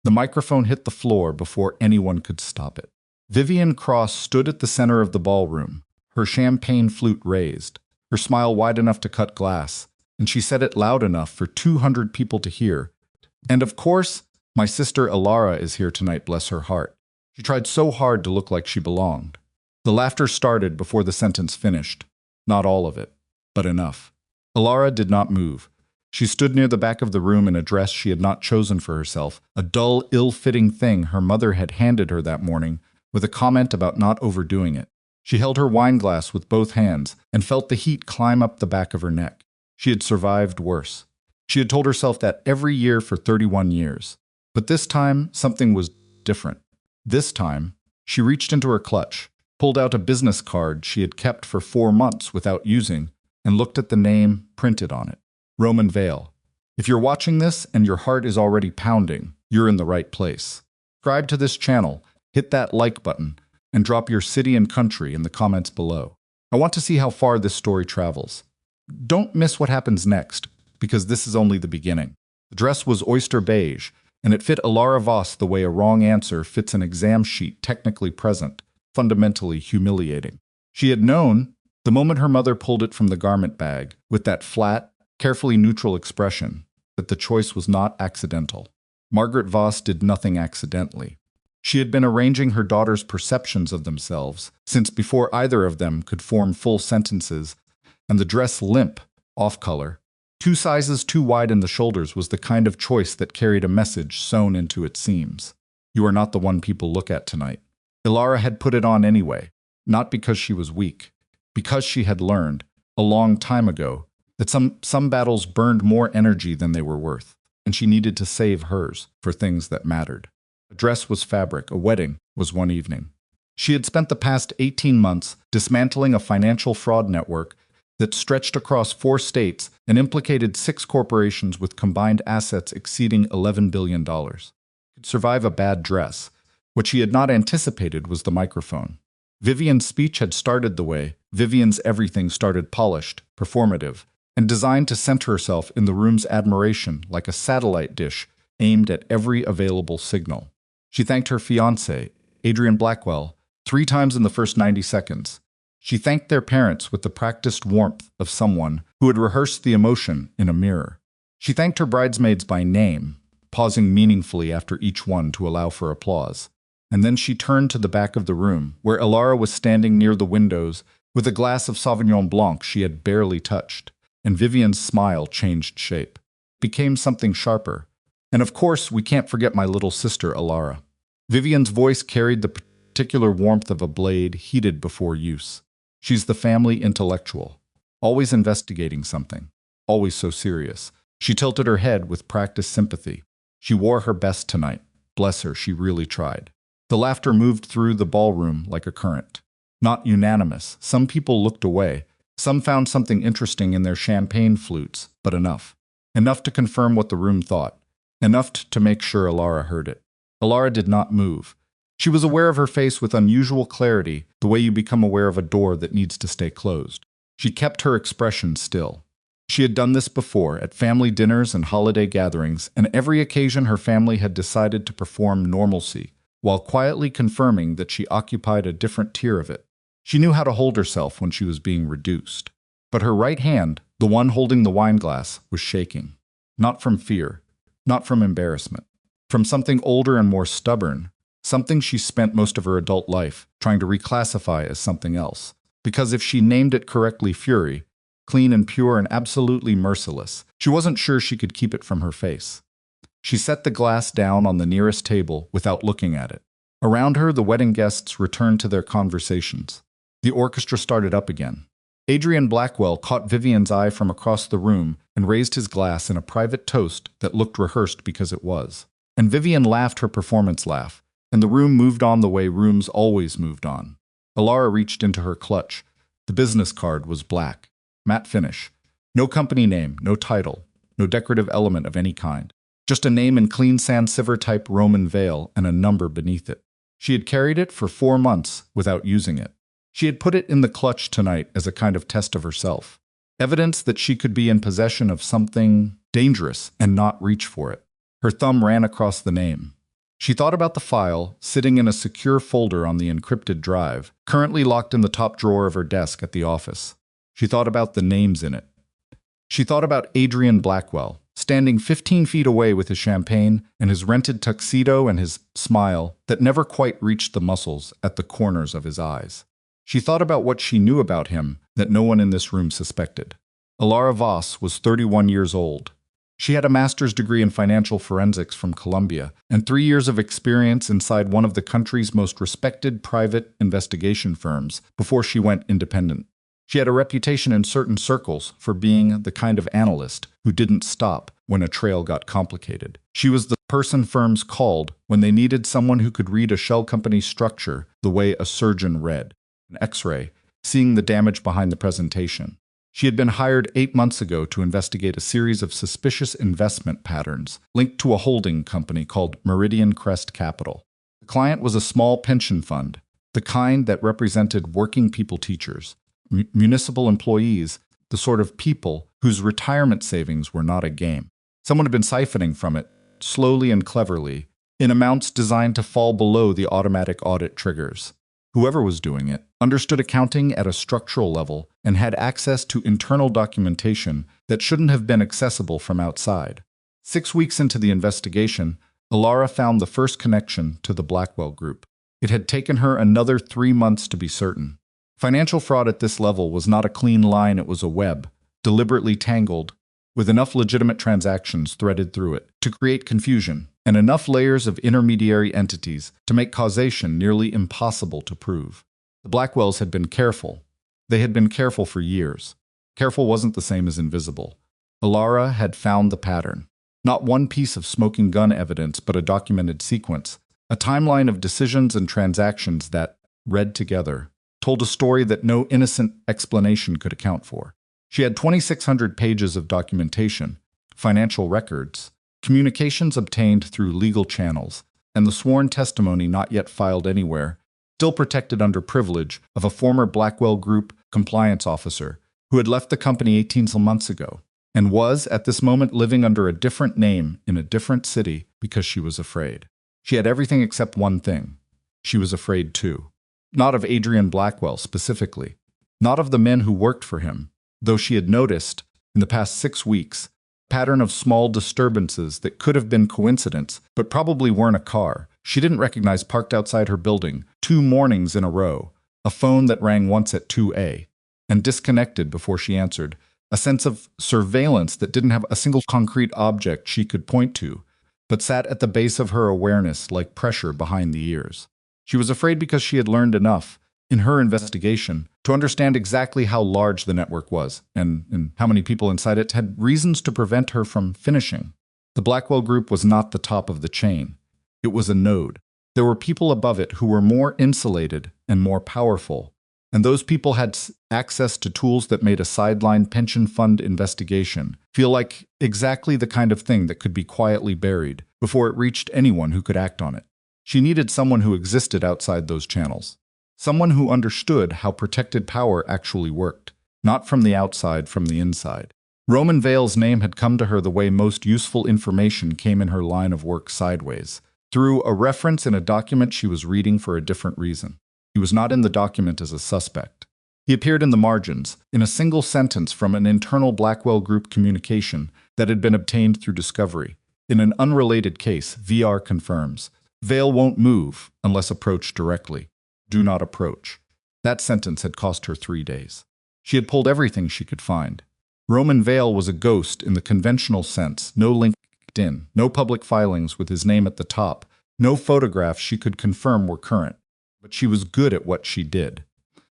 The microphone hit the floor before anyone could stop it. Vivian Cross stood at the center of the ballroom, her champagne flute raised, her smile wide enough to cut glass, and she said it loud enough for 200 people to hear. And of course, my sister Elara is here tonight, bless her heart. She tried so hard to look like she belonged. The laughter started before the sentence finished. Not all of it, but enough. Elara did not move. She stood near the back of the room in a dress she had not chosen for herself, a dull, ill-fitting thing her mother had handed her that morning, with a comment about not overdoing it. She held her wine glass with both hands and felt the heat climb up the back of her neck. She had survived worse. She had told herself that every year for 31 years. But this time, something was different. This time, she reached into her clutch, pulled out a business card she had kept for 4 months without using, and looked at the name printed on it. Roman Vale. If you're watching this and your heart is already pounding, you're in the right place. Subscribe to this channel, hit that like button, and drop your city and country in the comments below. I want to see how far this story travels. Don't miss what happens next, because this is only the beginning. The dress was oyster beige, and it fit Elara Voss the way a wrong answer fits an exam sheet technically present, fundamentally humiliating. She had known, the moment her mother pulled it from the garment bag, with that flat, carefully neutral expression, that the choice was not accidental. Margaret Voss did nothing accidentally. She had been arranging her daughter's perceptions of themselves since before either of them could form full sentences, and the dress limp, off-color, 2 sizes too wide in the shoulders was the kind of choice that carried a message sewn into its seams. You are not the one people look at tonight. Elara had put it on anyway, not because she was weak, because she had learned, a long time ago, that some battles burned more energy than they were worth, and she needed to save hers for things that mattered. A dress was fabric, a wedding was one evening. She had spent the past 18 months dismantling a financial fraud network that stretched across 4 states and implicated 6 corporations with combined assets exceeding $11 billion. She could survive a bad dress. What she had not anticipated was the microphone. Vivian's speech had started the way Vivian's everything started, polished, performative, and designed to center herself in the room's admiration like a satellite dish aimed at every available signal. She thanked her fiancé, Adrian Blackwell, 3 times in the first 90 seconds. She thanked their parents with the practiced warmth of someone who had rehearsed the emotion in a mirror. She thanked her bridesmaids by name, pausing meaningfully after each one to allow for applause. And then she turned to the back of the room, where Elara was standing near the windows with a glass of Sauvignon Blanc she had barely touched, and Vivian's smile changed shape, became something sharper. And of course, we can't forget my little sister, Elara. Vivian's voice carried the particular warmth of a blade heated before use. She's the family intellectual, always investigating something, always so serious. She tilted her head with practiced sympathy. She wore her best tonight. Bless her, she really tried. The laughter moved through the ballroom like a current. Not unanimous. Some people looked away. Some found something interesting in their champagne flutes, but enough. Enough to confirm what the room thought. Enough to make sure Elara heard it. Elara did not move. She was aware of her face with unusual clarity, the way you become aware of a door that needs to stay closed. She kept her expression still. She had done this before, at family dinners and holiday gatherings, and every occasion her family had decided to perform normalcy, while quietly confirming that she occupied a different tier of it. She knew how to hold herself when she was being reduced. But her right hand, the one holding the wine glass, was shaking. Not from fear, not from embarrassment, from something older and more stubborn, something she spent most of her adult life trying to reclassify as something else. Because if she named it correctly fury, clean and pure and absolutely merciless, she wasn't sure she could keep it from her face. She set the glass down on the nearest table without looking at it. Around her, the wedding guests returned to their conversations. The orchestra started up again. Adrian Blackwell caught Vivian's eye from across the room and raised his glass in a private toast that looked rehearsed because it was. And Vivian laughed her performance laugh, and the room moved on the way rooms always moved on. Elara reached into her clutch. The business card was black. Matte finish. No company name, no title, no decorative element of any kind. Just a name in clean sans silver type Roman Vale and a number beneath it. She had carried it for 4 months without using it. She had put it in the clutch tonight as a kind of test of herself. Evidence that she could be in possession of something dangerous and not reach for it. Her thumb ran across the name. She thought about the file, sitting in a secure folder on the encrypted drive, currently locked in the top drawer of her desk at the office. She thought about the names in it. She thought about Adrian Blackwell, standing 15 feet away with his champagne and his rented tuxedo and his smile that never quite reached the muscles at the corners of his eyes. She thought about what she knew about him that no one in this room suspected. Elara Voss was 31 years old. She had a master's degree in financial forensics from Columbia and 3 years of experience inside one of the country's most respected private investigation firms before she went independent. She had a reputation in certain circles for being the kind of analyst who didn't stop when a trail got complicated. She was the person firms called when they needed someone who could read a shell company's structure the way a surgeon read an X-ray, seeing the damage behind the presentation. She had been hired 8 months ago to investigate a series of suspicious investment patterns linked to a holding company called Meridian Crest Capital. The client was a small pension fund, the kind that represented working people teachers, municipal employees, the sort of people whose retirement savings were not a game. Someone had been siphoning from it, slowly and cleverly, in amounts designed to fall below the automatic audit triggers. Whoever was doing it understood accounting at a structural level and had access to internal documentation that shouldn't have been accessible from outside. 6 weeks into the investigation, Elara found the first connection to the Blackwell Group. It had taken her another 3 months to be certain. Financial fraud at this level was not a clean line, it was a web, deliberately tangled, with enough legitimate transactions threaded through it to create confusion, and enough layers of intermediary entities to make causation nearly impossible to prove. The Blackwells had been careful. They had been careful for years. Careful wasn't the same as invisible. Elara had found the pattern. Not one piece of smoking gun evidence, but a documented sequence, a timeline of decisions and transactions that, read together, told a story that no innocent explanation could account for. She had 2,600 pages of documentation, financial records, communications obtained through legal channels, and the sworn testimony not yet filed anywhere, still protected under privilege, of a former Blackwell Group compliance officer who had left the company 18 months ago and was, at this moment, living under a different name in a different city because she was afraid. She had everything except one thing. She was afraid too. Not of Adrian Blackwell specifically, not of the men who worked for him, though she had noticed, in the past 6 weeks, a pattern of small disturbances that could have been coincidence, but probably weren't a car. She didn't recognize parked outside her building 2 mornings in a row, a phone that rang once at 2 and disconnected before she answered, a sense of surveillance that didn't have a single concrete object she could point to, but sat at the base of her awareness like pressure behind the ears. She was afraid because she had learned enough, in her investigation, to understand exactly how large the network was, and how many people inside it had reasons to prevent her from finishing. The Blackwell Group was not the top of the chain. It was a node. There were people above it who were more insulated and more powerful, and those people had access to tools that made a sideline pension fund investigation feel like exactly the kind of thing that could be quietly buried before it reached anyone who could act on it. She needed someone who existed outside those channels. Someone who understood how protected power actually worked, not from the outside, from the inside. Roman Vale's name had come to her the way most useful information came in her line of work sideways, through a reference in a document she was reading for a different reason. He was not in the document as a suspect. He appeared in the margins, in a single sentence from an internal Blackwell Group communication that had been obtained through discovery. In an unrelated case, VR confirms, Vale won't move unless approached directly. Do not approach. That sentence had cost her 3 days. She had pulled everything she could find. Roman Vale was a ghost in the conventional sense, no LinkedIn, no public filings with his name at the top, no photographs she could confirm were current. But she was good at what she did.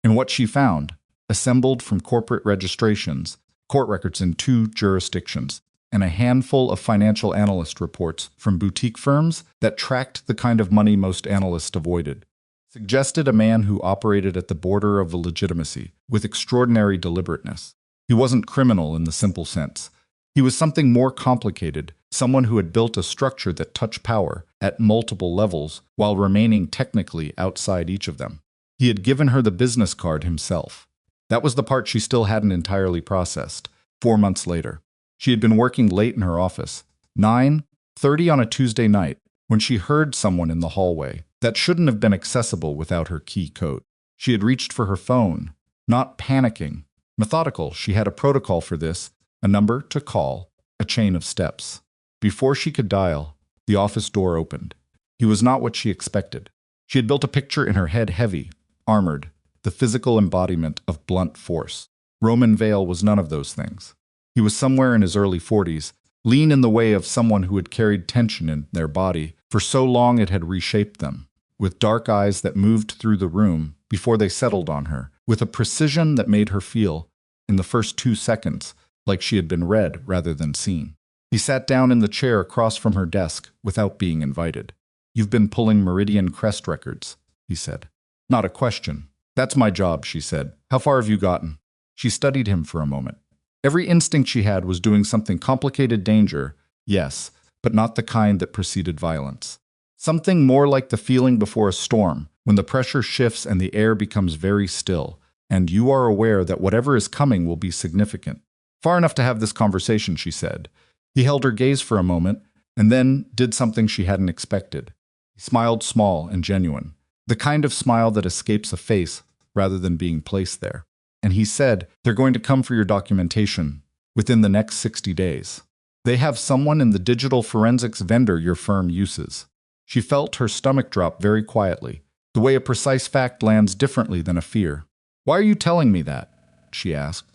And what she found, assembled from corporate registrations, court records in 2 jurisdictions, and a handful of financial analyst reports from boutique firms that tracked the kind of money most analysts avoided, suggested a man who operated at the border of legitimacy with extraordinary deliberateness. He wasn't criminal in the simple sense. He was something more complicated, someone who had built a structure that touched power at multiple levels while remaining technically outside each of them. He had given her the business card himself. That was the part she still hadn't entirely processed. 4 months later, she had been working late in her office, 9:30 on a Tuesday night, when she heard someone in the hallway that shouldn't have been accessible without her key code. She had reached for her phone, not panicking. Methodical, she had a protocol for this, a number to call, a chain of steps. Before she could dial, the office door opened. He was not what she expected. She had built a picture in her head heavy, armored, the physical embodiment of blunt force. Roman Vale was none of those things. He was somewhere in his early 40s, lean in the way of someone who had carried tension in their body for so long it had reshaped them, with dark eyes that moved through the room before they settled on her, with a precision that made her feel, in the first 2 seconds, like she had been read rather than seen. He sat down in the chair across from her desk without being invited. "You've been pulling Meridian Crest records," he said. "Not a question. That's my job," she said. "How far have you gotten?" She studied him for a moment. Every instinct she had was doing something complicated. Danger, yes, but not the kind that preceded violence. Something more like the feeling before a storm, when the pressure shifts and the air becomes very still, and you are aware that whatever is coming will be significant. "Far enough to have this conversation," she said. He held her gaze for a moment, and then did something she hadn't expected. He smiled small and genuine, the kind of smile that escapes a face rather than being placed there. And he said, "They're going to come for your documentation within the next 60 days. They have someone in the digital forensics vendor your firm uses." She felt her stomach drop very quietly, the way a precise fact lands differently than a fear. "Why are you telling me that?" she asked.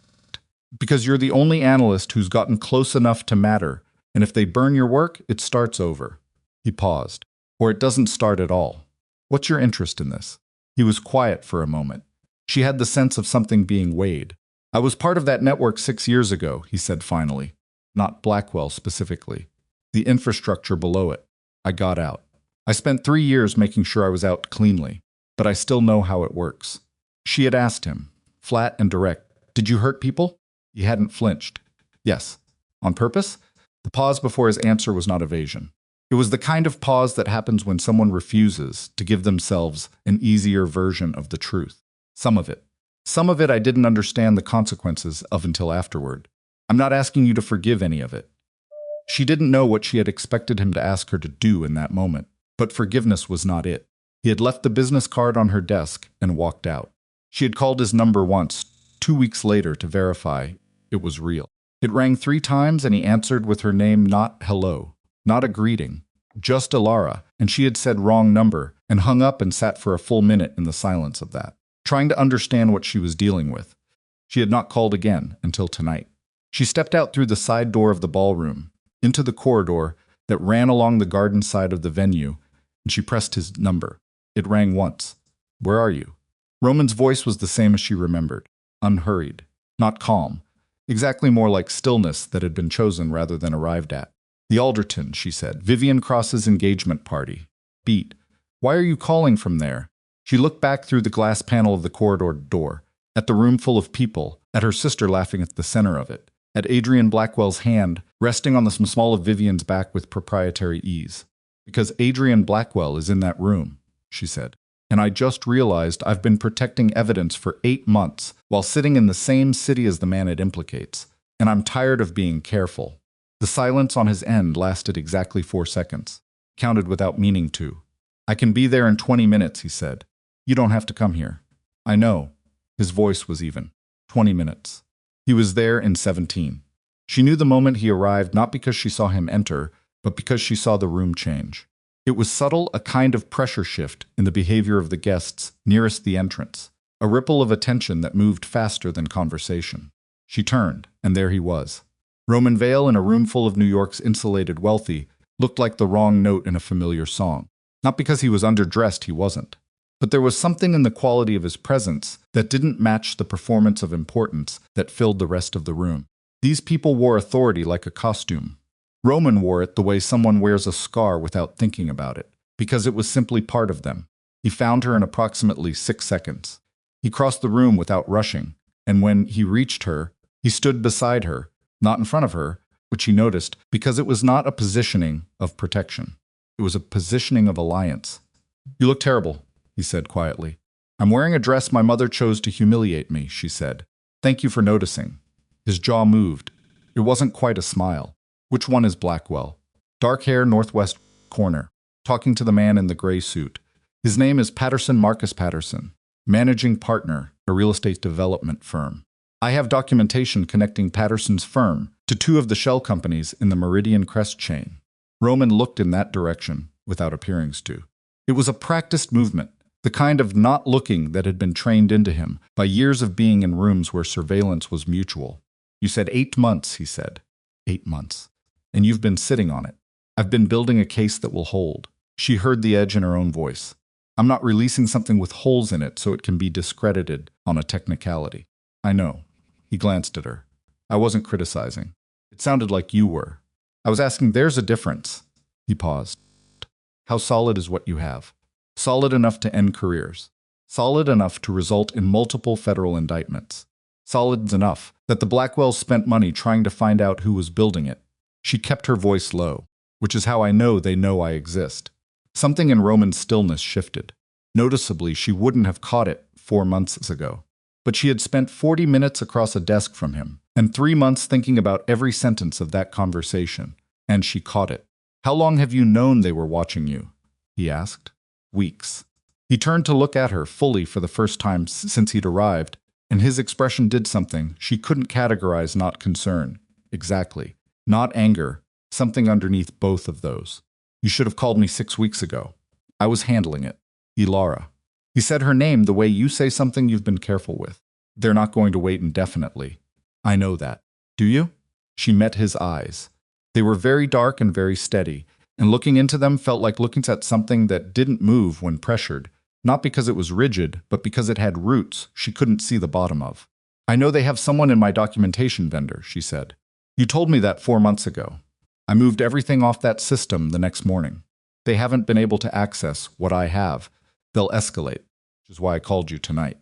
"Because you're the only analyst who's gotten close enough to matter, and if they burn your work, it starts over." He paused. "Or it doesn't start at all. What's your interest in this?" He was quiet for a moment. She had the sense of something being weighed. "I was part of that network 6 years ago," he said finally. "Not Blackwell specifically. The infrastructure below it. I got out. I spent 3 years making sure I was out cleanly, but I still know how it works." She had asked him, flat and direct, "Did you hurt people?" He hadn't flinched. "Yes." "On purpose?" The pause before his answer was not evasion. It was the kind of pause that happens when someone refuses to give themselves an easier version of the truth. Some of it. Some of it I didn't understand the consequences of until afterward. I'm not asking you to forgive any of it." She didn't know what she had expected him to ask her to do in that moment, but forgiveness was not it. He had left the business card on her desk and walked out. She had called his number once, 2 weeks later, to verify it was real. It rang 3 times and he answered with her name, not hello, not a greeting, just Elara, and she had said wrong number and hung up and sat for a full minute in the silence of that, trying to understand what she was dealing with. She had not called again until tonight. She stepped out through the side door of the ballroom, into the corridor that ran along the garden side of the venue, and she pressed his number. It rang once. "Where are you?" Roman's voice was the same as she remembered, unhurried, not calm, exactly more like stillness that had been chosen rather than arrived at. "The Alderton," she said. "Vivian Cross's engagement party. Beat. Why are you calling from there?" She looked back through the glass panel of the corridor door, at the room full of people, at her sister laughing at the center of it, at Adrian Blackwell's hand resting on the small of Vivian's back with proprietary ease. "Because Adrian Blackwell is in that room," she said. "And I just realized I've been protecting evidence for 8 months while sitting in the same city as the man it implicates, and I'm tired of being careful." The silence on his end lasted exactly 4 seconds, counted without meaning to. "I can be there in 20 minutes, he said. "You don't have to come here." "I know." His voice was even. 20 minutes. He was there in 17. She knew the moment he arrived not because she saw him enter, but because she saw the room change. It was subtle, a kind of pressure shift in the behavior of the guests nearest the entrance, a ripple of attention that moved faster than conversation. She turned, and there he was. Roman Vale, in a room full of New York's insulated wealthy, looked like the wrong note in a familiar song. Not because he was underdressed, he wasn't. But there was something in the quality of his presence that didn't match the performance of importance that filled the rest of the room. These people wore authority like a costume. Roman wore it the way someone wears a scar without thinking about it, because it was simply part of them. He found her in approximately 6 seconds. He crossed the room without rushing, and when he reached her, he stood beside her, not in front of her, which he noticed, because it was not a positioning of protection. It was a positioning of alliance. "You look terrible," he said quietly. "I'm wearing a dress my mother chose to humiliate me," she said. "Thank you for noticing." His jaw moved. It wasn't quite a smile. "Which one is Blackwell?" "Dark hair, northwest corner." talking to the man in the gray suit. His name is Patterson Marcus Patterson, managing partner, a real estate development firm. I have documentation connecting Patterson's firm to two of the shell companies in the Meridian Crest chain. Roman looked in that direction without appearing to. It was a practiced movement, the kind of not looking that had been trained into him by years of being in rooms where surveillance was mutual. You said 8 months, he said. 8 months. And you've been sitting on it. I've been building a case that will hold. She heard the edge in her own voice. I'm not releasing something with holes in it so it can be discredited on a technicality. I know. He glanced at her. I wasn't criticizing. It sounded like you were. I was asking, there's a difference. He paused. How solid is what you have? Solid enough to end careers. Solid enough to result in multiple federal indictments. Solid enough that the Blackwells spent money trying to find out who was building it. She kept her voice low, which is how I know they know I exist. Something in Roman's stillness shifted. Noticeably, she wouldn't have caught it 4 months ago. But she had spent 40 minutes across a desk from him, and 3 months thinking about every sentence of that conversation, and she caught it. How long have you known they were watching you? He asked. Weeks. He turned to look at her fully for the first time since he'd arrived, and his expression did something she couldn't categorize. Not concern. Exactly. Not anger. Something underneath both of those. You should have called me 6 weeks ago. I was handling it. Elara. He said her name the way you say something you've been careful with. They're not going to wait indefinitely. I know that. Do you? She met his eyes. They were very dark and very steady, and looking into them felt like looking at something that didn't move when pressured, not because it was rigid, but because it had roots she couldn't see the bottom of. I know they have someone in my documentation vendor, she said. You told me that 4 months ago. I moved everything off that system the next morning. They haven't been able to access what I have. They'll escalate, which is why I called you tonight.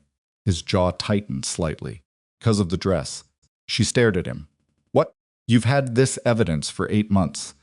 His jaw tightened slightly. Because of the dress. She stared at him. What? You've had this evidence for 8 months.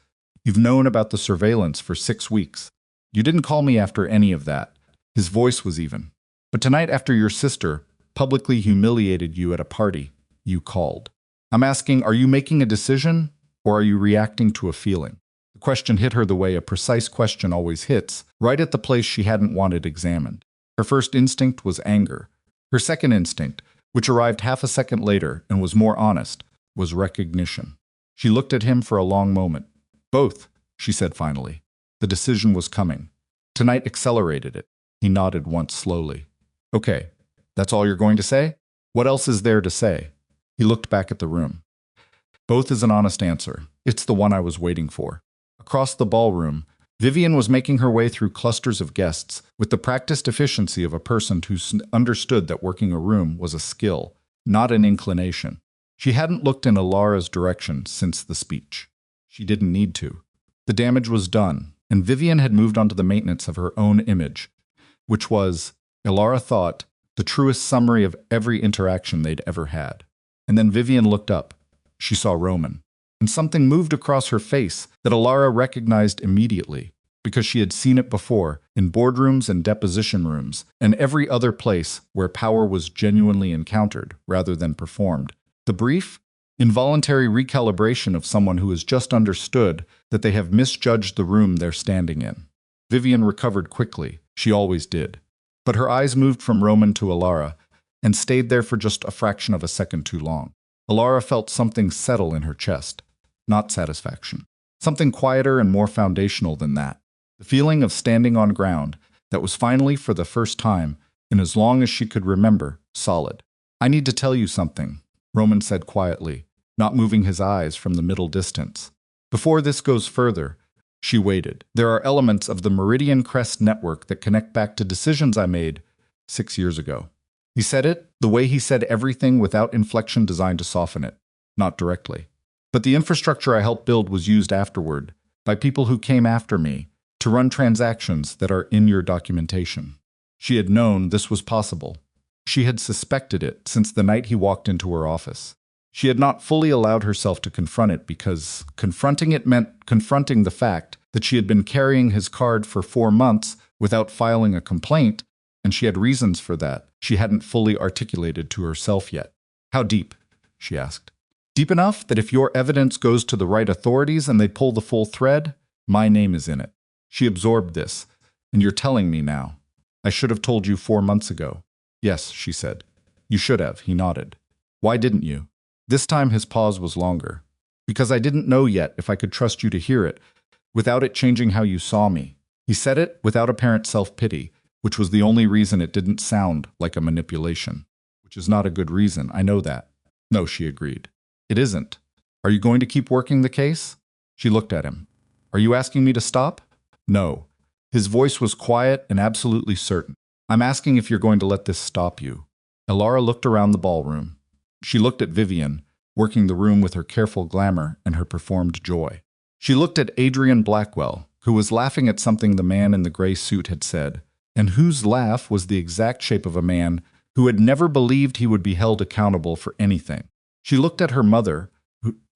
You've known about the surveillance for 6 weeks. You didn't call me after any of that. His voice was even. But tonight, after your sister publicly humiliated you at a party, you called. I'm asking, are you making a decision, or are you reacting to a feeling? The question hit her the way a precise question always hits, right at the place she hadn't wanted examined. Her first instinct was anger. Her second instinct, which arrived half a second later and was more honest, was recognition. She looked at him for a long moment. Both, she said finally. The decision was coming. Tonight accelerated it. He nodded once slowly. Okay, that's all you're going to say? What else is there to say? He looked back at the room. Both is an honest answer. It's the one I was waiting for. Across the ballroom, Vivian was making her way through clusters of guests with the practiced efficiency of a person who understood that working a room was a skill, not an inclination. She hadn't looked in Elara's direction since the speech. She didn't need to. The damage was done, and Vivian had moved on to the maintenance of her own image, which was, Elara thought, the truest summary of every interaction they'd ever had. And then Vivian looked up. She saw Roman. And something moved across her face that Elara recognized immediately, because she had seen it before in boardrooms and deposition rooms and every other place where power was genuinely encountered rather than performed. The brief, involuntary recalibration of someone who has just understood that they have misjudged the room they're standing in. Vivian recovered quickly. She always did. But her eyes moved from Roman to Elara and stayed there for just a fraction of a second too long. Elara felt something settle in her chest. Not satisfaction. Something quieter and more foundational than that. The feeling of standing on ground that was finally, for the first time, in as long as she could remember, solid. I need to tell you something, Roman said quietly, not moving his eyes from the middle distance. Before this goes further, she waited. There are elements of the Meridian Crest network that connect back to decisions I made 6 years ago. He said it the way he said everything, without inflection designed to soften it, not directly. But the infrastructure I helped build was used afterward, by people who came after me, to run transactions that are in your documentation. She had known this was possible. She had suspected it since the night he walked into her office. She had not fully allowed herself to confront it because confronting it meant confronting the fact that she had been carrying his card for 4 months without filing a complaint, and she had reasons for that she hadn't fully articulated to herself yet. How deep? She asked. Deep enough that if your evidence goes to the right authorities and they pull the full thread, my name is in it. She absorbed this. And you're telling me now. I should have told you 4 months ago. Yes, she said. You should have, he nodded. Why didn't you? This time his pause was longer. Because I didn't know yet if I could trust you to hear it, without it changing how you saw me. He said it without apparent self-pity, which was the only reason it didn't sound like a manipulation. Which is not a good reason, I know that. No, she agreed. It isn't. Are you going to keep working the case? She looked at him. Are you asking me to stop? No. His voice was quiet and absolutely certain. I'm asking if you're going to let this stop you. Elara looked around the ballroom. She looked at Vivian, working the room with her careful glamour and her performed joy. She looked at Adrian Blackwell, who was laughing at something the man in the gray suit had said, and whose laugh was the exact shape of a man who had never believed he would be held accountable for anything. She looked at her mother,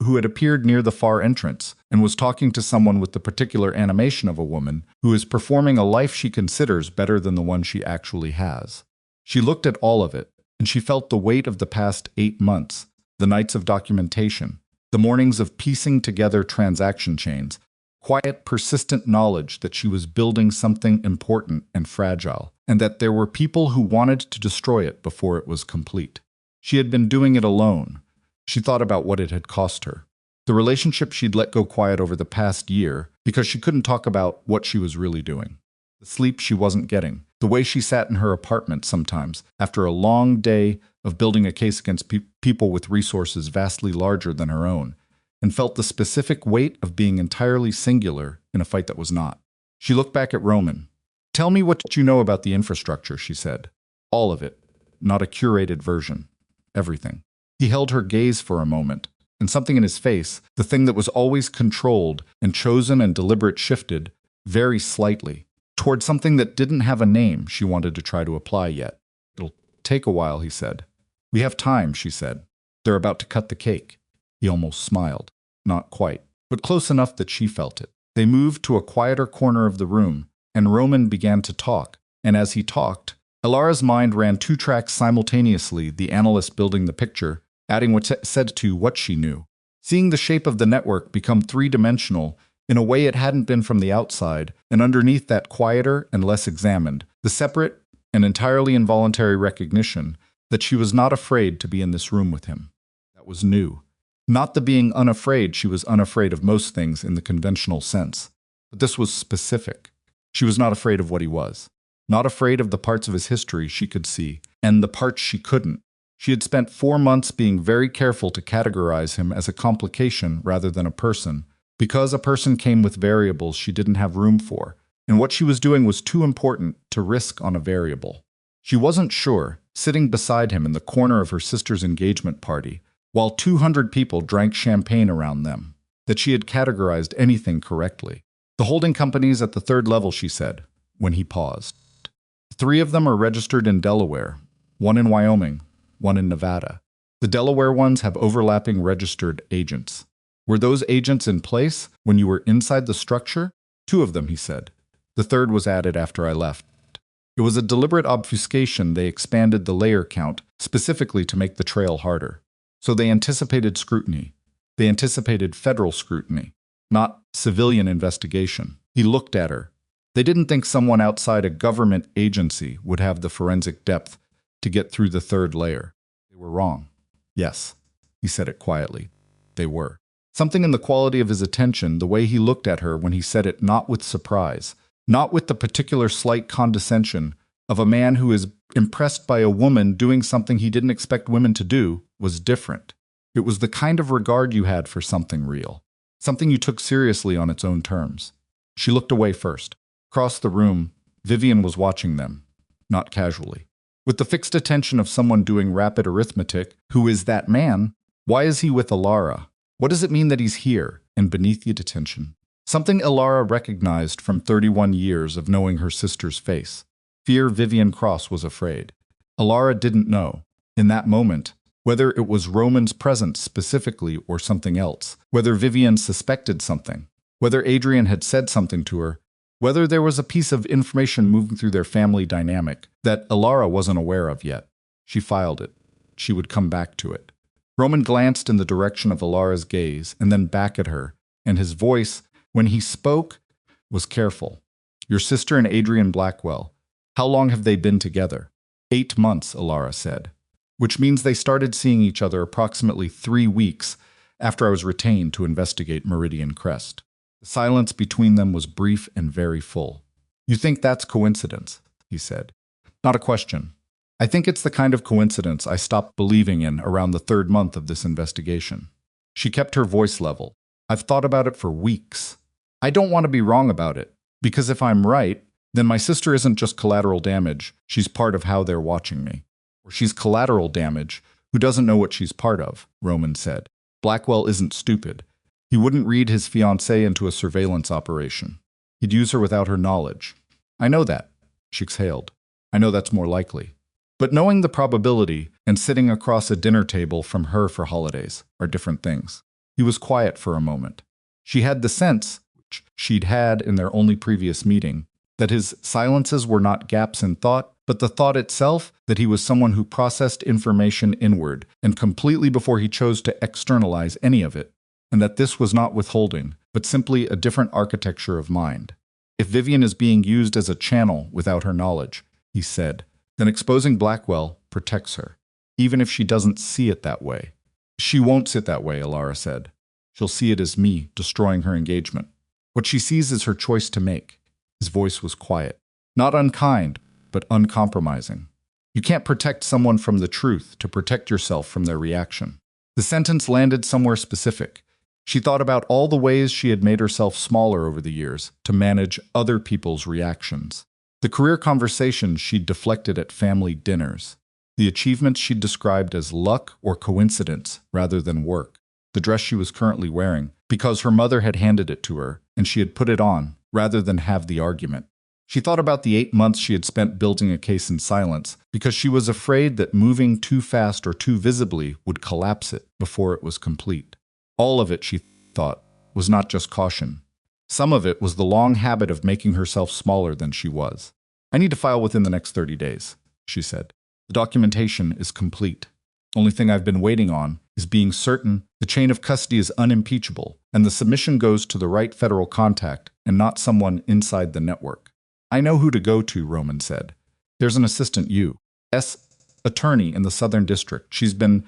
who had appeared near the far entrance, and was talking to someone with the particular animation of a woman who is performing a life she considers better than the one she actually has. She looked at all of it, and she felt the weight of the past 8 months, the nights of documentation, the mornings of piecing together transaction chains, quiet, persistent knowledge that she was building something important and fragile, and that there were people who wanted to destroy it before it was complete. She had been doing it alone. She thought about what it had cost her. The relationship she'd let go quiet over the past year because she couldn't talk about what she was really doing. The sleep she wasn't getting. The way she sat in her apartment sometimes after a long day of building a case against people with resources vastly larger than her own, and felt the specific weight of being entirely singular in a fight that was not. She looked back at Roman. Tell me what you know about the infrastructure, she said. All of it, not a curated version. Everything. He held her gaze for a moment, and something in his face, the thing that was always controlled and chosen and deliberate, shifted, very slightly, toward something that didn't have a name she wanted to try to apply yet. It'll take a while, he said. We have time, she said. They're about to cut the cake. He almost smiled. Not quite, but close enough that she felt it. They moved to a quieter corner of the room, and Roman began to talk, and as he talked, Elara's mind ran 2 tracks simultaneously, the analyst building the picture, adding what said to what she knew. Seeing the shape of the network become 3-dimensional in a way it hadn't been from the outside, and underneath that quieter and less examined, the separate and entirely involuntary recognition that she was not afraid to be in this room with him. That was new. Not the being unafraid, she was unafraid of most things in the conventional sense. But this was specific. She was not afraid of what he was. Not afraid of the parts of his history she could see, and the parts she couldn't. She had spent 4 months being very careful to categorize him as a complication rather than a person, because a person came with variables she didn't have room for, and what she was doing was too important to risk on a variable. She wasn't sure, sitting beside him in the corner of her sister's engagement party, while 200 people drank champagne around them, that she had categorized anything correctly. The holding companies at the 3rd level, she said, when he paused. 3 of them are registered in Delaware, 1 in Wyoming, 1 in Nevada. The Delaware ones have overlapping registered agents. Were those agents in place when you were inside the structure? 2 of them, he said. The 3rd was added after I left. It was a deliberate obfuscation. They expanded the layer count specifically to make the trail harder. So they anticipated scrutiny. They anticipated federal scrutiny, not civilian investigation. He looked at her. They didn't think someone outside a government agency would have the forensic depth to get through the 3rd layer. They were wrong. Yes, he said it quietly. They were. Something in the quality of his attention, the way he looked at her when he said it, not with surprise, not with the particular slight condescension of a man who is impressed by a woman doing something he didn't expect women to do, was different. It was the kind of regard you had for something real, something you took seriously on its own terms. She looked away first. Across the room, Vivian was watching them, not casually. With the fixed attention of someone doing rapid arithmetic, who is that man? Why is he with Elara? What does it mean that he's here and beneath the detention? Something Elara recognized from 31 years of knowing her sister's face. Fear Vivian Cross was afraid. Elara didn't know, in that moment, whether it was Roman's presence specifically or something else, whether Vivian suspected something, whether Adrian had said something to her, whether there was a piece of information moving through their family dynamic that Elara wasn't aware of yet. She filed it. She would come back to it. Roman glanced in the direction of Elara's gaze and then back at her, and his voice, when he spoke, was careful, Your sister and Adrian Blackwell. How long have they been together? 8 months, Elara said. Which means they started seeing each other approximately 3 weeks after I was retained to investigate Meridian Crest. The silence between them was brief and very full. You think that's coincidence, he said. Not a question. I think it's the kind of coincidence I stopped believing in around the 3rd month of this investigation. She kept her voice level. I've thought about it for weeks. I don't want to be wrong about it, because if I'm right, then my sister isn't just collateral damage, she's part of how they're watching me. Or she's collateral damage who doesn't know what she's part of, Roman said. Blackwell isn't stupid. He wouldn't read his fiancée into a surveillance operation. He'd use her without her knowledge. I know that, she exhaled. I know that's more likely. But knowing the probability and sitting across a dinner table from her for holidays are different things. He was quiet for a moment. She had the sense, which she'd had in their only previous meeting, that his silences were not gaps in thought, but the thought itself that he was someone who processed information inward and completely before he chose to externalize any of it, and that this was not withholding, but simply a different architecture of mind. If Vivian is being used as a channel without her knowledge, he said, then exposing Blackwell protects her, even if she doesn't see it that way. She won't see it that way, Elara said. She'll see it as me destroying her engagement. What she sees is her choice to make. His voice was quiet. Not unkind, but uncompromising. You can't protect someone from the truth to protect yourself from their reaction. The sentence landed somewhere specific. She thought about all the ways she had made herself smaller over the years to manage other people's reactions. The career conversations she'd deflected at family dinners. The achievements she'd described as luck or coincidence rather than work. The dress she was currently wearing, because her mother had handed it to her, and she had put it on, rather than have the argument. She thought about the 8 months she had spent building a case in silence, because she was afraid that moving too fast or too visibly would collapse it before it was complete. All of it, she thought, was not just caution. Some of it was the long habit of making herself smaller than she was. I need to file within the next 30 days, she said. The documentation is complete. Only thing I've been waiting on is being certain the chain of custody is unimpeachable and the submission goes to the right federal contact and not someone inside the network. I know who to go to, Roman said. There's an assistant U.S. attorney in the Southern District. She's been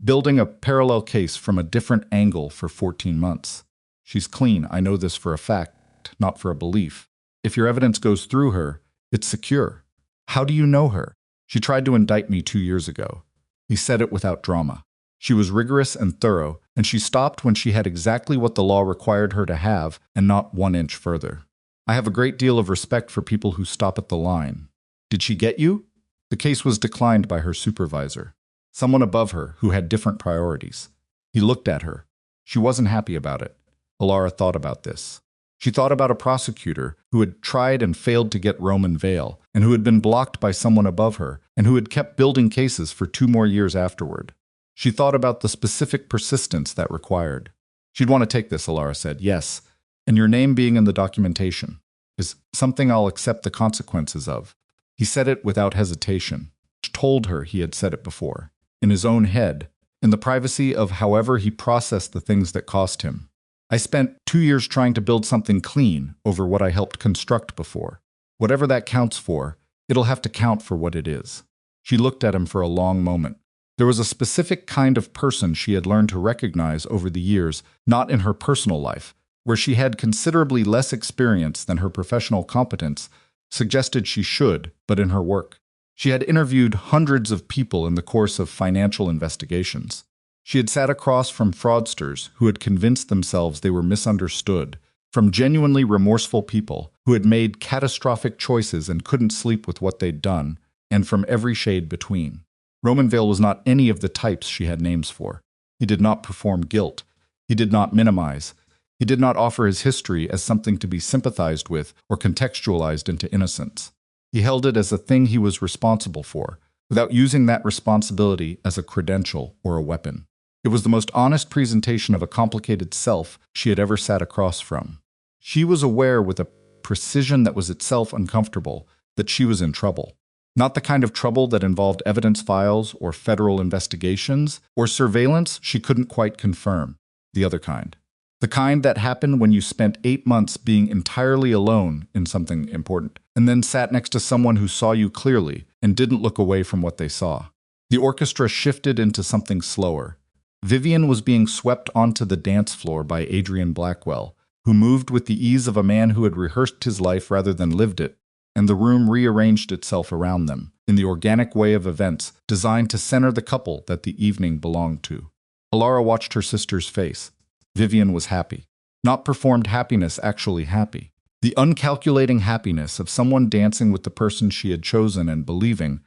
building a parallel case from a different angle for 14 months. She's clean. I know this for a fact, not for a belief. If your evidence goes through her, it's secure. How do you know her? She tried to indict me 2 years ago. He said it without drama. She was rigorous and thorough, and she stopped when she had exactly what the law required her to have and not 1 inch further. I have a great deal of respect for people who stop at the line. Did she get you? The case was declined by her supervisor, someone above her who had different priorities. He looked at her. She wasn't happy about it. Elara thought about this. She thought about a prosecutor who had tried and failed to get Roman Vale, and who had been blocked by someone above her, and who had kept building cases for 2 more years afterward. She thought about the specific persistence that required. She'd want to take this, Elara said. Yes, and your name being in the documentation is something I'll accept the consequences of. He said it without hesitation. She told her he had said it before. In his own head, in the privacy of however he processed the things that cost him. I spent 2 years trying to build something clean over what I helped construct before. Whatever that counts for, it'll have to count for what it is. She looked at him for a long moment. There was a specific kind of person she had learned to recognize over the years, not in her personal life, where she had considerably less experience than her professional competence suggested she should, but in her work. She had interviewed hundreds of people in the course of financial investigations. She had sat across from fraudsters who had convinced themselves they were misunderstood, from genuinely remorseful people who had made catastrophic choices and couldn't sleep with what they'd done, and from every shade between. Roman Vale was not any of the types she had names for. He did not perform guilt. He did not minimize. He did not offer his history as something to be sympathized with or contextualized into innocence. He held it as a thing he was responsible for, without using that responsibility as a credential or a weapon. It was the most honest presentation of a complicated self she had ever sat across from. She was aware with a precision that was itself uncomfortable that she was in trouble. Not the kind of trouble that involved evidence files or federal investigations or surveillance she couldn't quite confirm. The other kind. The kind that happened when you spent 8 months being entirely alone in something important, and then sat next to someone who saw you clearly and didn't look away from what they saw. The orchestra shifted into something slower. Vivian was being swept onto the dance floor by Adrian Blackwell, who moved with the ease of a man who had rehearsed his life rather than lived it, and the room rearranged itself around them, in the organic way of events designed to center the couple that the evening belonged to. Elara watched her sister's face. Vivian was happy. Not performed happiness, actually happy. The uncalculating happiness of someone dancing with the person she had chosen and believing,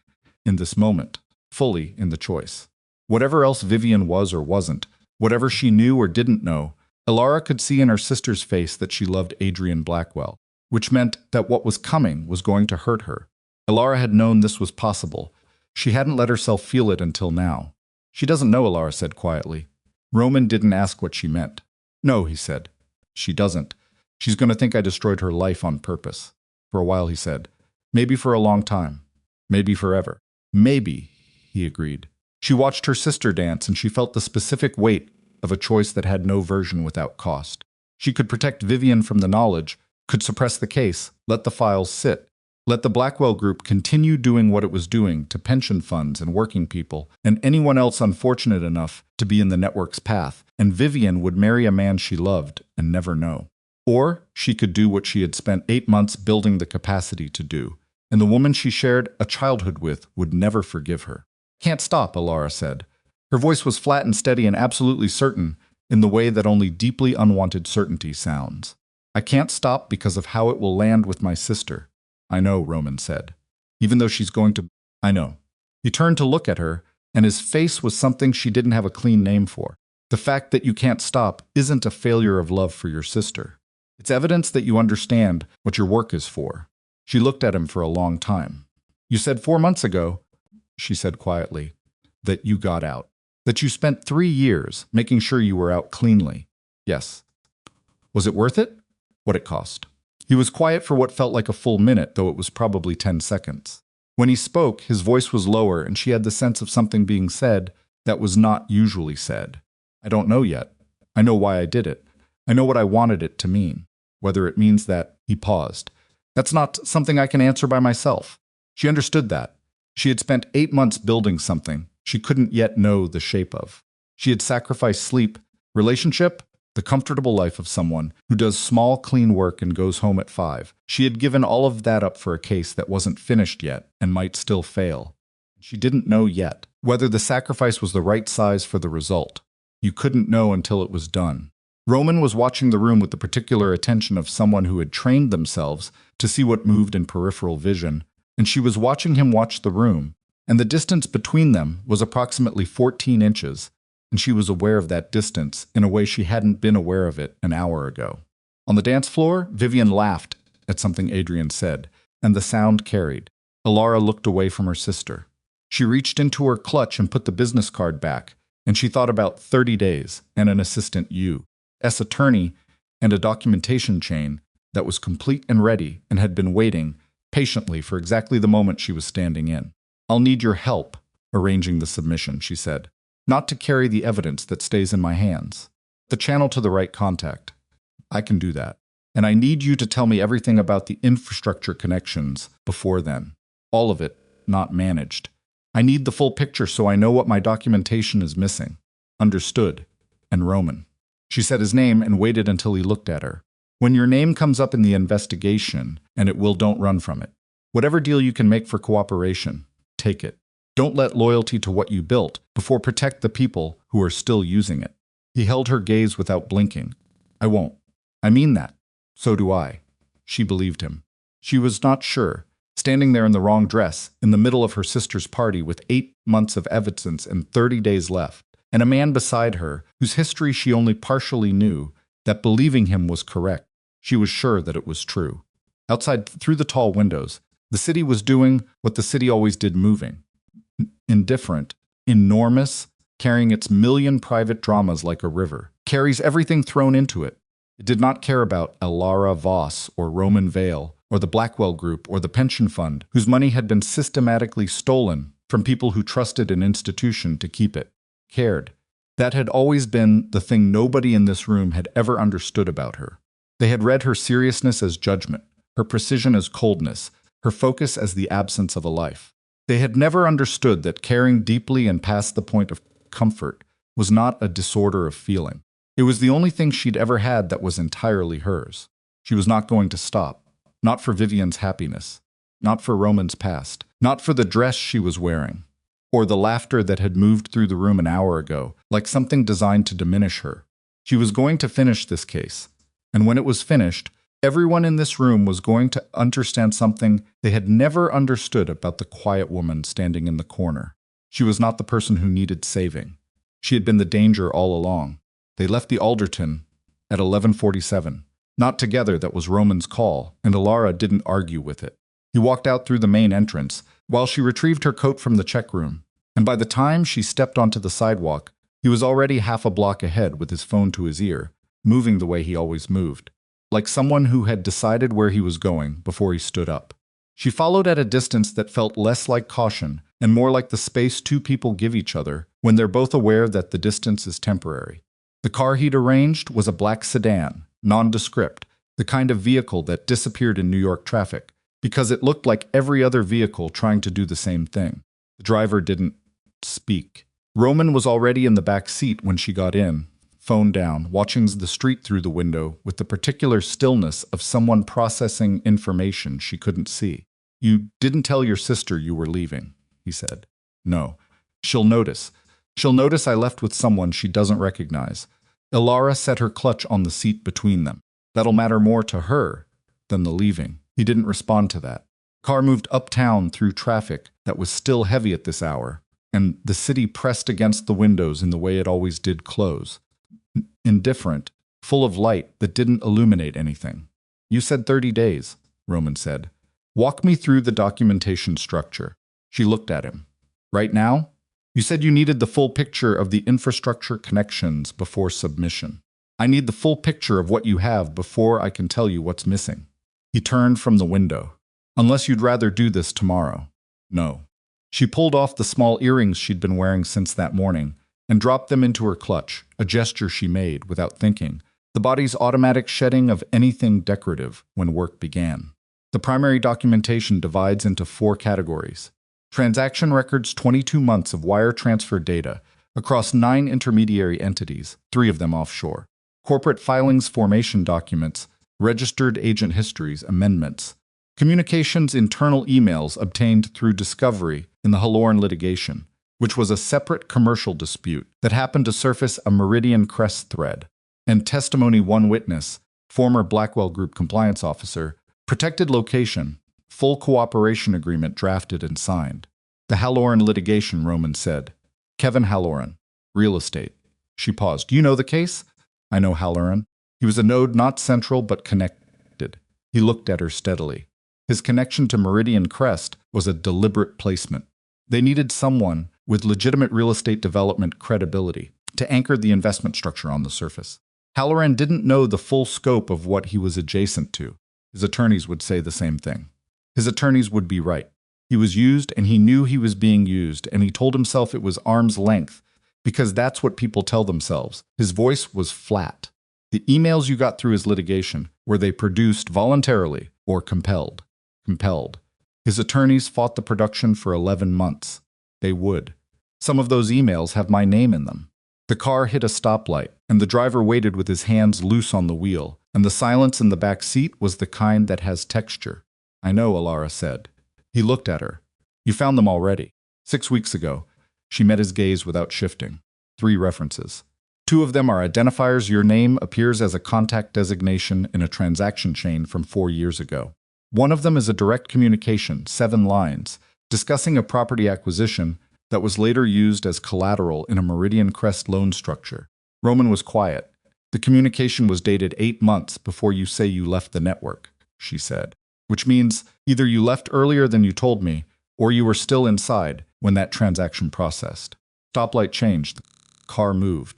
in this moment, fully in the choice. Whatever else Vivian was or wasn't, whatever she knew or didn't know, Elara could see in her sister's face that she loved Adrian Blackwell, which meant that what was coming was going to hurt her. Elara had known this was possible. She hadn't let herself feel it until now. She doesn't know, Elara said quietly. Roman didn't ask what she meant. No, he said. She doesn't. She's going to think I destroyed her life on purpose. For a while, he said. Maybe for a long time. Maybe forever. Maybe, he agreed. She watched her sister dance and she felt the specific weight of a choice that had no version without cost. She could protect Vivian from the knowledge, could suppress the case, let the files sit, let the Blackwell Group continue doing what it was doing to pension funds and working people and anyone else unfortunate enough to be in the network's path, and Vivian would marry a man she loved and never know. Or she could do what she had spent 8 months building the capacity to do, and the woman she shared a childhood with would never forgive her. Can't stop, Elara said. Her voice was flat and steady and absolutely certain in the way that only deeply unwanted certainty sounds. I can't stop because of how it will land with my sister. I know, Roman said. Even though she's going to... I know. He turned to look at her, and his face was something she didn't have a clean name for. The fact that you can't stop isn't a failure of love for your sister. It's evidence that you understand what your work is for. She looked at him for a long time. You said 4 months ago, she said quietly, that you got out. That you spent 3 years making sure you were out cleanly. Yes. Was it worth it? What it cost. He was quiet for what felt like a full minute, though it was probably 10 seconds. When he spoke, his voice was lower, and she had the sense of something being said that was not usually said. I don't know yet. I know why I did it. I know what I wanted it to mean. Whether it means that, he paused. That's not something I can answer by myself. She understood that. She had spent 8 months building something she couldn't yet know the shape of. She had sacrificed sleep, relationship, the comfortable life of someone who does small, clean work and goes home at 5. She had given all of that up for a case that wasn't finished yet and might still fail. She didn't know yet whether the sacrifice was the right size for the result. You couldn't know until it was done. Roman was watching the room with the particular attention of someone who had trained themselves to see what moved in peripheral vision, and she was watching him watch the room, and the distance between them was approximately 14 inches, and she was aware of that distance in a way she hadn't been aware of it an hour ago. On the dance floor, Vivian laughed at something Adrian said, and the sound carried. Elara looked away from her sister. She reached into her clutch and put the business card back, and she thought about 30 days and an assistant U.S. attorney and a documentation chain that was complete and ready and had been waiting patiently for exactly the moment she was standing in. I'll need your help arranging the submission, she said. Not to carry the evidence that stays in my hands. The channel to the right contact. I can do that. And I need you to tell me everything about the infrastructure connections before then. All of it, not managed. I need the full picture so I know what my documentation is missing. Understood. And Roman. She said his name and waited until he looked at her. When your name comes up in the investigation, and it will, don't run from it. Whatever deal you can make for cooperation, take it. Don't let loyalty to what you built before protect the people who are still using it. He held her gaze without blinking. I won't. I mean that. So do I. She believed him. She was not sure, standing there in the wrong dress, in the middle of her sister's party with 8 months of evidence and 30 days left, and a man beside her whose history she only partially knew, that believing him was correct. She was sure that it was true. Outside, through the tall windows, the city was doing what the city always did, moving. Indifferent, enormous, carrying its million private dramas like a river, carries everything thrown into it. It did not care about Elara Voss or Roman Vale or the Blackwell Group or the pension fund whose money had been systematically stolen from people who trusted an institution to keep it. Cared. That had always been the thing nobody in this room had ever understood about her. They had read her seriousness as judgment, her precision as coldness, her focus as the absence of a life. They had never understood that caring deeply and past the point of comfort was not a disorder of feeling. It was the only thing she'd ever had that was entirely hers. She was not going to stop. Not for Vivian's happiness. Not for Roman's past. Not for the dress she was wearing. Or the laughter that had moved through the room an hour ago, like something designed to diminish her. She was going to finish this case. And when it was finished, everyone in this room was going to understand something they had never understood about the quiet woman standing in the corner. She was not the person who needed saving. She had been the danger all along. They left the Alderton at 11:47. Not together, that was Roman's call, and Elara didn't argue with it. He walked out through the main entrance, while she retrieved her coat from the check room, and by the time she stepped onto the sidewalk, he was already half a block ahead with his phone to his ear, moving the way he always moved, like someone who had decided where he was going before he stood up. She followed at a distance that felt less like caution and more like the space two people give each other when they're both aware that the distance is temporary. The car he'd arranged was a black sedan, nondescript, the kind of vehicle that disappeared in New York traffic, because it looked like every other vehicle trying to do the same thing. The driver didn't speak. Roman was already in the back seat when she got in, phone down, watching the street through the window with the particular stillness of someone processing information she couldn't see. "You didn't tell your sister you were leaving," he said. "No. She'll notice. She'll notice I left with someone she doesn't recognize." Elara set her clutch on the seat between them. "That'll matter more to her than the leaving." He didn't respond to that. Car moved uptown through traffic that was still heavy at this hour, and the city pressed against the windows in the way it always did close. Indifferent, full of light that didn't illuminate anything. "You said 30 days, Roman said. "Walk me through the documentation structure." She looked at him. "Right now? You said you needed the full picture of the infrastructure connections before submission. I need the full picture of what you have before I can tell you what's missing." He turned from the window. "Unless you'd rather do this tomorrow." "No." She pulled off the small earrings she'd been wearing since that morning and dropped them into her clutch, a gesture she made without thinking, the body's automatic shedding of anything decorative when work began. The primary documentation divides into 4 categories. Transaction records, 22 months of wire transfer data across 9 intermediary entities, 3 of them offshore. Corporate filings, formation documents, registered agent histories, amendments. Communications, internal emails obtained through discovery in the Halloran litigation, which was a separate commercial dispute that happened to surface a Meridian Crest thread. And testimony, 1 witness, former Blackwell Group compliance officer, protected location, full cooperation agreement drafted and signed. The Halloran litigation, Roman said. "Kevin Halloran, real estate." She paused. "You know the case?" "I know Halloran. He was a node not central but connected." He looked at her steadily. His connection to Meridian Crest was a deliberate placement. They needed someone with legitimate real estate development credibility to anchor the investment structure on the surface. Halloran didn't know the full scope of what he was adjacent to. His attorneys would say the same thing. His attorneys would be right. He was used, and he knew he was being used, and he told himself it was arm's length, because that's what people tell themselves. His voice was flat. The emails you got through his litigation, were they produced voluntarily or compelled? Compelled. His attorneys fought the production for 11 months. They would. Some of those emails have my name in them. The car hit a stoplight, and the driver waited with his hands loose on the wheel, and the silence in the back seat was the kind that has texture. "I know," Elara said. He looked at her. "You found them already." 6 weeks ago. She met his gaze without shifting. 3 references. 2 of them are identifiers. Your name appears as a contact designation in a transaction chain from 4 years ago. 1 of them is a direct communication, 7 lines, discussing a property acquisition that was later used as collateral in a Meridian Crest loan structure. Roman was quiet. "The communication was dated 8 months before you say you left the network," she said. "Which means either you left earlier than you told me, or you were still inside when that transaction processed." Stoplight changed. The car moved.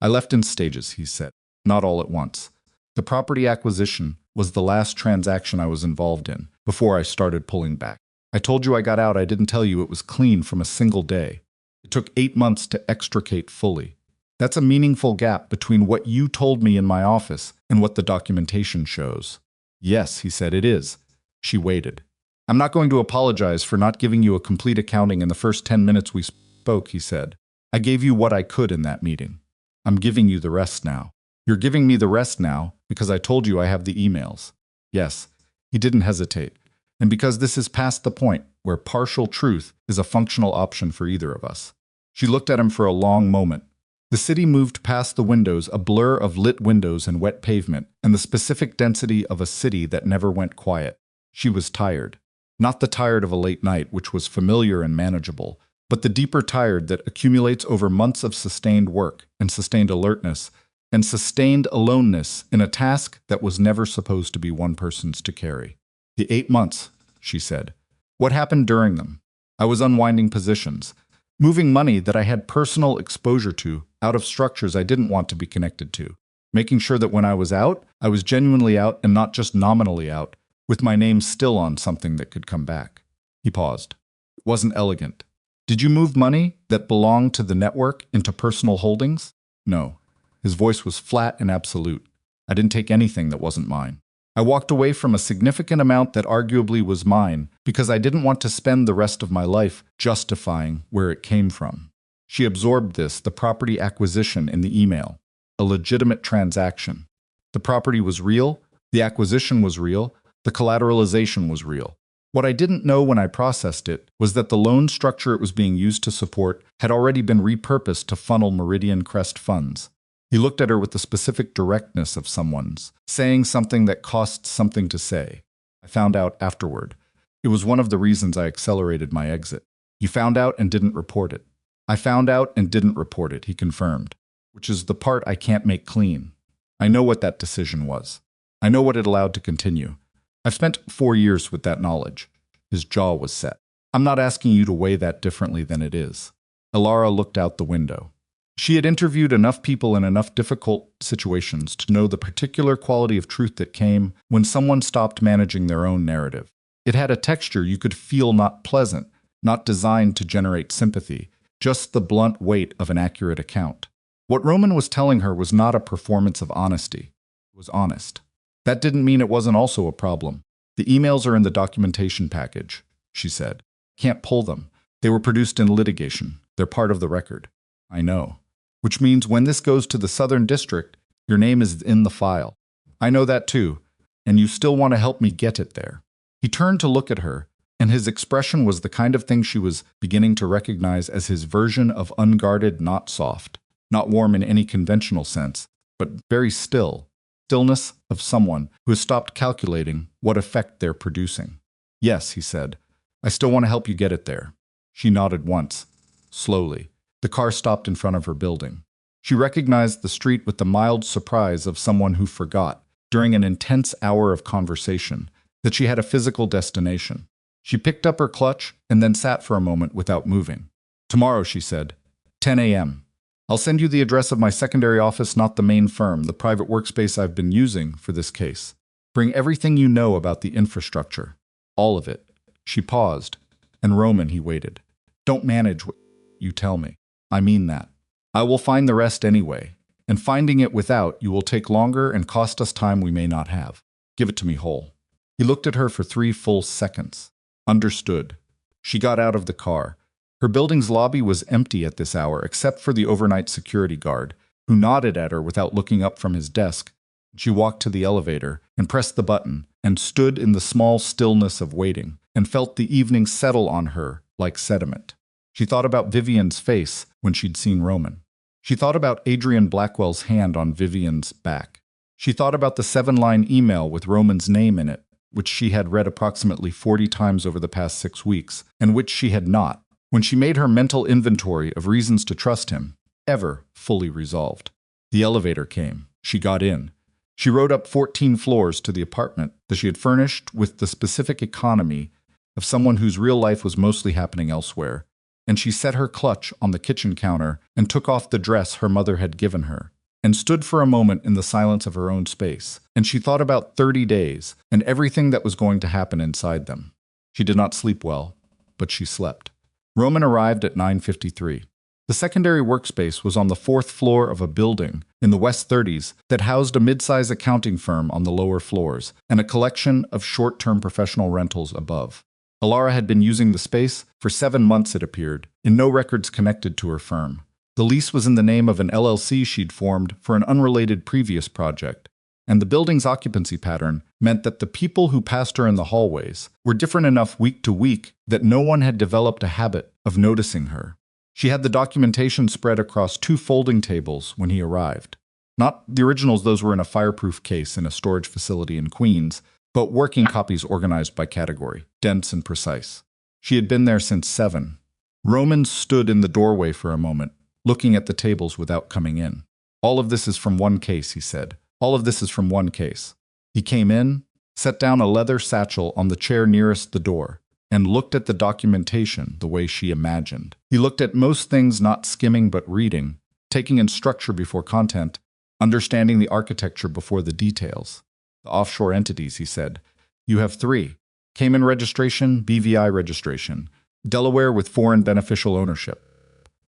"I left in stages," he said. "Not all at once. The property acquisition was the last transaction I was involved in, before I started pulling back. I told you I got out. I didn't tell you it was clean from a single day. It took 8 months to extricate fully. That's a meaningful gap between what you told me in my office and what the documentation shows. Yes, he said, it is. She waited. I'm not going to apologize for not giving you a complete accounting in the first 10 minutes we spoke, he said. I gave you what I could in that meeting. I'm giving you the rest now. You're giving me the rest now because I told you I have the emails. Yes, he didn't hesitate. And because this is past the point where partial truth is a functional option for either of us. She looked at him for a long moment. The city moved past the windows, a blur of lit windows and wet pavement, and the specific density of a city that never went quiet. She was tired. Not the tired of a late night, which was familiar and manageable, but the deeper tired that accumulates over months of sustained work and sustained alertness and sustained aloneness in a task that was never supposed to be one person's to carry. The 8 months, she said. What happened during them? I was unwinding positions, moving money that I had personal exposure to out of structures I didn't want to be connected to, making sure that when I was out, I was genuinely out and not just nominally out, with my name still on something that could come back. He paused. It wasn't elegant. Did you move money that belonged to the network into personal holdings? No. His voice was flat and absolute. I didn't take anything that wasn't mine. I walked away from a significant amount that arguably was mine because I didn't want to spend the rest of my life justifying where it came from. She absorbed this, the property acquisition in the email, a legitimate transaction. The property was real, the acquisition was real, the collateralization was real. What I didn't know when I processed it was that the loan structure it was being used to support had already been repurposed to funnel Meridian Crest funds. He looked at her with the specific directness of someone's, saying something that costs something to say. I found out afterward. It was one of the reasons I accelerated my exit. You found out and didn't report it. I found out and didn't report it, he confirmed, which is the part I can't make clean. I know what that decision was. I know what it allowed to continue. I've spent 4 years with that knowledge. His jaw was set. I'm not asking you to weigh that differently than it is. Elara looked out the window. She had interviewed enough people in enough difficult situations to know the particular quality of truth that came when someone stopped managing their own narrative. It had a texture you could feel, not pleasant, not designed to generate sympathy, just the blunt weight of an accurate account. What Roman was telling her was not a performance of honesty. It was honest. That didn't mean it wasn't also a problem. The emails are in the documentation package, she said. Can't pull them. They were produced in litigation. They're part of the record. I know. Which means when this goes to the Southern District, your name is in the file. I know that too, and you still want to help me get it there. He turned to look at her, and his expression was the kind of thing she was beginning to recognize as his version of unguarded, not soft, not warm in any conventional sense, but very still, stillness of someone who has stopped calculating what effect they're producing. Yes, he said, I still want to help you get it there. She nodded once, slowly. The car stopped in front of her building. She recognized the street with the mild surprise of someone who forgot, during an intense hour of conversation, that she had a physical destination. She picked up her clutch and then sat for a moment without moving. Tomorrow, she said, 10 a.m. I'll send you the address of my secondary office, not the main firm, the private workspace I've been using for this case. Bring everything you know about the infrastructure. All of it. She paused, and Roman, he waited. Don't manage what you tell me. I mean that. I will find the rest anyway, and finding it without you will take longer and cost us time we may not have. Give it to me whole. He looked at her for 3 full seconds. Understood. She got out of the car. Her building's lobby was empty at this hour except for the overnight security guard, who nodded at her without looking up from his desk. She walked to the elevator and pressed the button and stood in the small stillness of waiting and felt the evening settle on her like sediment. She thought about Vivian's face when she'd seen Roman. She thought about Adrian Blackwell's hand on Vivian's back. She thought about the 7-line email with Roman's name in it, which she had read approximately 40 times over the past 6 weeks, and which she had not, when she made her mental inventory of reasons to trust him, ever fully resolved. The elevator came. She got in. She rode up 14 floors to the apartment that she had furnished with the specific economy of someone whose real life was mostly happening elsewhere, and she set her clutch on the kitchen counter and took off the dress her mother had given her, and stood for a moment in the silence of her own space, and she thought about 30 days and everything that was going to happen inside them. She did not sleep well, but she slept. Roman arrived at 9:53. The secondary workspace was on the fourth floor of a building in the West 30s that housed a mid-size accounting firm on the lower floors and a collection of short-term professional rentals above. Elara had been using the space for 7 months, it appeared, and no records connected to her firm. The lease was in the name of an LLC she'd formed for an unrelated previous project, and the building's occupancy pattern meant that the people who passed her in the hallways were different enough week to week that no one had developed a habit of noticing her. She had the documentation spread across 2 folding tables when he arrived. Not the originals, those were in a fireproof case in a storage facility in Queens, but working copies organized by category, dense and precise. She had been there since 7. Roman stood in the doorway for a moment, looking at the tables without coming in. "All of this is from one case," he said. "All of this is from one case." He came in, set down a leather satchel on the chair nearest the door, and looked at the documentation the way she imagined. He looked at most things, not skimming but reading, taking in structure before content, understanding the architecture before the details. "The offshore entities," he said. "You have 3. Cayman registration, BVI registration. Delaware with foreign beneficial ownership."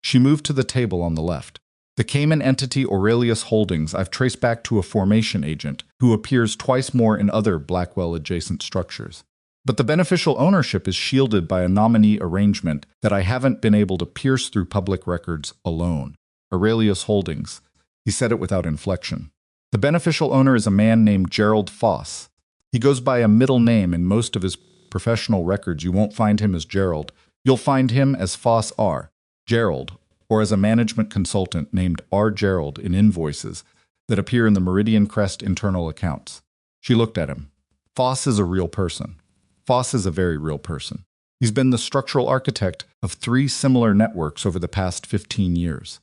She moved to the table on the left. "The Cayman entity Aurelius Holdings I've traced back to a formation agent who appears twice more in other Blackwell-adjacent structures. But the beneficial ownership is shielded by a nominee arrangement that I haven't been able to pierce through public records alone. Aurelius Holdings." He said it without inflection. "The beneficial owner is a man named Gerald Foss. He goes by a middle name in most of his professional records. You won't find him as Gerald. You'll find him as Foss R. Gerald, or as a management consultant named R. Gerald in invoices that appear in the Meridian Crest internal accounts." She looked at him. "Foss is a real person. Foss is a very real person. He's been the structural architect of 3 similar networks over the past 15 years.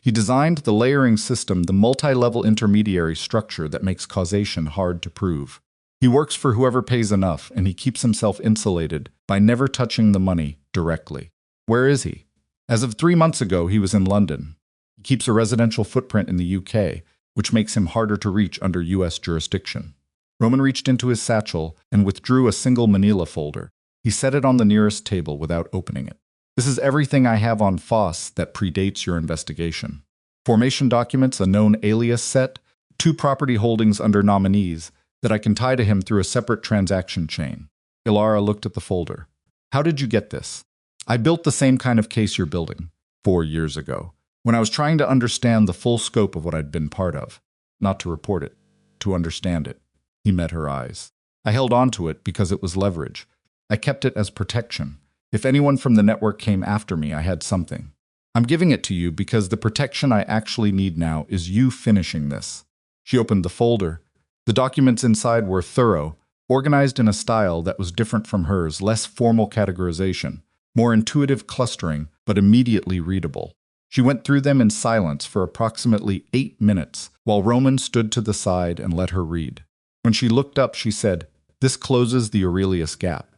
He designed the layering system, the multi-level intermediary structure that makes causation hard to prove. He works for whoever pays enough, and he keeps himself insulated by never touching the money directly. Where is he? As of 3 months ago, he was in London. He keeps a residential footprint in the UK, which makes him harder to reach under US jurisdiction." Roman reached into his satchel and withdrew a single manila folder. He set it on the nearest table without opening it. "This is everything I have on Foss that predates your investigation. Formation documents, a known alias set, 2 property holdings under nominees that I can tie to him through a separate transaction chain." Elara looked at the folder. "How did you get this?" "I built the same kind of case you're building 4 years ago, when I was trying to understand the full scope of what I'd been part of. Not to report it, to understand it." He met her eyes. "I held on to it because it was leverage. I kept it as protection. If anyone from the network came after me, I had something. I'm giving it to you because the protection I actually need now is you finishing this." She opened the folder. The documents inside were thorough, organized in a style that was different from hers, less formal categorization, more intuitive clustering, but immediately readable. She went through them in silence for approximately 8 minutes, while Roman stood to the side and let her read. When she looked up, she said, "This closes the Aurelius gap."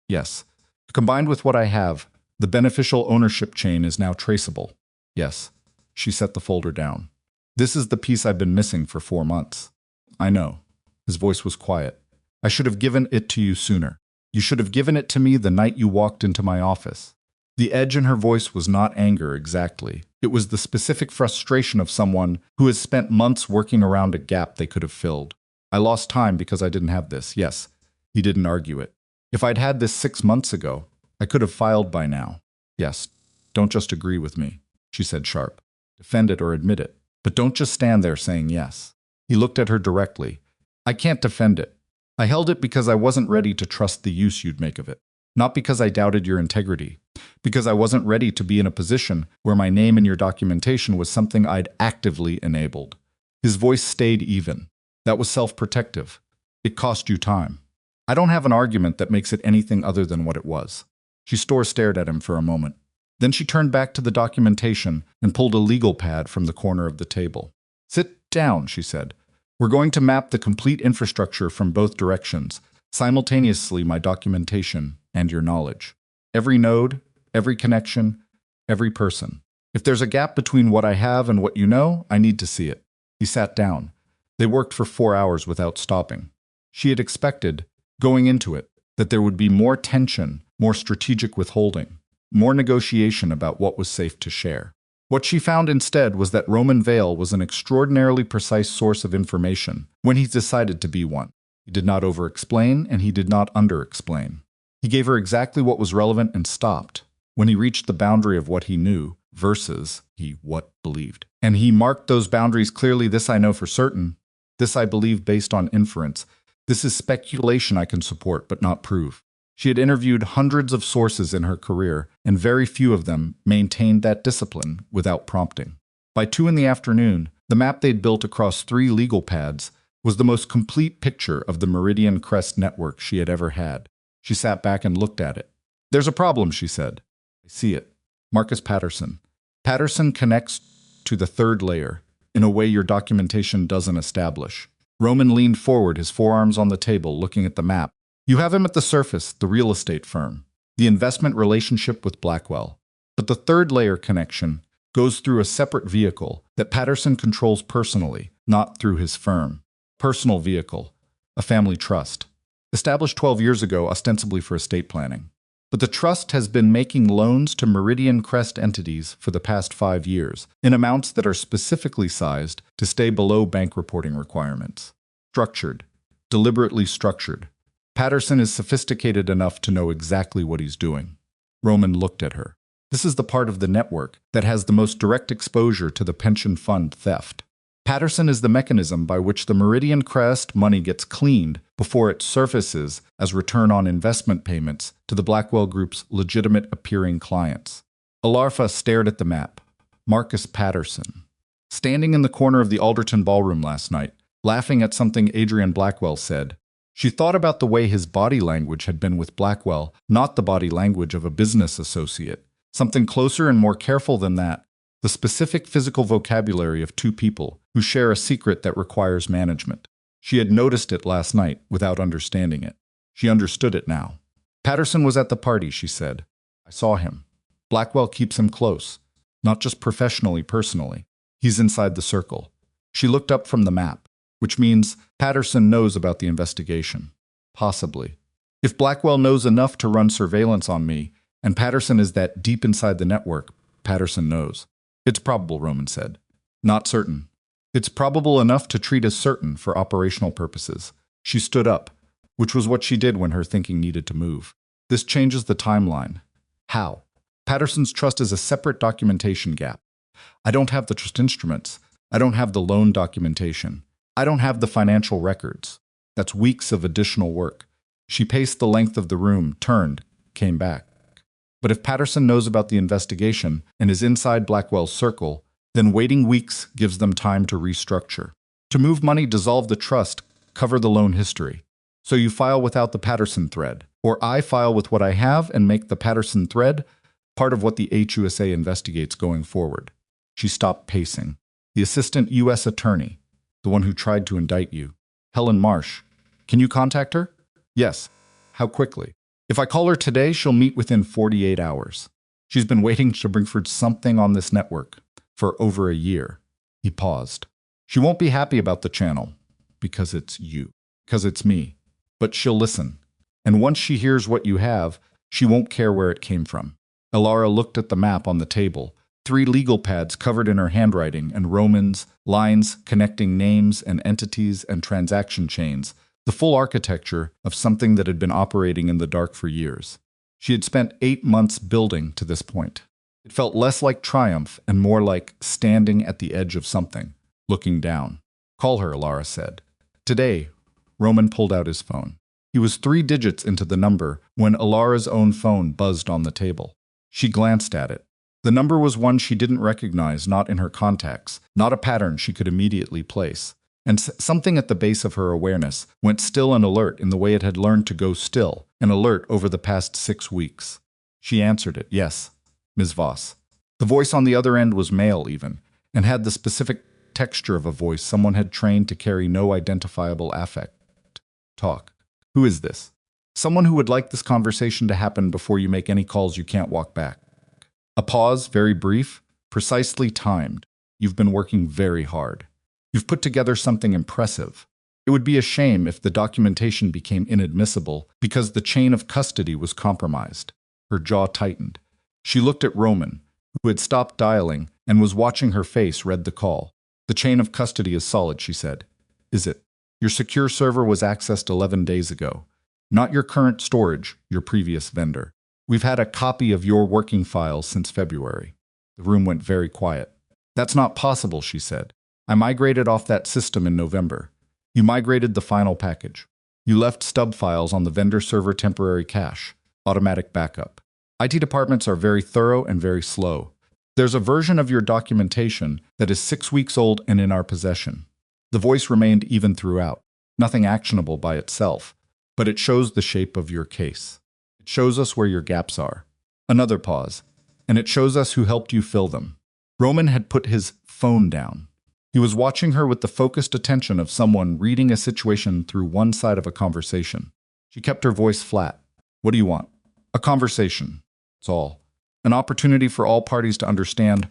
"Yes. Combined with what I have, the beneficial ownership chain is now traceable." "Yes." She set the folder down. "This is the piece I've been missing for 4 months." "I know." His voice was quiet. "I should have given it to you sooner. You should have given it to me the night you walked into my office." The edge in her voice was not anger exactly. It was the specific frustration of someone who has spent months working around a gap they could have filled. "I lost time because I didn't have this." "Yes." He didn't argue it. "If I'd had this 6 months ago, I could have filed by now." "Yes. Don't just agree with me," she said sharp. "Defend it or admit it. But don't just stand there saying yes." He looked at her directly. "I can't defend it. I held it because I wasn't ready to trust the use you'd make of it. Not because I doubted your integrity. Because I wasn't ready to be in a position where my name in your documentation was something I'd actively enabled." His voice stayed even. "That was self-protective. It cost you time. I don't have an argument that makes it anything other than what it was." She stared at him for a moment. Then she turned back to the documentation and pulled a legal pad from the corner of the table. "Sit down," she said. "We're going to map the complete infrastructure from both directions, simultaneously my documentation and your knowledge. Every node, every connection, every person. If there's a gap between what I have and what you know, I need to see it." He sat down. They worked for 4 hours without stopping. She had expected, going into it, that there would be more tension, more strategic withholding. more negotiation about what was safe to share. What she found instead was that Roman Vale was an extraordinarily precise source of information when he decided to be one. He did not over-explain, and he did not under-explain. He gave her exactly what was relevant and stopped when he reached the boundary of what he knew versus what believed. And he marked those boundaries clearly. This I know for certain. This I believe based on inference. This is speculation I can support but not prove. She had interviewed hundreds of sources in her career, and very few of them maintained that discipline without prompting. By 2 in the afternoon, the map they'd built across 3 legal pads was the most complete picture of the Meridian Crest network she had ever had. She sat back and looked at it. "There's a problem," she said. "I see it. Marcus Patterson. Patterson connects to the 3rd layer in a way your documentation doesn't establish." Roman leaned forward, his forearms on the table, looking at the map. "You have him at the surface, the real estate firm, the investment relationship with Blackwell. But the 3rd layer connection goes through a separate vehicle that Patterson controls personally, not through his firm. Personal vehicle, a family trust, established 12 years ago ostensibly for estate planning. But the trust has been making loans to Meridian Crest entities for the past 5 years, in amounts that are specifically sized to stay below bank reporting requirements. Structured, deliberately structured. Patterson is sophisticated enough to know exactly what he's doing." Roman looked at her. "This is the part of the network that has the most direct exposure to the pension fund theft. Patterson is the mechanism by which the Meridian Crest money gets cleaned before it surfaces as return on investment payments to the Blackwell Group's legitimate appearing clients." Elara Voss stared at the map. Marcus Patterson. Standing in the corner of the Alderton ballroom last night, laughing at something Adrian Blackwell said, she thought about the way his body language had been with Blackwell, not the body language of a business associate. Something closer and more careful than that. The specific physical vocabulary of 2 people who share a secret that requires management. She had noticed it last night without understanding it. She understood it now. "Patterson was at the party," she said. "I saw him. Blackwell keeps him close, not just professionally, personally. He's inside the circle." She looked up from the map, which means Patterson knows about the investigation. Possibly. If Blackwell knows enough to run surveillance on me, and Patterson is that deep inside the network, Patterson knows. "It's probable," Roman said. "Not certain. It's probable enough to treat as certain for operational purposes." She stood up, which was what she did when her thinking needed to move. "This changes the timeline." "How?" "Patterson's trust is a separate documentation gap. I don't have the trust instruments. I don't have the loan documentation. I don't have the financial records. That's weeks of additional work." She paced the length of the room, turned, came back. "But if Patterson knows about the investigation and is inside Blackwell's circle, then waiting weeks gives them time to restructure. To move money, dissolve the trust, cover the loan history. So you file without the Patterson thread, or I file with what I have and make the Patterson thread part of what the HUSA investigates going forward." She stopped pacing. "The assistant U.S. attorney, the one who tried to indict you, Helen Marsh. Can you contact her?" "Yes." "How quickly?" "If I call her today, she'll meet within 48 hours. She's been waiting to bring forward something on this network for over a year." He paused. "She won't be happy about the channel, because it's you, because it's me. But she'll listen. And once she hears what you have, she won't care where it came from." Elara looked at the map on the table, 3 legal pads covered in her handwriting and Roman's, lines connecting names and entities and transaction chains, the full architecture of something that had been operating in the dark for years. She had spent 8 months building to this point. It felt less like triumph and more like standing at the edge of something, looking down. "Call her," Elara said. "Today." Roman pulled out his phone. He was 3 digits into the number when Elara's own phone buzzed on the table. She glanced at it. The number was one she didn't recognize, not in her contacts, not a pattern she could immediately place. And something at the base of her awareness went still and alert in the way it had learned to go still and alert over the past 6 weeks. She answered it. "Yes, Ms. Voss." The voice on the other end was male even, and had the specific texture of a voice someone had trained to carry no identifiable affect. "Talk. Who is this?" "Someone who would like this conversation to happen before you make any calls you can't walk back." A pause, very brief, precisely timed. "You've been working very hard. You've put together something impressive. It would be a shame if the documentation became inadmissible because the chain of custody was compromised." Her jaw tightened. She looked at Roman, who had stopped dialing and was watching her face read the call. The chain of custody is solid, she said. Is it? Your secure server was accessed 11 days ago. Not your current storage, your previous vendor. We've had a copy of your working files since February. The room went very quiet. That's not possible, she said. I migrated off that system in November. You migrated the final package. You left stub files on the vendor server temporary cache, automatic backup. IT departments are very thorough and very slow. There's a version of your documentation that is 6 weeks old and in our possession. The voice remained even throughout. Nothing actionable by itself, but it shows the shape of your case. It shows us where your gaps are. Another pause. And it shows us who helped you fill them. Roman had put his phone down. He was watching her with the focused attention of someone reading a situation through one side of a conversation. She kept her voice flat. What do you want? A conversation. That's all. An opportunity for all parties to understand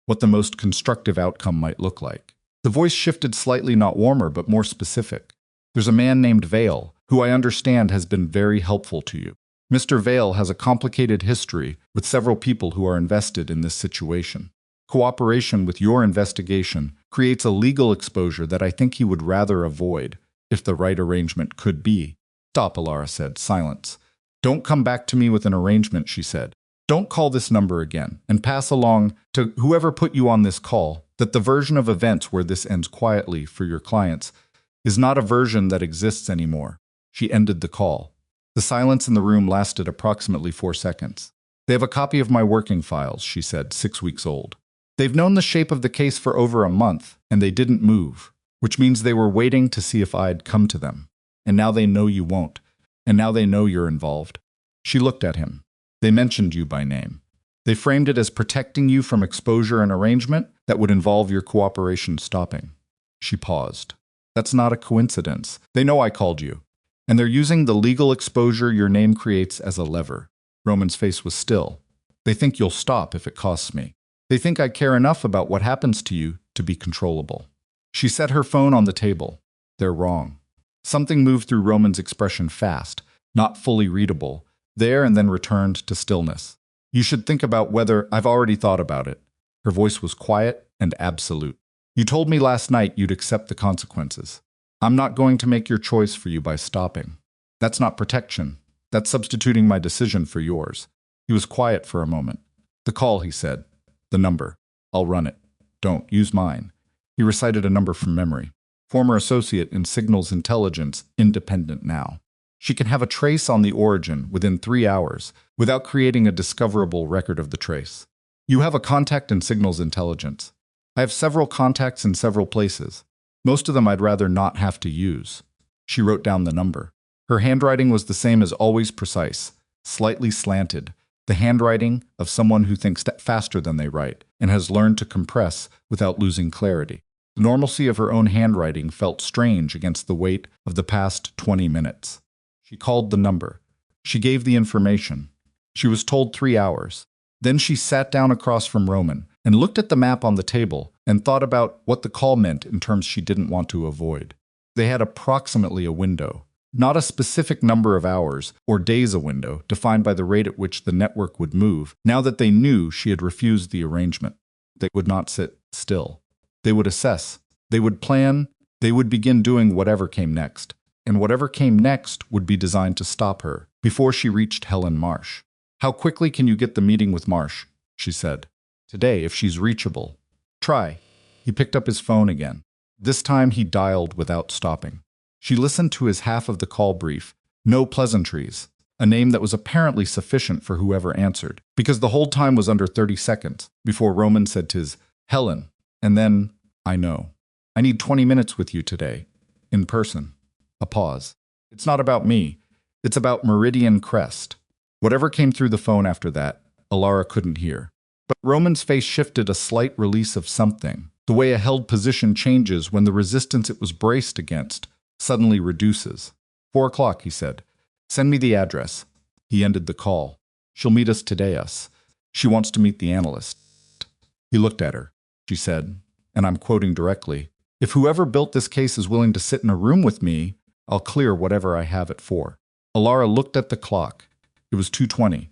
what the most constructive outcome might look like. The voice shifted slightly, not warmer, but more specific. There's a man named Vale, who I understand has been very helpful to you. Mr. Vale has a complicated history with several people who are invested in this situation. Cooperation with your investigation creates a legal exposure that I think he would rather avoid, if the right arrangement could be. Stop, Elara said. Silence. Don't come back to me with an arrangement, she said. Don't call this number again, and pass along to whoever put you on this call that the version of events where this ends quietly for your clients is not a version that exists anymore. She ended the call. The silence in the room lasted approximately 4 seconds. They have a copy of my working files, she said, 6 weeks old. They've known the shape of the case for over a month, and they didn't move, which means they were waiting to see if I'd come to them. And now they know you won't, and now they know you're involved. She looked at him. They mentioned you by name. They framed it as protecting you from exposure and arrangement that would involve your cooperation stopping. She paused. That's not a coincidence. They know I called you. And they're using the legal exposure your name creates as a lever. Roman's face was still. They think you'll stop if it costs me. They think I care enough about what happens to you to be controllable. She set her phone on the table. They're wrong. Something moved through Roman's expression fast, not fully readable, there and then returned to stillness. You should think about whether I've already thought about it. Her voice was quiet and absolute. You told me last night you'd accept the consequences. I'm not going to make your choice for you by stopping. That's not protection. That's substituting my decision for yours. He was quiet for a moment. The call, he said. The number. I'll run it. Don't use mine. He recited a number from memory. Former associate in signals intelligence, independent now. She can have a trace on the origin within 3 hours without creating a discoverable record of the trace. You have a contact in signals intelligence. I have several contacts in several places. Most of them I'd rather not have to use. She wrote down the number. Her handwriting was the same as always, precise, slightly slanted, the handwriting of someone who thinks faster than they write and has learned to compress without losing clarity. The normalcy of her own handwriting felt strange against the weight of the past 20 minutes. She called the number. She gave the information. She was told 3 hours. Then she sat down across from Roman and looked at the map on the table and thought about what the call meant in terms she didn't want to avoid. They had approximately a window, not a specific number of hours or days a window defined by the rate at which the network would move, now that they knew she had refused the arrangement. They would not sit still. They would assess. They would plan. They would begin doing whatever came next. And whatever came next would be designed to stop her before she reached Helen Marsh. How quickly can you get the meeting with Marsh? She said. Today, if she's reachable. Try. He picked up his phone again. This time he dialed without stopping. She listened to his half of the call brief. No pleasantries. A name that was apparently sufficient for whoever answered, because the hold time was under 30 seconds before Roman said to his Helen, and then, I know. I need 20 minutes with you today. In person. A pause. It's not about me. It's about Meridian Crest. Whatever came through the phone after that, Elara couldn't hear. But Roman's face shifted, a slight release of something. The way a held position changes when the resistance it was braced against suddenly reduces. 4 o'clock, he said. Send me the address. He ended the call. She'll meet us today, She wants to meet the analyst. He looked at her. She said, and I'm quoting directly, if whoever built this case is willing to sit in a room with me, I'll clear whatever I have it for. Elara looked at the clock. It was 2:20.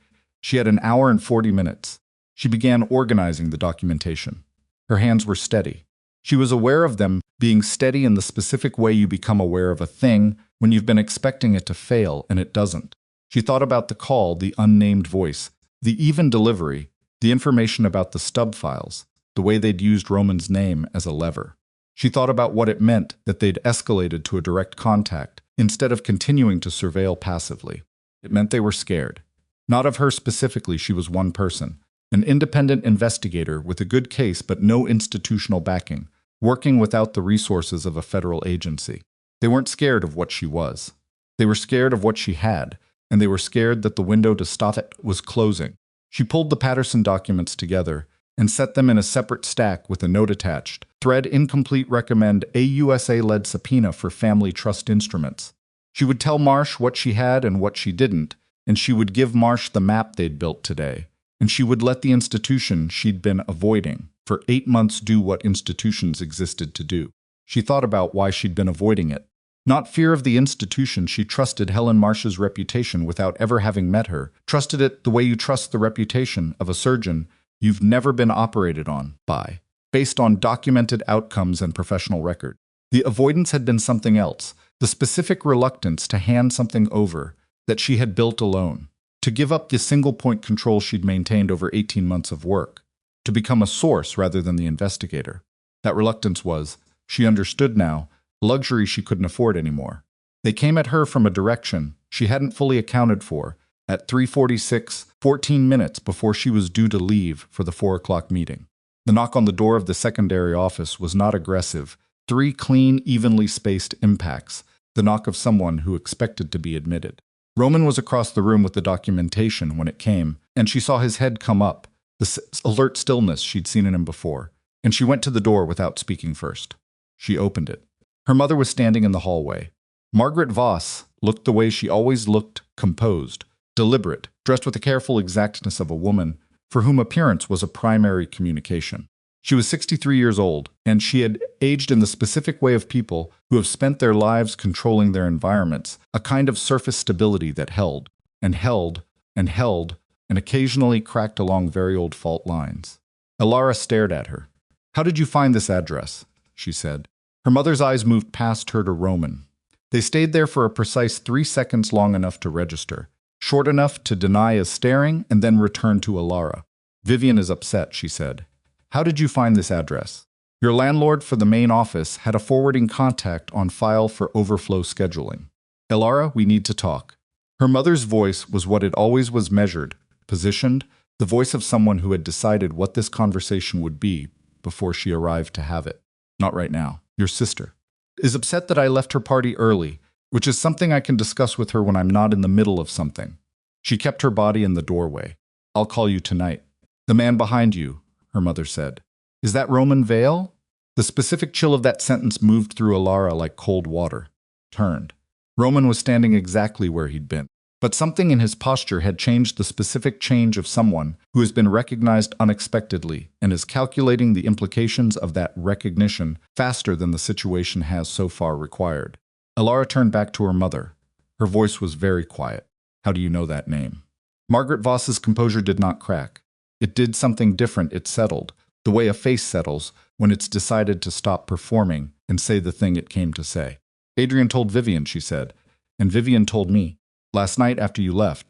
She had an hour and 40 minutes. She began organizing the documentation. Her hands were steady. She was aware of them being steady in the specific way you become aware of a thing when you've been expecting it to fail and it doesn't. She thought about the call, the unnamed voice, the even delivery, the information about the stub files, the way they'd used Roman's name as a lever. She thought about what it meant that they'd escalated to a direct contact instead of continuing to surveil passively. It meant they were scared. Not of her specifically, she was one person, an independent investigator with a good case but no institutional backing, working without the resources of a federal agency. They weren't scared of what she was. They were scared of what she had, and they were scared that the window to stop it was closing. She pulled the Patterson documents together and set them in a separate stack with a note attached. Thread incomplete, recommend AUSA-led subpoena for family trust instruments. She would tell Marsh what she had and what she didn't, and she would give Marsh the map they'd built today. And she would let the institution she'd been avoiding for 8 months do what institutions existed to do. She thought about why she'd been avoiding it. Not fear of the institution. She trusted Helen Marsh's reputation without ever having met her, trusted it the way you trust the reputation of a surgeon you've never been operated on by, based on documented outcomes and professional record. The avoidance had been something else, the specific reluctance to hand something over that she had built alone, to give up the single-point control she'd maintained over 18 months of work, to become a source rather than the investigator. That reluctance was, she understood now, a luxury she couldn't afford anymore. They came at her from a direction she hadn't fully accounted for at 3:46, 14 minutes before she was due to leave for the 4 o'clock meeting. The knock on the door of the secondary office was not aggressive, 3 clean, evenly spaced impacts, the knock of someone who expected to be admitted. Roman was across the room with the documentation when it came, and she saw his head come up, the alert stillness she'd seen in him before, and she went to the door without speaking first. She opened it. Her mother was standing in the hallway. Margaret Voss looked the way she always looked, composed, deliberate, dressed with the careful exactness of a woman for whom appearance was a primary communication. She was 63 years old, and she had aged in the specific way of people who have spent their lives controlling their environments, a kind of surface stability that held, and held, and held, and occasionally cracked along very old fault lines. Elara stared at her. "How did you find this address?" she said. Her mother's eyes moved past her to Roman. They stayed there for a precise 3 seconds, long enough to register, short enough to deny as staring, and then return to Elara. "Vivian is upset," she said. "How did you find this address?" "Your landlord for the main office had a forwarding contact on file for overflow scheduling." "Elara, we need to talk." Her mother's voice was what it always was, measured, positioned, the voice of someone who had decided what this conversation would be before she arrived to have it. "Not right now. Your sister is upset that I left her party early, which is something I can discuss with her when I'm not in the middle of something." She kept her body in the doorway. "I'll call you tonight." "The man behind you," her mother said. "Is that Roman Vale?" The specific chill of that sentence moved through Elara like cold water. Turned. Roman was standing exactly where he'd been. But something in his posture had changed, the specific change of someone who has been recognized unexpectedly and is calculating the implications of that recognition faster than the situation has so far required. Elara turned back to her mother. Her voice was very quiet. "How do you know that name?" Margaret Voss's composure did not crack. It did something different. It settled, the way a face settles when it's decided to stop performing and say the thing it came to say. "Adrian told Vivian," she said, "and Vivian told me. Last night after you left."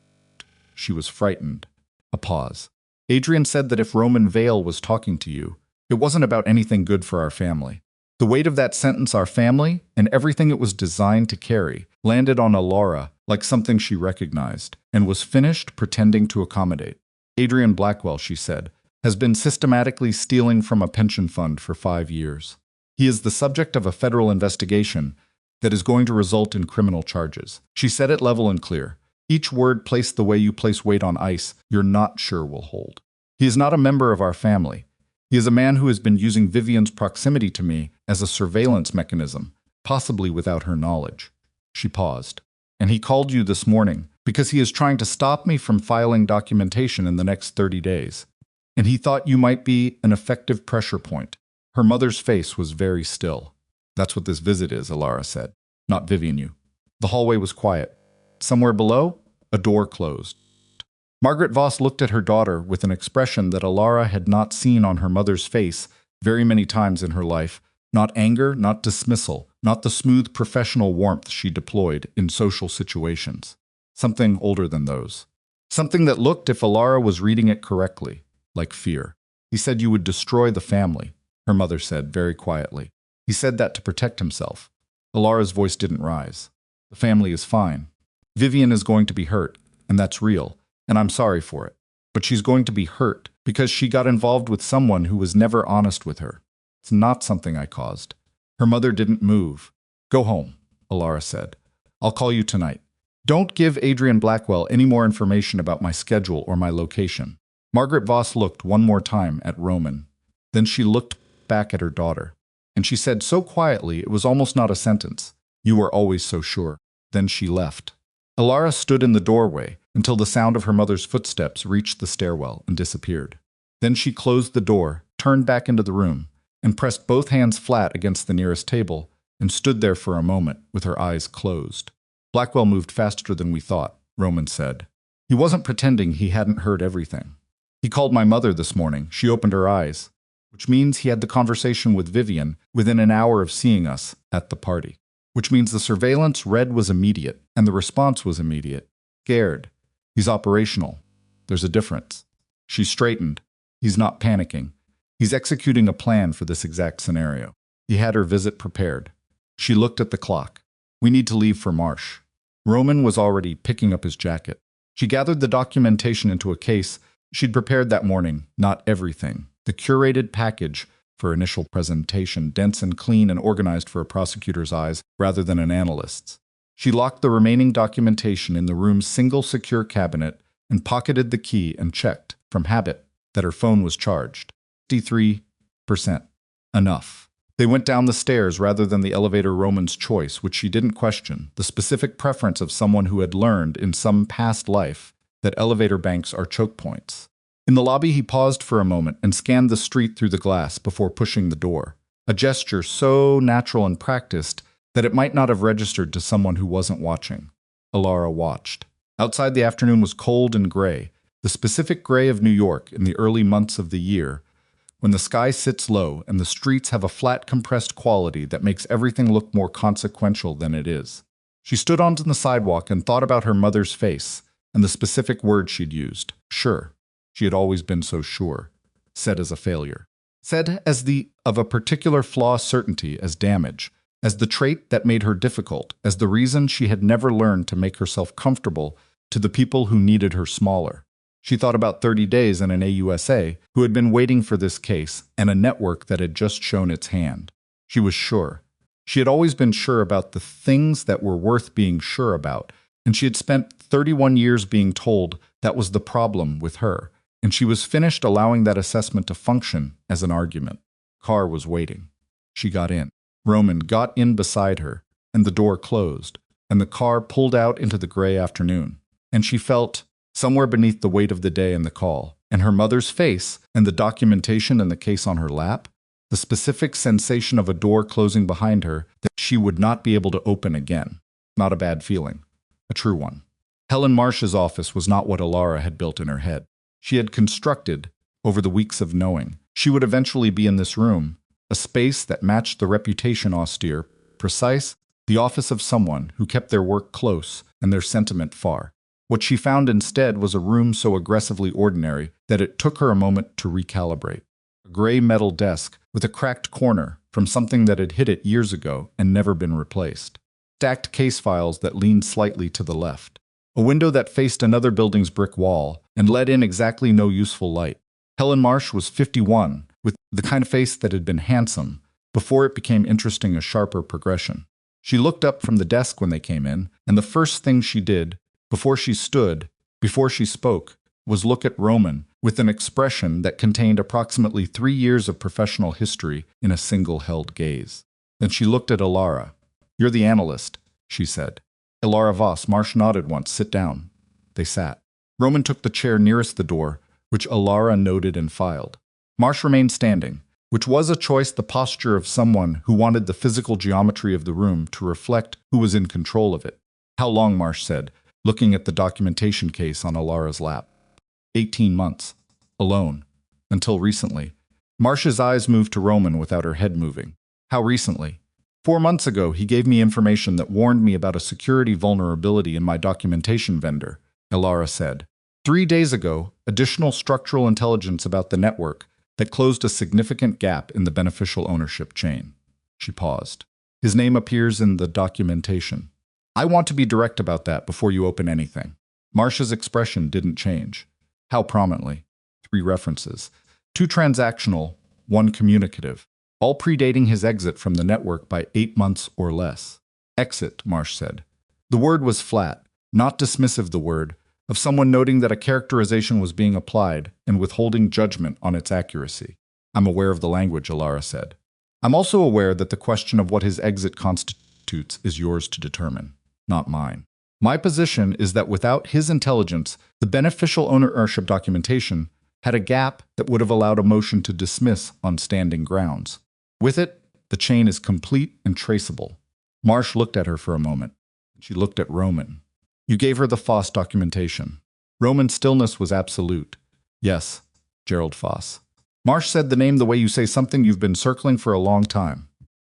She was frightened. A pause. "Adrian said that if Roman Vale was talking to you, it wasn't about anything good for our family." The weight of that sentence, our family, and everything it was designed to carry, landed on Elara like something she recognized, and was finished pretending to accommodate. "Adrian Blackwell," she said, "has been systematically stealing from a pension fund for 5 years. He is the subject of a federal investigation that is going to result in criminal charges." She said it level and clear. Each word placed the way you place weight on ice you're not sure will hold. "He is not a member of our family. He is a man who has been using Vivian's proximity to me as a surveillance mechanism, possibly without her knowledge." She paused. "And he called you this morning because he is trying to stop me from filing documentation in the next 30 days. And he thought you might be an effective pressure point." Her mother's face was very still. "That's what this visit is," Elara said. "Not Vivian, you." The hallway was quiet. Somewhere below, a door closed. Margaret Voss looked at her daughter with an expression that Elara had not seen on her mother's face very many times in her life. Not anger, not dismissal, not the smooth professional warmth she deployed in social situations. Something older than those. Something that looked, if Elara was reading it correctly, like fear. He said you would destroy the family, her mother said very quietly. He said that to protect himself. Elara's voice didn't rise. The family is fine. Vivian is going to be hurt, and that's real, and I'm sorry for it. But she's going to be hurt because she got involved with someone who was never honest with her. It's not something I caused. Her mother didn't move. Go home, Elara said. I'll call you tonight. Don't give Adrian Blackwell any more information about my schedule or my location. Margaret Voss looked one more time at Roman. Then she looked back at her daughter. And she said so quietly it was almost not a sentence. You were always so sure. Then she left. Elara stood in the doorway until the sound of her mother's footsteps reached the stairwell and disappeared. Then she closed the door, turned back into the room, and pressed both hands flat against the nearest table and stood there for a moment with her eyes closed. Blackwell moved faster than we thought, Roman said. He wasn't pretending he hadn't heard everything. He called my mother this morning. She opened her eyes, which means he had the conversation with Vivian within an hour of seeing us at the party. Which means the surveillance read was immediate, and the response was immediate. Scared. He's operational. There's a difference. She straightened. He's not panicking. He's executing a plan for this exact scenario. He had her visit prepared. She looked at the clock. We need to leave for Marsh. Roman was already picking up his jacket. She gathered the documentation into a case she'd prepared that morning, not everything. The curated package for initial presentation, dense and clean and organized for a prosecutor's eyes rather than an analyst's. She locked the remaining documentation in the room's single secure cabinet and pocketed the key and checked, from habit, that her phone was charged. 53%. Enough. They went down the stairs rather than the elevator Roman's choice, which she didn't question, the specific preference of someone who had learned in some past life that elevator banks are choke points. In the lobby, he paused for a moment and scanned the street through the glass before pushing the door, a gesture so natural and practiced that it might not have registered to someone who wasn't watching. Elara watched. Outside, the afternoon was cold and gray, the specific gray of New York in the early months of the year, when the sky sits low and the streets have a flat, compressed quality that makes everything look more consequential than it is. She stood on the sidewalk and thought about her mother's face and the specific word she'd used. Sure. She had always been so sure. Said as a failure. Said as the of a particular flaw certainty as damage, as the trait that made her difficult, as the reason she had never learned to make herself comfortable to the people who needed her smaller. She thought about 30 days in an AUSA who had been waiting for this case and a network that had just shown its hand. She was sure. She had always been sure about the things that were worth being sure about, and she had spent 31 years being told that was the problem with her, and she was finished allowing that assessment to function as an argument. Car was waiting. She got in. Roman got in beside her, and the door closed, and the car pulled out into the gray afternoon, and she felt somewhere beneath the weight of the day and the call, and her mother's face, and the documentation and the case on her lap, the specific sensation of a door closing behind her that she would not be able to open again. Not a bad feeling. A true one. Helen Marsh's office was not what Elara had built in her head. She had constructed, over the weeks of knowing, she would eventually be in this room, a space that matched the reputation austere, precise, the office of someone who kept their work close and their sentiment far. What she found instead was a room so aggressively ordinary that it took her a moment to recalibrate. A gray metal desk with a cracked corner from something that had hit it years ago and never been replaced. Stacked case files that leaned slightly to the left. A window that faced another building's brick wall and let in exactly no useful light. Helen Marsh was 51, with the kind of face that had been handsome, before it became interesting a sharper progression. She looked up from the desk when they came in, and the first thing she did, before she stood, before she spoke, was look at Roman with an expression that contained approximately 3 years of professional history in a single held gaze. Then she looked at Elara. "You're the analyst," she said. Elara Voss. Marsh nodded once. "Sit down." They sat. Roman took the chair nearest the door, which Elara noted and filed. Marsh remained standing, which was a choice, the posture of someone who wanted the physical geometry of the room to reflect who was in control of it. "How long?" Marsh said, looking at the documentation case on Elara's lap. 18 months. Alone. Until recently. Marsh's eyes moved to Roman without her head moving. How recently? 4 months ago, he gave me information that warned me about a security vulnerability in my documentation vendor, Elara said. 3 days ago, additional structural intelligence about the network that closed a significant gap in the beneficial ownership chain. She paused. His name appears in the documentation. I want to be direct about that before you open anything. Marsh's expression didn't change. How prominently? 3 references. 2 transactional, 1 communicative, all predating his exit from the network by 8 months or less. Exit, Marsh said. The word was flat, not dismissive the word, of someone noting that a characterization was being applied and withholding judgment on its accuracy. I'm aware of the language, Elara said. I'm also aware that the question of what his exit constitutes is yours to determine, not mine. My position is that without his intelligence, the beneficial ownership documentation had a gap that would have allowed a motion to dismiss on standing grounds. With it, the chain is complete and traceable. Marsh looked at her for a moment. She looked at Roman. You gave her the Foss documentation. Roman's stillness was absolute. Yes, Gerald Foss. Marsh said the name the way you say something you've been circling for a long time.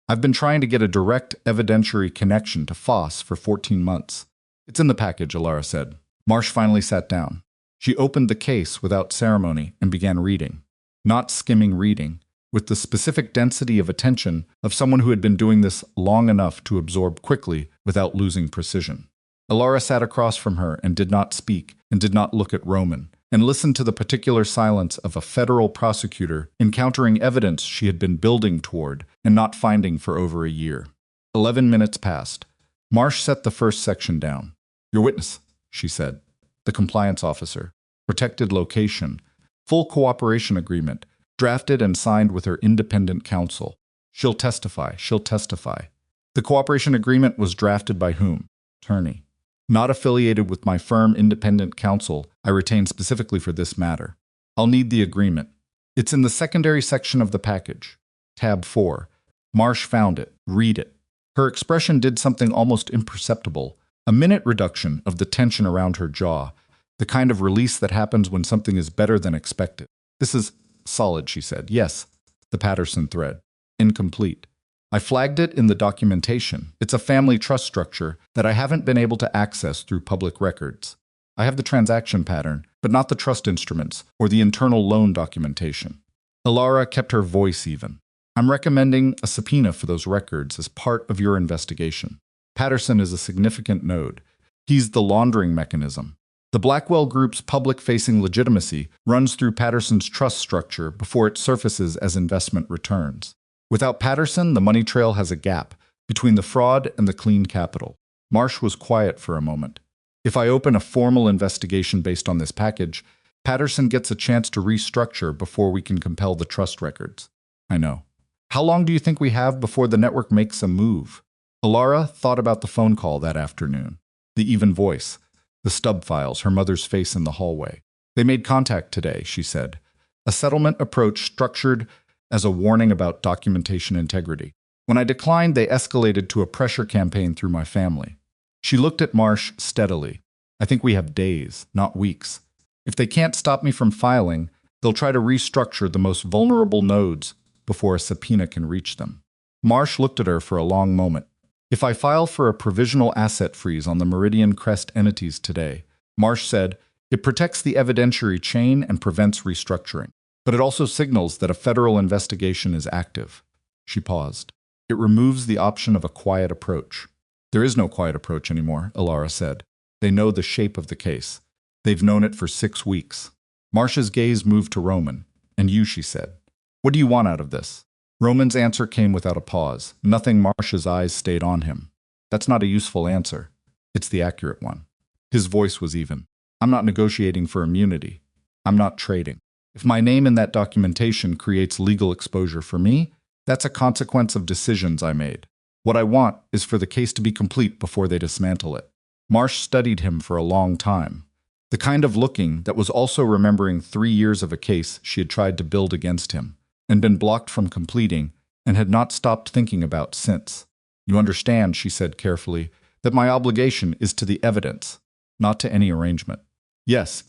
I've been trying to get a direct evidentiary connection to Foss for 14 months. It's in the package, Elara said. Marsh finally sat down. She opened the case without ceremony and began reading. Not skimming reading, with the specific density of attention of someone who had been doing this long enough to absorb quickly without losing precision. Elara sat across from her and did not speak and did not look at Roman, and listened to the particular silence of a federal prosecutor encountering evidence she had been building toward and not finding for over a year. 11 minutes passed. Marsh set the first section down. Your witness, she said. The compliance officer. Protected location. Full cooperation agreement. Drafted and signed with her independent counsel. She'll testify. The cooperation agreement was drafted by whom? Attorney. Not affiliated with my firm independent counsel I retained specifically for this matter. I'll need the agreement. It's in the secondary section of the package. Tab 4. Marsh found it. Read it. Her expression did something almost imperceptible, a minute reduction of the tension around her jaw, the kind of release that happens when something is better than expected. This is solid, she said. Yes, the Patterson thread. Incomplete. I flagged it in the documentation. It's a family trust structure that I haven't been able to access through public records. I have the transaction pattern, but not the trust instruments or the internal loan documentation. Elara kept her voice even. I'm recommending a subpoena for those records as part of your investigation. Patterson is a significant node. He's the laundering mechanism. The Blackwell Group's public-facing legitimacy runs through Patterson's trust structure before it surfaces as investment returns. Without Patterson, the money trail has a gap between the fraud and the clean capital. Marsh was quiet for a moment. If I open a formal investigation based on this package, Patterson gets a chance to restructure before we can compel the trust records. I know. How long do you think we have before the network makes a move? Elara thought about the phone call that afternoon. The even voice. The stub files, her mother's face in the hallway. They made contact today, she said. A settlement approach structured as a warning about documentation integrity. When I declined, they escalated to a pressure campaign through my family. She looked at Marsh steadily. I think we have days, not weeks. If they can't stop me from filing, they'll try to restructure the most vulnerable nodes before a subpoena can reach them. Marsh looked at her for a long moment. If I file for a provisional asset freeze on the Meridian Crest entities today, Marsh said, it protects the evidentiary chain and prevents restructuring. But it also signals that a federal investigation is active. She paused. It removes the option of a quiet approach. There is no quiet approach anymore, Elara said. They know the shape of the case. They've known it for 6 weeks. Marsh's gaze moved to Roman. And you, she said. What do you want out of this? Roman's answer came without a pause. Nothing. Marsh's eyes stayed on him. That's not a useful answer. It's the accurate one. His voice was even. I'm not negotiating for immunity. I'm not trading. If my name in that documentation creates legal exposure for me, that's a consequence of decisions I made. What I want is for the case to be complete before they dismantle it. Marsh studied him for a long time. The kind of looking that was also remembering 3 years of a case she had tried to build against him, and been blocked from completing, and had not stopped thinking about since. You understand, she said carefully, that my obligation is to the evidence, not to any arrangement. Yes,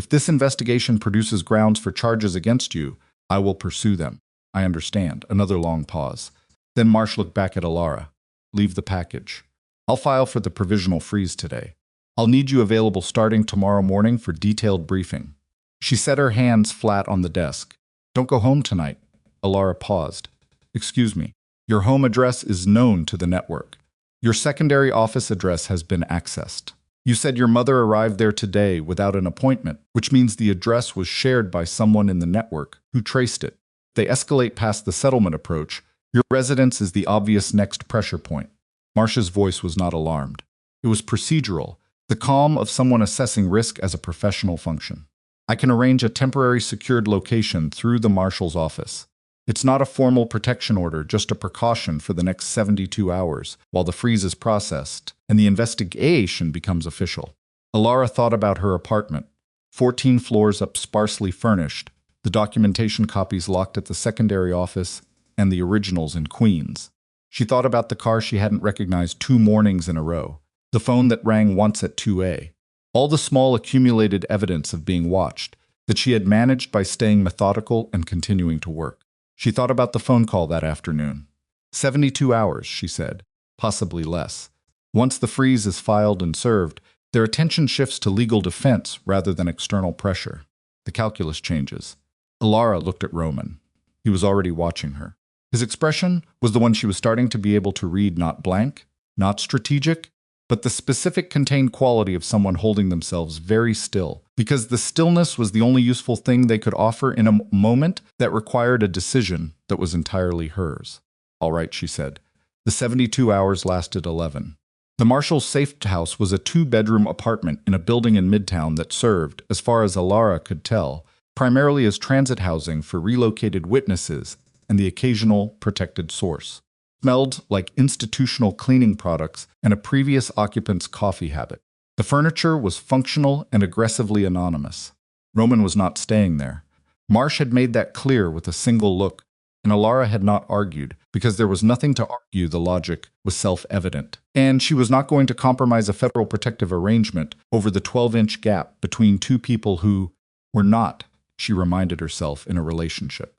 If this investigation produces grounds for charges against you, I will pursue them. I understand. Another long pause. Then Marsh looked back at Elara. Leave the package. I'll file for the provisional freeze today. I'll need you available starting tomorrow morning for detailed briefing. She set her hands flat on the desk. Don't go home tonight. Elara paused. Excuse me. Your home address is known to the network. Your secondary office address has been accessed. You said your mother arrived there today without an appointment, which means the address was shared by someone in the network who traced it. If they escalate past the settlement approach, your residence is the obvious next pressure point. Marsh's voice was not alarmed. It was procedural, the calm of someone assessing risk as a professional function. I can arrange a temporary secured location through the marshal's office. It's not a formal protection order, just a precaution for the next 72 hours while the freeze is processed and the investigation becomes official. Elara thought about her apartment, 14 floors up, sparsely furnished, the documentation copies locked at the secondary office and the originals in Queens. She thought about the car she hadn't recognized 2 mornings in a row, the phone that rang once at 2 a.m., all the small accumulated evidence of being watched that she had managed by staying methodical and continuing to work. She thought about the phone call that afternoon. 72 hours, she said, possibly less. Once the freeze is filed and served, their attention shifts to legal defense rather than external pressure. The calculus changes. Elara looked at Roman. He was already watching her. His expression was the one she was starting to be able to read, not blank, not strategic, but the specific contained quality of someone holding themselves very still, because the stillness was the only useful thing they could offer in a moment that required a decision that was entirely hers. All right, she said. The 72 hours lasted 11. The marshal's safe house was a 2-bedroom apartment in a building in Midtown that served, as far as Elara could tell, primarily as transit housing for relocated witnesses and the occasional protected source. Smelled like institutional cleaning products and a previous occupant's coffee habit. The furniture was functional and aggressively anonymous. Roman was not staying there. Marsh had made that clear with a single look, and Elara had not argued, because there was nothing to argue. The logic was self-evident. And she was not going to compromise a federal protective arrangement over the 12-inch gap between 2 people who were not, she reminded herself, in a relationship.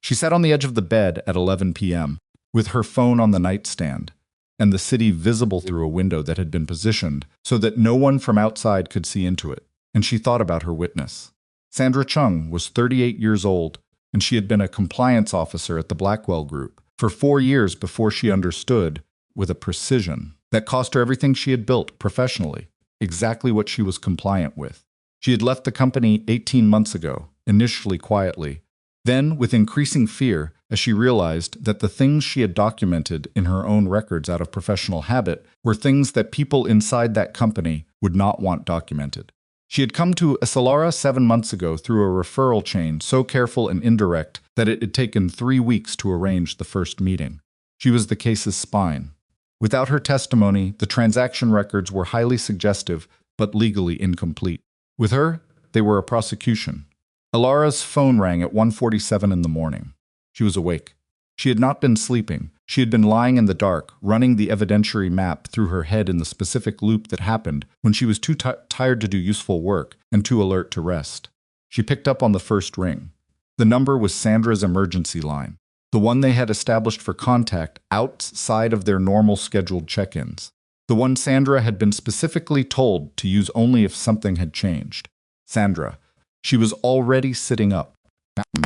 She sat on the edge of the bed at 11 p.m., with her phone on the nightstand, and the city visible through a window that had been positioned so that no one from outside could see into it, and she thought about her witness. Sandra Chung was 38 years old, and she had been a compliance officer at the Blackwell Group for 4 years before she understood, with a precision, that cost her everything she had built professionally, exactly what she was compliant with. She had left the company 18 months ago, initially quietly, then with increasing fear as she realized that the things she had documented in her own records out of professional habit were things that people inside that company would not want documented. She had come to Elara 7 months ago through a referral chain so careful and indirect that it had taken 3 weeks to arrange the first meeting. She was the case's spine. Without her testimony, the transaction records were highly suggestive but legally incomplete. With her, they were a prosecution. Elara's phone rang at 1:47 in the morning. She was awake. She had not been sleeping. She had been lying in the dark, running the evidentiary map through her head in the specific loop that happened when she was too tired to do useful work and too alert to rest. She picked up on the first ring. The number was Sandra's emergency line, the one they had established for contact outside of their normal scheduled check-ins, the one Sandra had been specifically told to use only if something had changed. Sandra. She was already sitting up.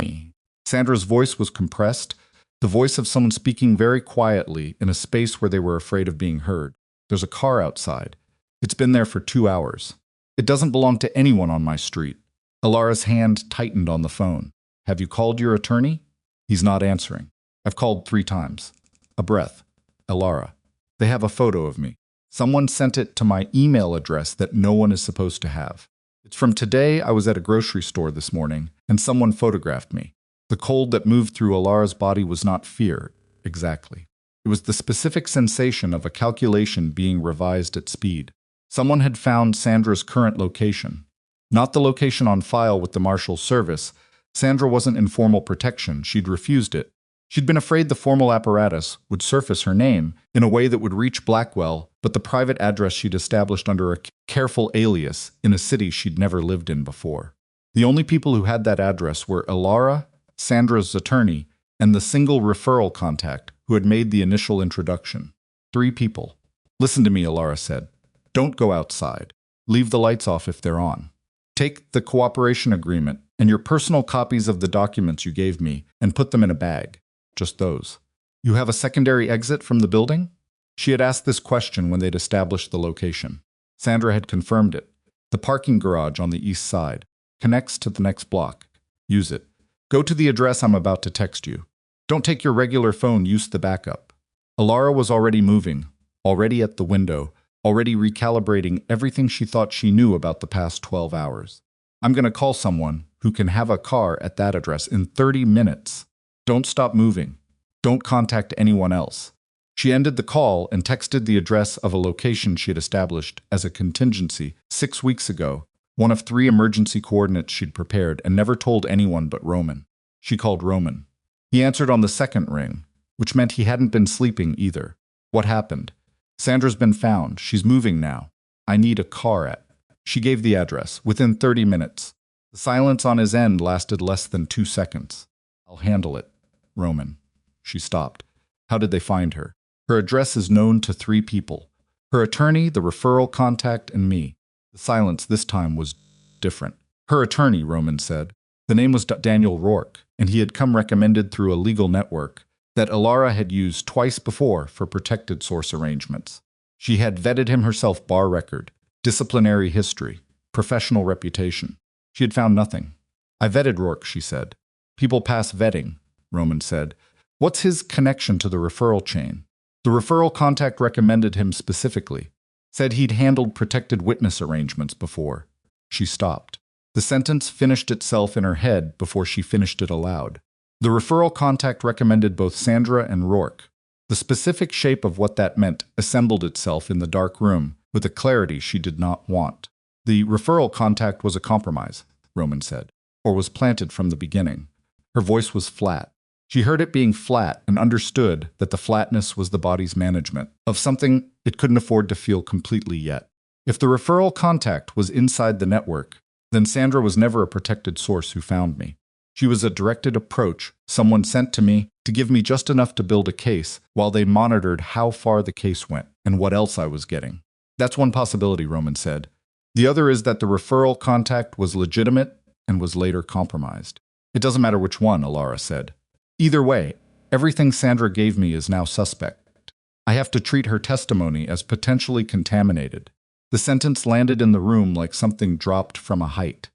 Me. Sandra's voice was compressed, the voice of someone speaking very quietly in a space where they were afraid of being heard. There's a car outside. It's been there for 2 hours. It doesn't belong to anyone on my street. Elara's hand tightened on the phone. Have you called your attorney? He's not answering. I've called 3 times. A breath. Elara. They have a photo of me. Someone sent it to my email address that no one is supposed to have. It's from today. I was at a grocery store this morning, and someone photographed me. The cold that moved through Elara's body was not fear, exactly. It was the specific sensation of a calculation being revised at speed. Someone had found Sandra's current location. Not the location on file with the Marshal's Service. Sandra wasn't in formal protection. She'd refused it. She'd been afraid the formal apparatus would surface her name in a way that would reach Blackwell, but the private address she'd established under a careful alias in a city she'd never lived in before. The only people who had that address were Elara, Sandra's attorney, and the single referral contact who had made the initial introduction. 3 people. Listen to me, Elara said. Don't go outside. Leave the lights off if they're on. Take the cooperation agreement and your personal copies of the documents you gave me and put them in a bag. Just those. You have a secondary exit from the building? She had asked this question when they'd established the location. Sandra had confirmed it. The parking garage on the east side connects to the next block. Use it. Go to the address I'm about to text you. Don't take your regular phone, use the backup. Elara was already moving, already at the window, already recalibrating everything she thought she knew about the past 12 hours. I'm going to call someone who can have a car at that address in 30 minutes. Don't stop moving. Don't contact anyone else. She ended the call and texted the address of a location she had established as a contingency 6 weeks ago, one of 3 emergency coordinates she'd prepared and never told anyone but Roman. She called Roman. He answered on the second ring, which meant he hadn't been sleeping either. What happened? Sandra's been found. She's moving now. I need a car at. She gave the address, within 30 minutes. The silence on his end lasted less than 2 seconds. I'll handle it. Roman. She stopped. How did they find her? Her address is known to 3 people. Her attorney, the referral contact, and me. The silence this time was different. Her attorney, Roman said. The name was Daniel Rourke, and he had come recommended through a legal network that Elara had used twice before for protected source arrangements. She had vetted him herself: bar record, disciplinary history, professional reputation. She had found nothing. I vetted Rourke, she said. People pass vetting, Roman said. What's his connection to the referral chain? The referral contact recommended him specifically. Said he'd handled protected witness arrangements before. She stopped. The sentence finished itself in her head before she finished it aloud. The referral contact recommended both Sandra and Rourke. The specific shape of what that meant assembled itself in the dark room with a clarity she did not want. The referral contact was a compromise, Roman said, or was planted from the beginning. Her voice was flat. She heard it being flat and understood that the flatness was the body's management of something it couldn't afford to feel completely yet. If the referral contact was inside the network, then Sandra was never a protected source who found me. She was a directed approach someone sent to me to give me just enough to build a case while they monitored how far the case went and what else I was getting. That's one possibility, Roman said. The other is that the referral contact was legitimate and was later compromised. It doesn't matter which one, Elara said. Either way, everything Sandra gave me is now suspect. I have to treat her testimony as potentially contaminated. The sentence landed in the room like something dropped from a height.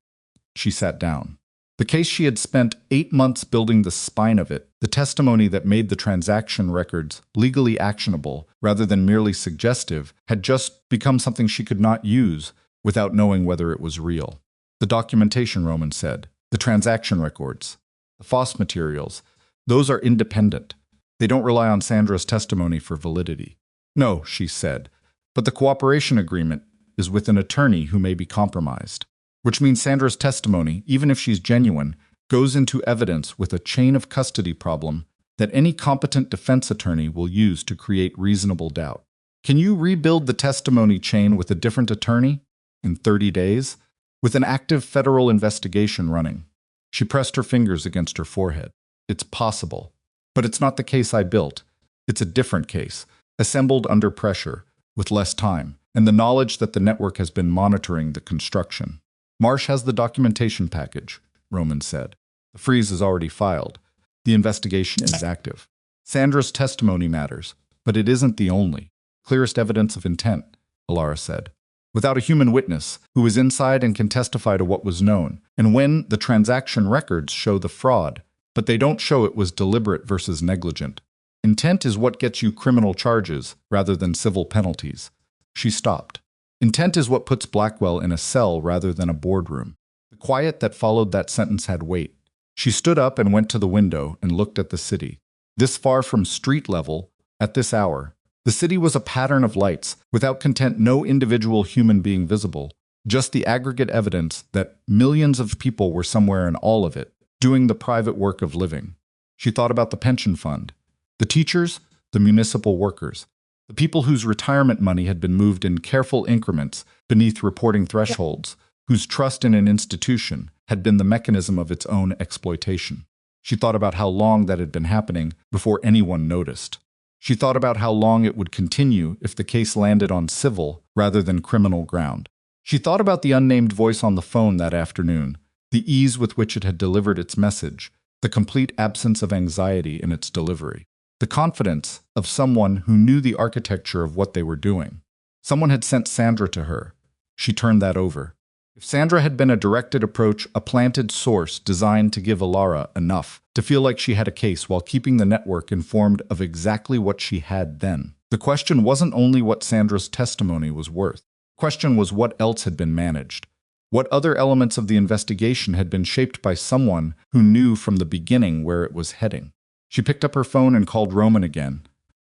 She sat down. The case she had spent 8 months building the spine of it, the testimony that made the transaction records legally actionable rather than merely suggestive, had just become something she could not use without knowing whether it was real. The documentation, Roman said, the transaction records, the Foss materials, those are independent. They don't rely on Sandra's testimony for validity. No, she said, but the cooperation agreement is with an attorney who may be compromised. Which means Sandra's testimony, even if she's genuine, goes into evidence with a chain of custody problem that any competent defense attorney will use to create reasonable doubt. Can you rebuild the testimony chain with a different attorney? In 30 days? With an active federal investigation running? She pressed her fingers against her forehead. It's possible. But it's not the case I built. It's a different case, assembled under pressure, with less time, and the knowledge that the network has been monitoring the construction. Marsh has the documentation package, Roman said. The freeze is already filed. The investigation is active. Sandra's testimony matters, but it isn't the only, clearest evidence of intent, Elara said. Without a human witness who is inside and can testify to what was known, and when the transaction records show the fraud, but they don't show it was deliberate versus negligent. Intent is what gets you criminal charges rather than civil penalties. She stopped. Intent is what puts Blackwell in a cell rather than a boardroom. The quiet that followed that sentence had weight. She stood up and went to the window and looked at the city. This far from street level, at this hour, the city was a pattern of lights, without content no individual human being visible, just the aggregate evidence that millions of people were somewhere in all of it, doing the private work of living. She thought about the pension fund, the teachers, the municipal workers, the people whose retirement money had been moved in careful increments beneath reporting thresholds, whose trust in an institution had been the mechanism of its own exploitation. She thought about how long that had been happening before anyone noticed. She thought about how long it would continue if the case landed on civil rather than criminal ground. She thought about the unnamed voice on the phone that afternoon, the ease with which it had delivered its message, the complete absence of anxiety in its delivery, the confidence of someone who knew the architecture of what they were doing. Someone had sent Sandra to her. She turned that over. If Sandra had been a directed approach, a planted source designed to give Elara enough to feel like she had a case while keeping the network informed of exactly what she had then. The question wasn't only what Sandra's testimony was worth. The question was what else had been managed. What other elements of the investigation had been shaped by someone who knew from the beginning where it was heading. She picked up her phone and called Roman again.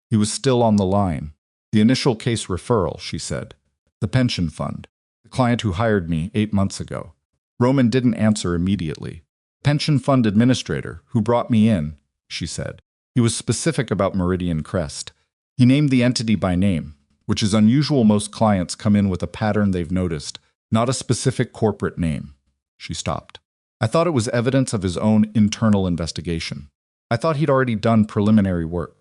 He was still on the line. The initial case referral, she said. The pension fund. The client who hired me 8 months ago. Roman didn't answer immediately. Pension fund administrator who brought me in, she said. He was specific about Meridian Crest. He named the entity by name, which is unusual. Most clients come in with a pattern they've noticed, not a specific corporate name. She stopped. I thought it was evidence of his own internal investigation. I thought he'd already done preliminary work.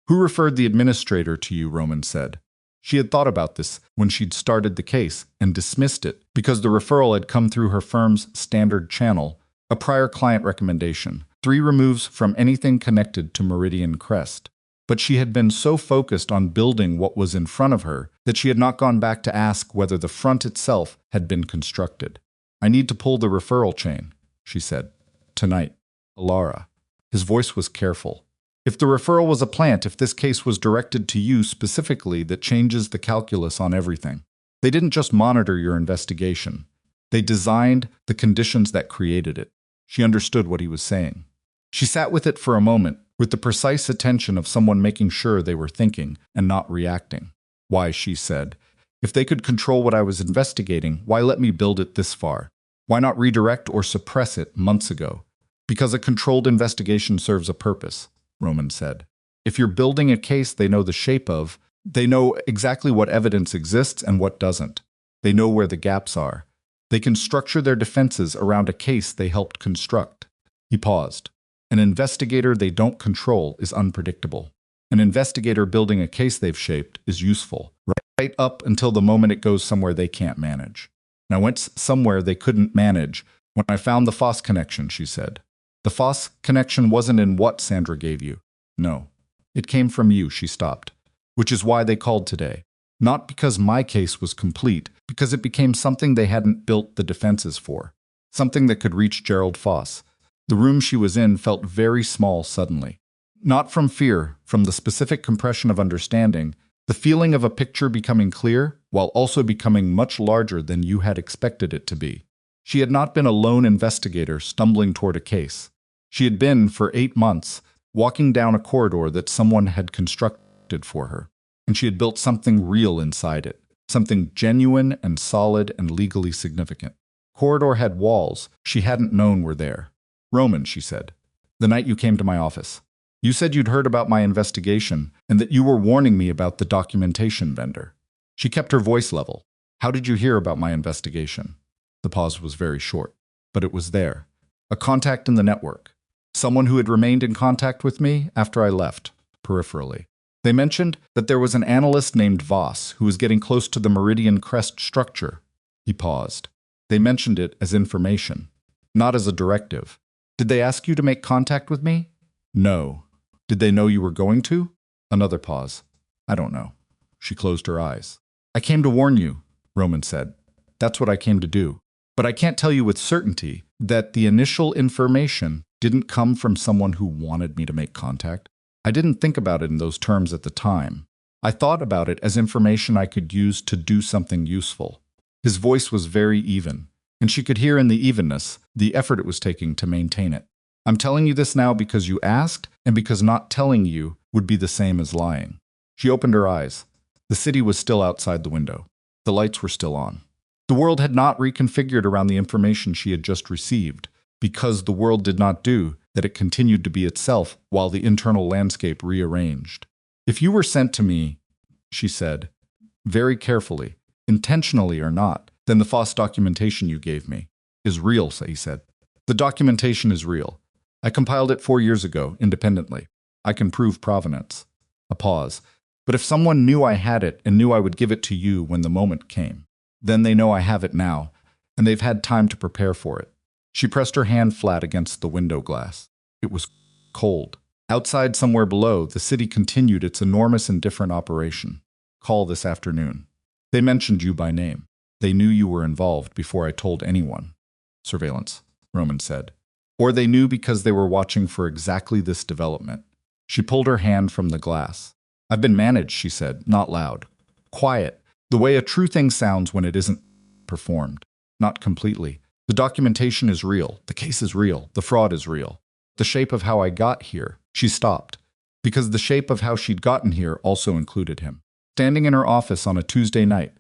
Who referred the administrator to you? Roman said. She had thought about this when she'd started the case and dismissed it because the referral had come through her firm's standard channel, a prior client recommendation, 3 removes from anything connected to Meridian Crest. But she had been so focused on building what was in front of her that she had not gone back to ask whether the front itself had been constructed. I need to pull the referral chain, she said. Tonight. Elara. His voice was careful. If the referral was a plant, if this case was directed to you specifically, that changes the calculus on everything. They didn't just monitor your investigation. They designed the conditions that created it. She understood what he was saying. She sat with it for a moment, with the precise attention of someone making sure they were thinking and not reacting. Why, she said, if they could control what I was investigating, why let me build it this far? Why not redirect or suppress it months ago? Because a controlled investigation serves a purpose, Roman said. If you're building a case they know the shape of, they know exactly what evidence exists and what doesn't. They know where the gaps are. They can structure their defenses around a case they helped construct. He paused. An investigator they don't control is unpredictable. An investigator building a case they've shaped is useful, right up until the moment it goes somewhere they can't manage. And I went somewhere they couldn't manage when I found the Foss connection, she said. The Foss connection wasn't in what Sandra gave you. No. It came from you, she stopped. Which is why they called today. Not because my case was complete, because it became something they hadn't built the defenses for. Something that could reach Gerald Foss. The room she was in felt very small suddenly. Not from fear, from the specific compression of understanding, the feeling of a picture becoming clear, while also becoming much larger than you had expected it to be. She had not been a lone investigator stumbling toward a case. She had been, for 8 months, walking down a corridor that someone had constructed for her. And she had built something real inside it, something genuine and solid and legally significant. Corridor had walls she hadn't known were there. Roman, she said, the night you came to my office. You said you'd heard about my investigation and that you were warning me about the documentation vendor. She kept her voice level. How did you hear about my investigation? The pause was very short, but it was there. A contact in the network. Someone who had remained in contact with me after I left, peripherally. They mentioned that there was an analyst named Voss who was getting close to the Meridian Crest structure. He paused. They mentioned it as information, not as a directive. Did they ask you to make contact with me? No. Did they know you were going to? Another pause. I don't know. She closed her eyes. I came to warn you, Roman said. That's what I came to do. But I can't tell you with certainty that the initial information didn't come from someone who wanted me to make contact. I didn't think about it in those terms at the time. I thought about it as information I could use to do something useful. His voice was very even, and she could hear in the evenness the effort it was taking to maintain it. I'm telling you this now because you asked, and because not telling you would be the same as lying. She opened her eyes. The city was still outside the window. The lights were still on. The world had not reconfigured around the information she had just received, because the world did not do that it continued to be itself while the internal landscape rearranged. "If you were sent to me," she said, "very carefully, intentionally or not, then the Foss documentation you gave me is real," he said. "The documentation is real. I compiled it 4 years ago, independently. I can prove provenance." A pause. "But if someone knew I had it and knew I would give it to you when the moment came, then they know I have it now, and they've had time to prepare for it." She pressed her hand flat against the window glass. It was cold. Outside, somewhere below, the city continued its enormous and different operation. "Call this afternoon. They mentioned you by name. They knew you were involved before I told anyone." "Surveillance," Roman said. "Or they knew because they were watching for exactly this development." She pulled her hand from the glass. "I've been managed," she said, not loud. Quiet, the way a true thing sounds when it isn't performed. "Not completely. The documentation is real. The case is real. The fraud is real. The shape of how I got here." She stopped, because the shape of how she'd gotten here also included him. Standing in her office on a Tuesday night,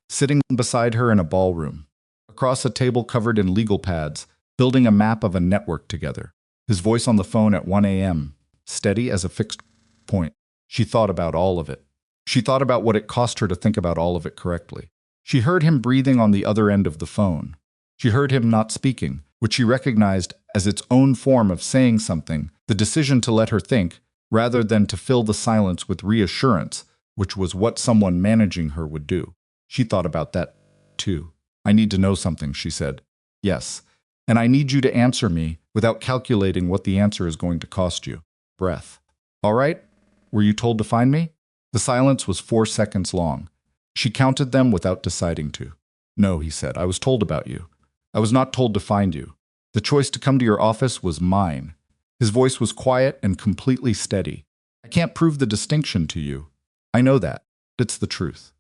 sitting beside her in a ballroom, across a table covered in legal pads, building a map of a network together. His voice on the phone at 1 a.m., steady as a fixed point. She thought about all of it. She thought about what it cost her to think about all of it correctly. She heard him breathing on the other end of the phone. She heard him not speaking, which she recognized as its own form of saying something, the decision to let her think, rather than to fill the silence with reassurance, which was what someone managing her would do. She thought about that, too. "I need to know something," she said. "Yes, and I need you to answer me without calculating what the answer is going to cost you." Breath. "All right? Were you told to find me?" The silence was 4 seconds long. She counted them without deciding to. "No," he said. "I was told about you. I was not told to find you. The choice to come to your office was mine." His voice was quiet and completely steady. "I can't prove the distinction to you. I know that. It's the truth."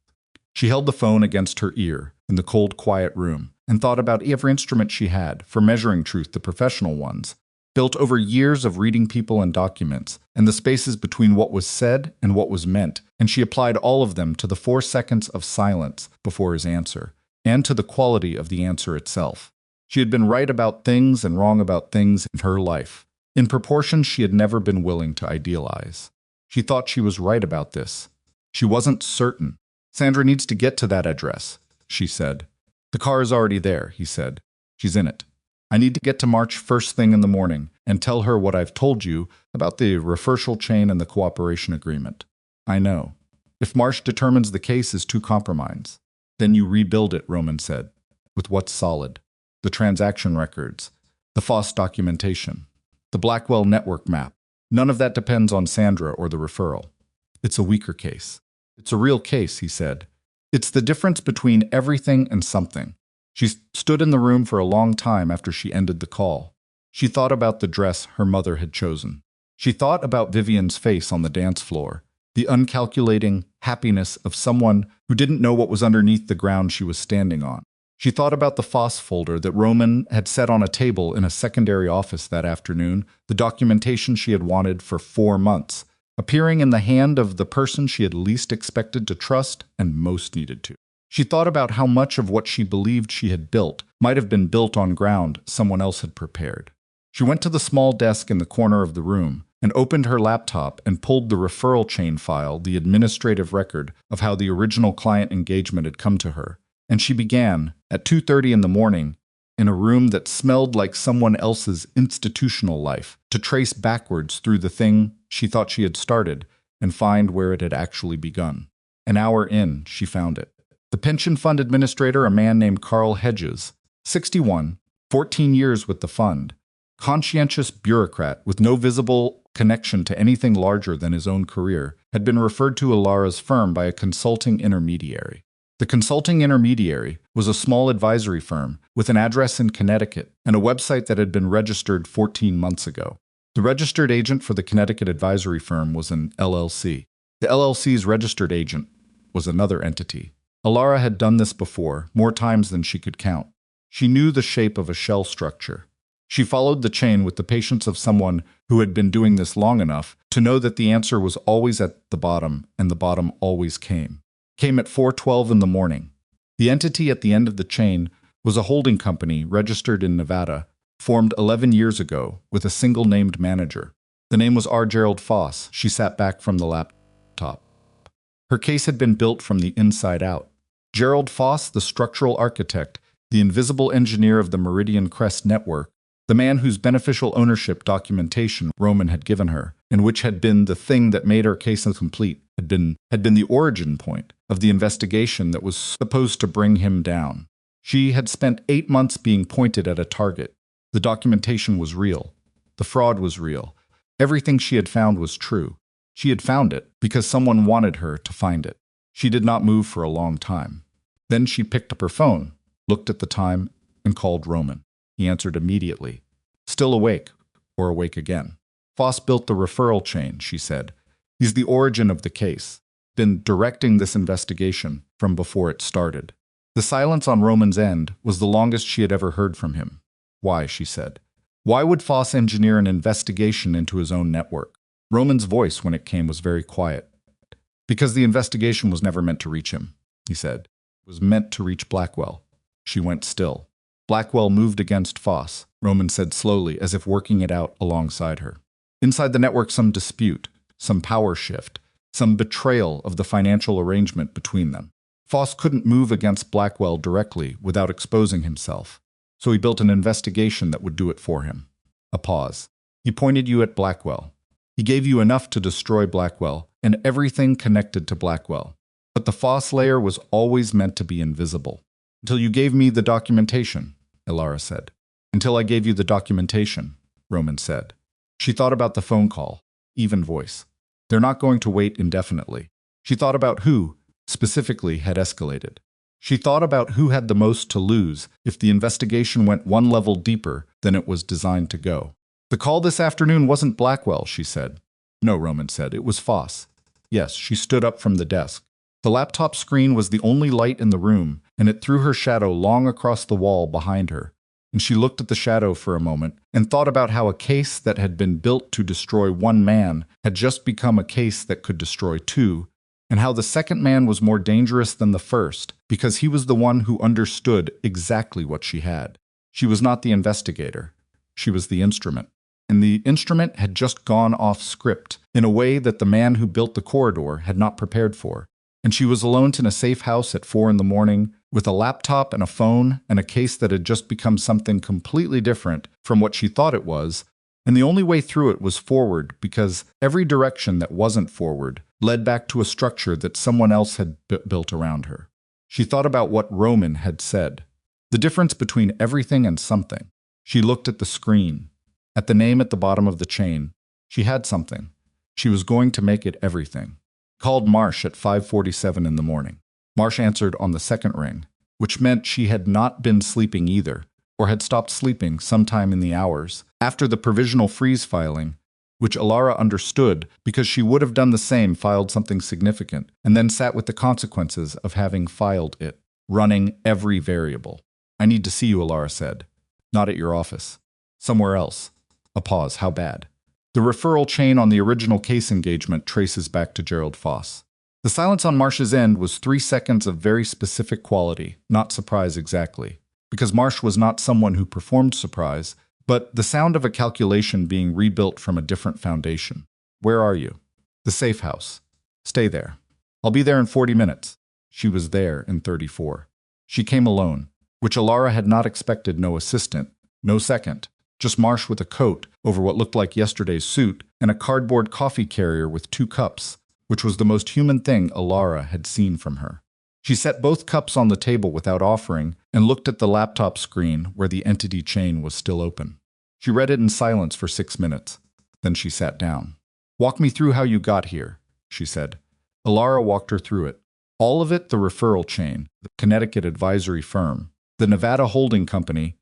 She held the phone against her ear in the cold, quiet room and thought about every instrument she had for measuring truth, the professional ones, built over years of reading people and documents, and the spaces between what was said and what was meant, and she applied all of them to the 4 seconds of silence before his answer, and to the quality of the answer itself. She had been right about things and wrong about things in her life, in proportions she had never been willing to idealize. She thought she was right about this. She wasn't certain. "Sandra needs to get to that address," she said. "The car is already there," he said. "She's in it. I need to get to March first thing in the morning and tell her what I've told you about the referral chain and the cooperation agreement." "I know. If Marsh determines the case is too compromised, then you rebuild it," Roman said. "With what's solid? The transaction records, the Foss documentation, the Blackwell network map. None of that depends on Sandra or the referral. It's a weaker case." "It's a real case," he said. "It's the difference between everything and something." She stood in the room for a long time after she ended the call. She thought about the dress her mother had chosen. She thought about Vivian's face on the dance floor, the uncalculating happiness of someone who didn't know what was underneath the ground she was standing on. She thought about the Foss folder that Roman had set on a table in a secondary office that afternoon, the documentation she had wanted for 4 months, appearing in the hand of the person she had least expected to trust and most needed to. She thought about how much of what she believed she had built might have been built on ground someone else had prepared. She went to the small desk in the corner of the room and opened her laptop and pulled the referral chain file, the administrative record of how the original client engagement had come to her. And she began, at 2:30 in the morning, in a room that smelled like someone else's institutional life, to trace backwards through the thing she thought she had started and find where it had actually begun. An hour in, she found it. The pension fund administrator, a man named Carl Hedges, 61, 14 years with the fund, conscientious bureaucrat with no visible connection to anything larger than his own career, had been referred to Elara's firm by a consulting intermediary. The consulting intermediary was a small advisory firm with an address in Connecticut and a website that had been registered 14 months ago. The registered agent for the Connecticut advisory firm was an LLC. The LLC's registered agent was another entity. Elara had done this before, more times than she could count. She knew the shape of a shell structure. She followed the chain with the patience of someone who had been doing this long enough to know that the answer was always at the bottom, and the bottom always came at 4:12 in the morning. The entity at the end of the chain was a holding company registered in Nevada formed 11 years ago with a single named manager. The name was Gerald Foss. She sat back from the laptop. Her case had been built from the inside out. Gerald Foss, the structural architect, the invisible engineer of the Meridian Crest network, the man whose beneficial ownership documentation Roman had given her, and which had been the thing that made her case complete, had been the origin point of the investigation that was supposed to bring him down. She had spent 8 months being pointed at a target. The documentation was real. The fraud was real. Everything she had found was true. She had found it because someone wanted her to find it. She did not move for a long time. Then she picked up her phone, looked at the time, and called Roman. He answered immediately. Still awake, or awake again. Foss built the referral chain, she said. He's the origin of the case. Been directing this investigation from before it started. The silence on Roman's end was the longest she had ever heard from him. Why, she said. Why would Foss engineer an investigation into his own network? Roman's voice, when it came, was very quiet. Because the investigation was never meant to reach him, he said. It was meant to reach Blackwell. She went still. Blackwell moved against Foss, Roman said slowly, as if working it out alongside her. Inside the network, some dispute, some power shift, some betrayal of the financial arrangement between them. Foss couldn't move against Blackwell directly without exposing himself, so he built an investigation that would do it for him. A pause. He pointed you at Blackwell. He gave you enough to destroy Blackwell and everything connected to Blackwell. But the Foss layer was always meant to be invisible. Until you gave me the documentation, Elara said. Until I gave you the documentation, Roman said. She thought about the phone call, even voice. They're not going to wait indefinitely. She thought about who, specifically, had escalated. She thought about who had the most to lose if the investigation went one level deeper than it was designed to go. The call this afternoon wasn't Blackwell, she said. No, Roman said. It was Foss. Yes, she stood up from the desk. The laptop screen was the only light in the room, and it threw her shadow long across the wall behind her. And she looked at the shadow for a moment and thought about how a case that had been built to destroy one man had just become a case that could destroy two, and how the second man was more dangerous than the first because he was the one who understood exactly what she had. She was not the investigator. She was the instrument. And the instrument had just gone off script in a way that the man who built the corridor had not prepared for. And she was alone in a safe house at 4 a.m. with a laptop and a phone and a case that had just become something completely different from what she thought it was, and the only way through it was forward because every direction that wasn't forward led back to a structure that someone else had built around her. She thought about what Roman had said, the difference between everything and something. She looked at the screen, at the name at the bottom of the chain. She had something. She was going to make it everything. Called Marsh at 5:47 in the morning. Marsh answered on the second ring, which meant she had not been sleeping either, or had stopped sleeping sometime in the hours after the provisional freeze filing, which Elara understood because she would have done the same, filed something significant, and then sat with the consequences of having filed it, running every variable. I need to see you, Elara said. Not at your office. Somewhere else. A pause. How bad? The referral chain on the original case engagement traces back to Gerald Foss. The silence on Marsh's end was 3 seconds of very specific quality, not surprise exactly, because Marsh was not someone who performed surprise, but the sound of a calculation being rebuilt from a different foundation. Where are you? The safe house. Stay there. I'll be there in 40 minutes. She was there in 34. She came alone, which Elara had not expected. No assistant, no second. Just Marsh with a coat over what looked like yesterday's suit and a cardboard coffee carrier with 2 cups, which was the most human thing Elara had seen from her. She set both cups on the table without offering and looked at the laptop screen where the entity chain was still open. She read it in silence for 6 minutes. Then she sat down. Walk me through how you got here, she said. Elara walked her through it. All of it, the referral chain, the Connecticut advisory firm, the Nevada holding company,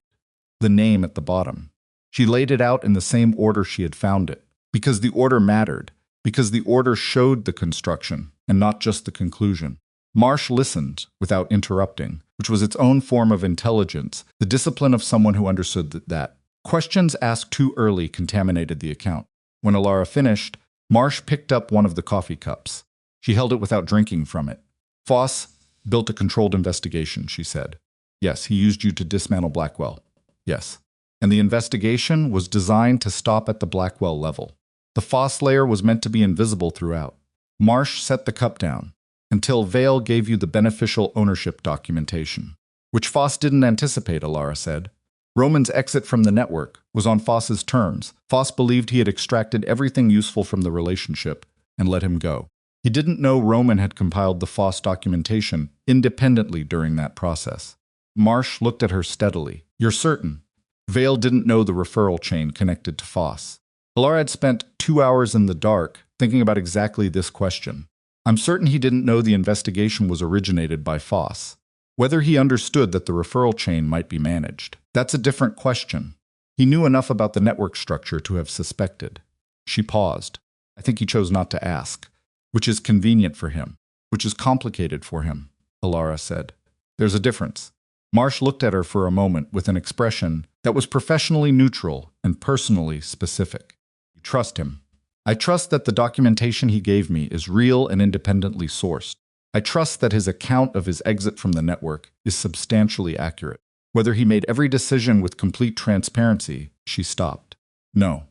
the name at the bottom. She laid it out in the same order she had found it, because the order mattered, because the order showed the construction and not just the conclusion. Marsh listened without interrupting, which was its own form of intelligence, the discipline of someone who understood that questions asked too early contaminated the account. When Elara finished, Marsh picked up one of the coffee cups. She held it without drinking from it. Foss built a controlled investigation, she said. Yes, he used you to dismantle Blackwell. Yes. and the investigation was designed to stop at the Blackwell level. The Foss layer was meant to be invisible throughout. Marsh set the cup down. Until Vale gave you the beneficial ownership documentation. Which Foss didn't anticipate, Elara said. Roman's exit from the network was on Foss's terms. Foss believed he had extracted everything useful from the relationship and let him go. He didn't know Roman had compiled the Foss documentation independently during that process. Marsh looked at her steadily. You're certain? Vale didn't know the referral chain connected to Foss. Elara had spent 2 hours in the dark thinking about exactly this question. I'm certain he didn't know the investigation was originated by Foss. Whether he understood that the referral chain might be managed, that's a different question. He knew enough about the network structure to have suspected. She paused. I think he chose not to ask, which is convenient for him, which is complicated for him, Elara said. There's a difference. Marsh looked at her for a moment with an expression that was professionally neutral and personally specific. You trust him. I trust that the documentation he gave me is real and independently sourced. I trust that his account of his exit from the network is substantially accurate. Whether he made every decision with complete transparency, she stopped. No,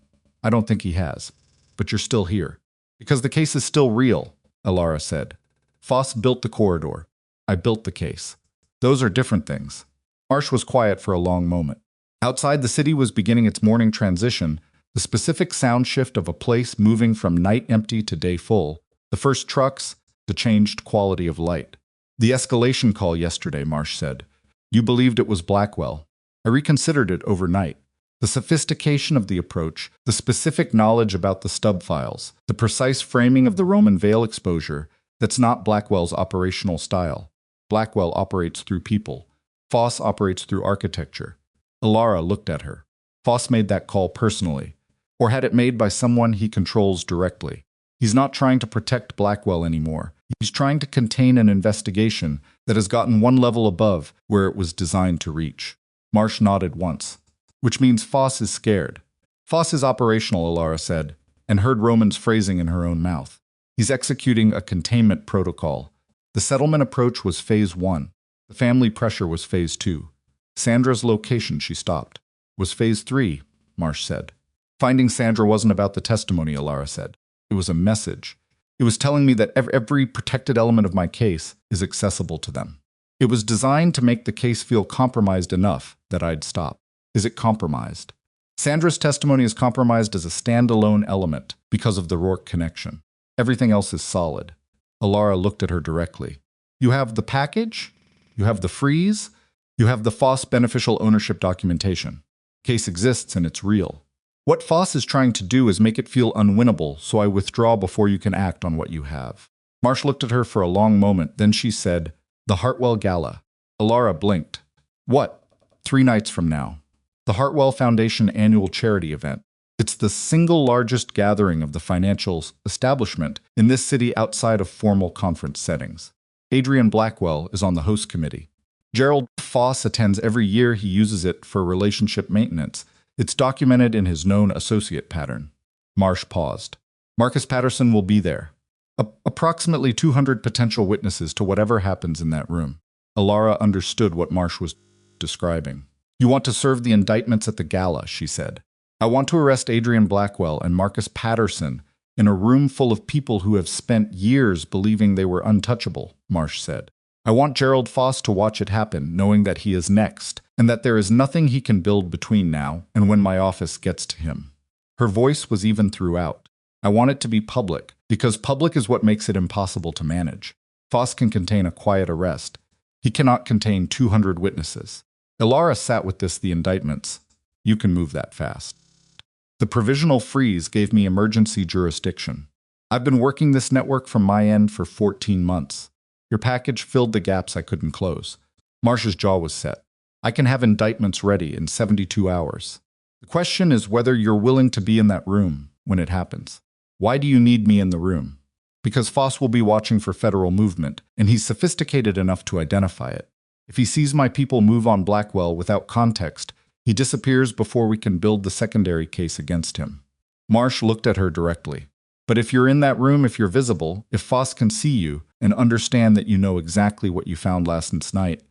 I don't think he has. But you're still here. Because the case is still real, Elara said. Foss built the corridor. I built the case. Those are different things. Marsh was quiet for a long moment. Outside, the city was beginning its morning transition, the specific sound shift of a place moving from night empty to day full, the first trucks, the changed quality of light. The escalation call yesterday, Marsh said. You believed it was Blackwell. I reconsidered it overnight. The sophistication of the approach, the specific knowledge about the stub files, the precise framing of the Roman Vale exposure, that's not Blackwell's operational style. Blackwell operates through people. Foss operates through architecture. Elara looked at her. Foss made that call personally, or had it made by someone he controls directly. He's not trying to protect Blackwell anymore. He's trying to contain an investigation that has gotten one level above where it was designed to reach. Marsh nodded once. Which means Foss is scared. Foss is operational, Elara said, and heard Roman's phrasing in her own mouth. He's executing a containment protocol. The settlement approach was phase 1. The family pressure was phase 2. Sandra's location, she stopped, was phase 3, Marsh said. Finding Sandra wasn't about the testimony, Elara said. It was a message. It was telling me that every protected element of my case is accessible to them. It was designed to make the case feel compromised enough that I'd stop. Is it compromised? Sandra's testimony is compromised as a standalone element because of the Rourke connection. Everything else is solid. Elara looked at her directly. You have the package? You have the freeze? You have the Foss beneficial ownership documentation. Case exists and it's real. What Foss is trying to do is make it feel unwinnable, so I withdraw before you can act on what you have. Marsh looked at her for a long moment, then she said, The Hartwell Gala. Elara blinked. What? 3 nights from now. The Hartwell Foundation annual charity event. It's the single largest gathering of the financial establishment in this city outside of formal conference settings. Adrian Blackwell is on the host committee. Gerald Foss attends every year. He uses it for relationship maintenance. It's documented in his known associate pattern. Marsh paused. Marcus Patterson will be there. Approximately 200 potential witnesses to whatever happens in that room. Elara understood what Marsh was describing. You want to serve the indictments at the gala, she said. I want to arrest Adrian Blackwell and Marcus Patterson in a room full of people who have spent years believing they were untouchable, Marsh said. I want Gerald Foss to watch it happen, knowing that he is next, and that there is nothing he can build between now and when my office gets to him. Her voice was even throughout. I want it to be public, because public is what makes it impossible to manage. Foss can contain a quiet arrest. He cannot contain 200 witnesses. Elara sat with the indictments. You can move that fast. The provisional freeze gave me emergency jurisdiction. I've been working this network from my end for 14 months. Your package filled the gaps I couldn't close. Marsh's jaw was set. I can have indictments ready in 72 hours. The question is whether you're willing to be in that room when it happens. Why do you need me in the room? Because Foss will be watching for federal movement, and he's sophisticated enough to identify it. If he sees my people move on Blackwell without context, he disappears before we can build the secondary case against him. Marsh looked at her directly. But if you're in that room, if you're visible, if Foss can see you and understand that you know exactly what you found last night,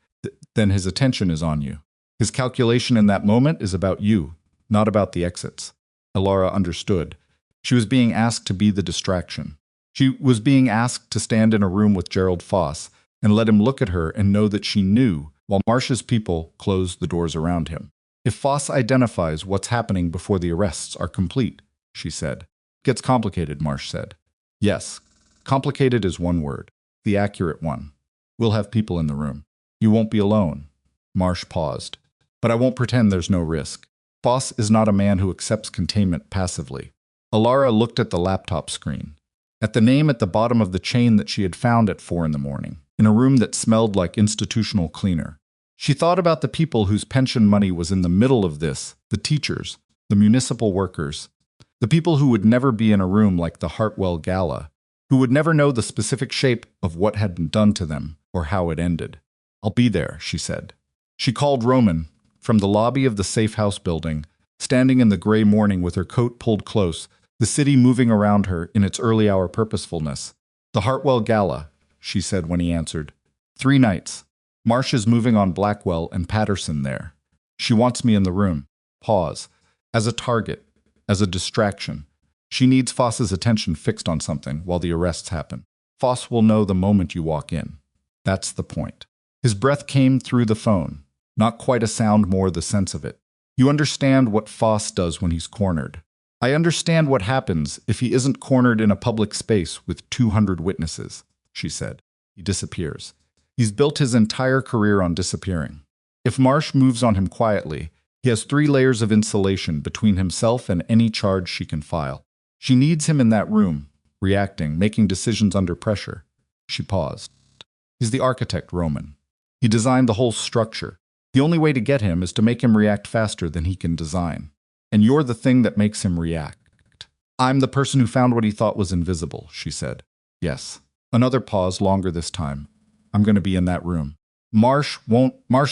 then his attention is on you. His calculation in that moment is about you, not about the exits. Elara understood. She was being asked to be the distraction. She was being asked to stand in a room with Gerald Foss and let him look at her and know that she knew, while Marsh's people closed the doors around him. If Foss identifies what's happening before the arrests are complete, she said. Gets complicated, Marsh said. Yes, complicated is one word, the accurate one. We'll have people in the room. You won't be alone. Marsh paused. But I won't pretend there's no risk. Foss is not a man who accepts containment passively. Elara looked at the laptop screen, at the name at the bottom of the chain that she had found at 4 in the morning, in a room that smelled like institutional cleaner. She thought about the people whose pension money was in the middle of this, the teachers, the municipal workers, the people who would never be in a room like the Hartwell Gala, who would never know the specific shape of what had been done to them or how it ended. I'll be there, she said. She called Roman, from the lobby of the safe house building, standing in the gray morning with her coat pulled close, the city moving around her in its early-hour purposefulness. The Hartwell Gala, she said when he answered. 3 nights. Marsh is moving on Blackwell and Patterson there. She wants me in the room. Pause. As a target. As a distraction. She needs Foss's attention fixed on something while the arrests happen. Foss will know the moment you walk in. That's the point. His breath came through the phone. Not quite a sound, more the sense of it. You understand what Foss does when he's cornered. I understand what happens if he isn't cornered in a public space with 200 witnesses, she said. He disappears. He's built his entire career on disappearing. If Marsh moves on him quietly, he has 3 layers of insulation between himself and any charge she can file. She needs him in that room, reacting, making decisions under pressure. She paused. He's the architect, Roman. He designed the whole structure. The only way to get him is to make him react faster than he can design. And you're the thing that makes him react. I'm the person who found what he thought was invisible, she said. Yes. Another pause, longer this time. I'm going to be in that room. Marsh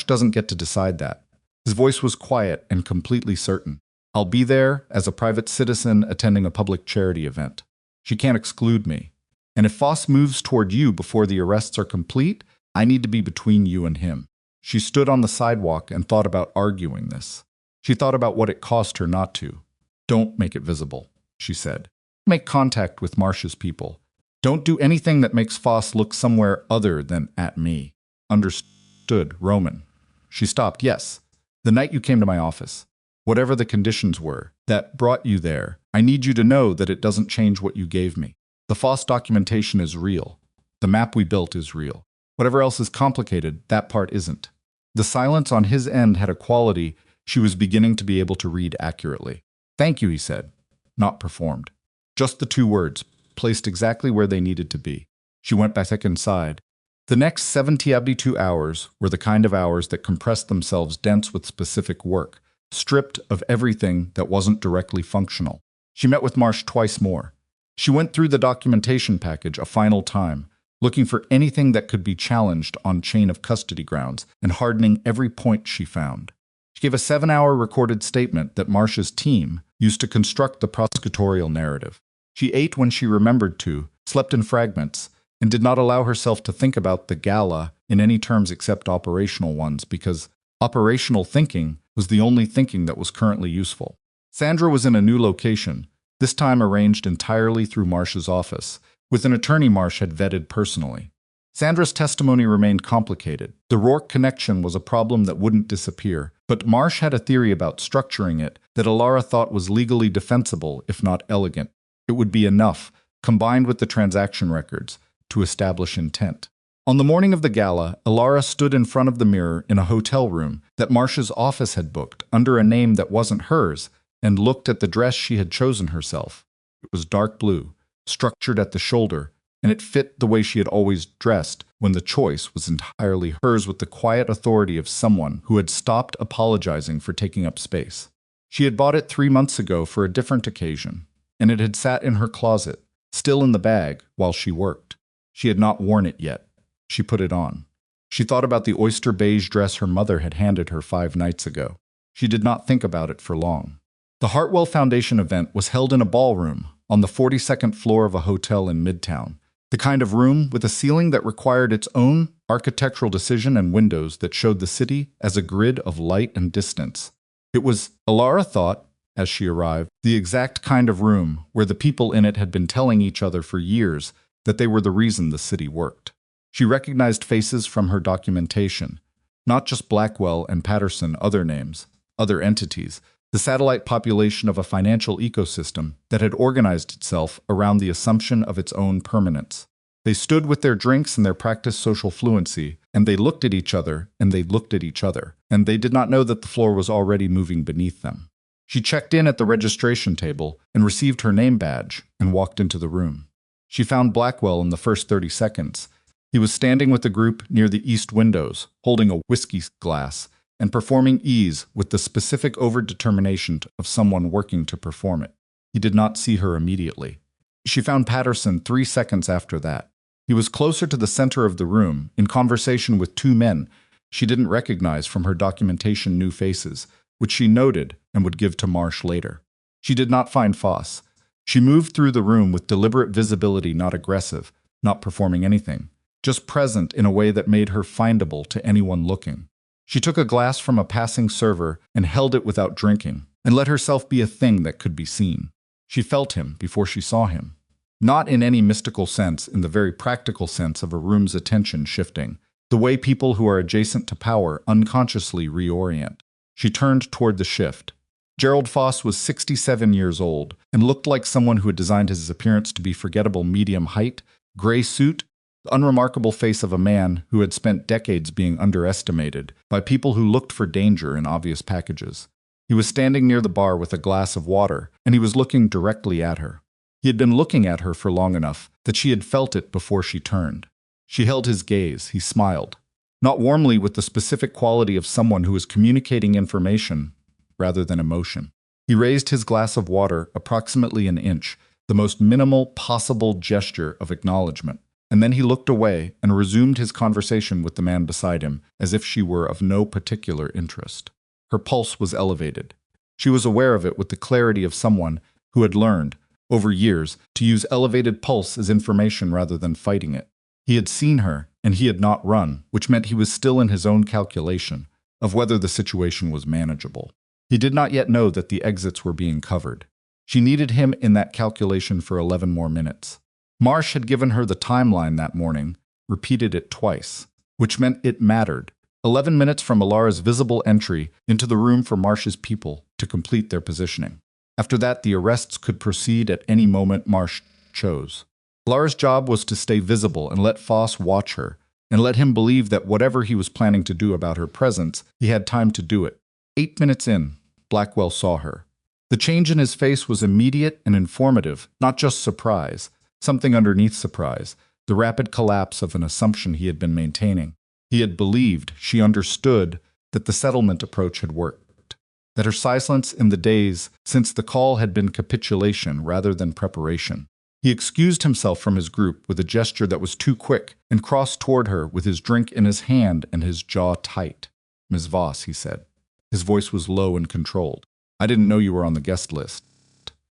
doesn't get to decide that. His voice was quiet and completely certain. I'll be there as a private citizen attending a public charity event. She can't exclude me. And if Foss moves toward you before the arrests are complete, I need to be between you and him. She stood on the sidewalk and thought about arguing this. She thought about what it cost her not to. Don't make it visible, she said. Make contact with Marsh's people. Don't do anything that makes Foss look somewhere other than at me. Understood, Roman. She stopped. Yes. The night you came to my office. Whatever the conditions were that brought you there, I need you to know that it doesn't change what you gave me. The Foss documentation is real. The map we built is real. Whatever else is complicated, that part isn't. The silence on his end had a quality she was beginning to be able to read accurately. Thank you, he said. Not performed. Just the 2 words, placed exactly where they needed to be. She went back inside. The next 72 hours were the kind of hours that compressed themselves dense with specific work, stripped of everything that wasn't directly functional. She met with Marsh twice more. She went through the documentation package a final time, looking for anything that could be challenged on chain of custody grounds and hardening every point she found. She gave a 7-hour recorded statement that Marsh's team used to construct the prosecutorial narrative. She ate when she remembered to, slept in fragments, and did not allow herself to think about the gala in any terms except operational ones, because operational thinking was the only thinking that was currently useful. Sandra was in a new location, this time arranged entirely through Marsh's office, with an attorney Marsh had vetted personally. Sandra's testimony remained complicated. The Rourke connection was a problem that wouldn't disappear, but Marsh had a theory about structuring it that Elara thought was legally defensible, if not elegant. It would be enough, combined with the transaction records, to establish intent. On the morning of the gala, Elara stood in front of the mirror in a hotel room that Marsh's office had booked under a name that wasn't hers and looked at the dress she had chosen herself. It was dark blue, structured at the shoulder, and it fit the way she had always dressed when the choice was entirely hers, with the quiet authority of someone who had stopped apologizing for taking up space. She had bought it 3 months ago for a different occasion, and it had sat in her closet, still in the bag, while she worked. She had not worn it yet. She put it on. She thought about the oyster beige dress her mother had handed her 5 nights ago. She did not think about it for long. The Hartwell Foundation event was held in a ballroom on the 42nd floor of a hotel in Midtown, the kind of room with a ceiling that required its own architectural decision and windows that showed the city as a grid of light and distance. It was, Elara thought, as she arrived, the exact kind of room where the people in it had been telling each other for years that they were the reason the city worked. She recognized faces from her documentation, not just Blackwell and Patterson, other names, other entities, the satellite population of a financial ecosystem that had organized itself around the assumption of its own permanence. They stood with their drinks and their practiced social fluency, and they looked at each other, and they looked at each other, and they did not know that the floor was already moving beneath them. She checked in at the registration table and received her name badge and walked into the room. She found Blackwell in the first 30 seconds. He was standing with the group near the east windows, holding a whiskey glass, and performing ease with the specific overdetermination of someone working to perform it. He did not see her immediately. She found Patterson 3 seconds after that. He was closer to the center of the room, in conversation with two men she didn't recognize from her documentation new faces, which she noted and would give to Marsh later. She did not find Foss. She moved through the room with deliberate visibility, not aggressive, not performing anything, just present in a way that made her findable to anyone looking. She took a glass from a passing server and held it without drinking, and let herself be a thing that could be seen. She felt him before she saw him. Not in any mystical sense, in the very practical sense of a room's attention shifting, the way people who are adjacent to power unconsciously reorient. She turned toward the shift. Gerald Foss was 67 years old and looked like someone who had designed his appearance to be forgettable medium height, gray suit, the unremarkable face of a man who had spent decades being underestimated by people who looked for danger in obvious packages. He was standing near the bar with a glass of water, and he was looking directly at her. He had been looking at her for long enough that she had felt it before she turned. She held his gaze. He smiled, not warmly, with the specific quality of someone who is communicating information rather than emotion. He raised his glass of water approximately an inch, the most minimal possible gesture of acknowledgement, and then he looked away and resumed his conversation with the man beside him as if she were of no particular interest. Her pulse was elevated. She was aware of it with the clarity of someone who had learned, over years, to use elevated pulse as information rather than fighting it. He had seen her, and he had not run, which meant he was still in his own calculation of whether the situation was manageable. He did not yet know that the exits were being covered. She needed him in that calculation for 11 more minutes. Marsh had given her the timeline that morning, repeated it twice, which meant it mattered. 11 minutes from Elara's visible entry into the room for Marsh's people to complete their positioning. After that, the arrests could proceed at any moment Marsh chose. Elara's job was to stay visible and let Foss watch her, and let him believe that whatever he was planning to do about her presence, he had time to do it. 8 minutes in, Blackwell saw her. The change in his face was immediate and informative, not just surprise, something underneath surprise, the rapid collapse of an assumption he had been maintaining. He had believed, she understood, that the settlement approach had worked, that her silence in the days since the call had been capitulation rather than preparation. He excused himself from his group with a gesture that was too quick and crossed toward her with his drink in his hand and his jaw tight. "Ms. Voss," he said. His voice was low and controlled. "I didn't know you were on the guest list."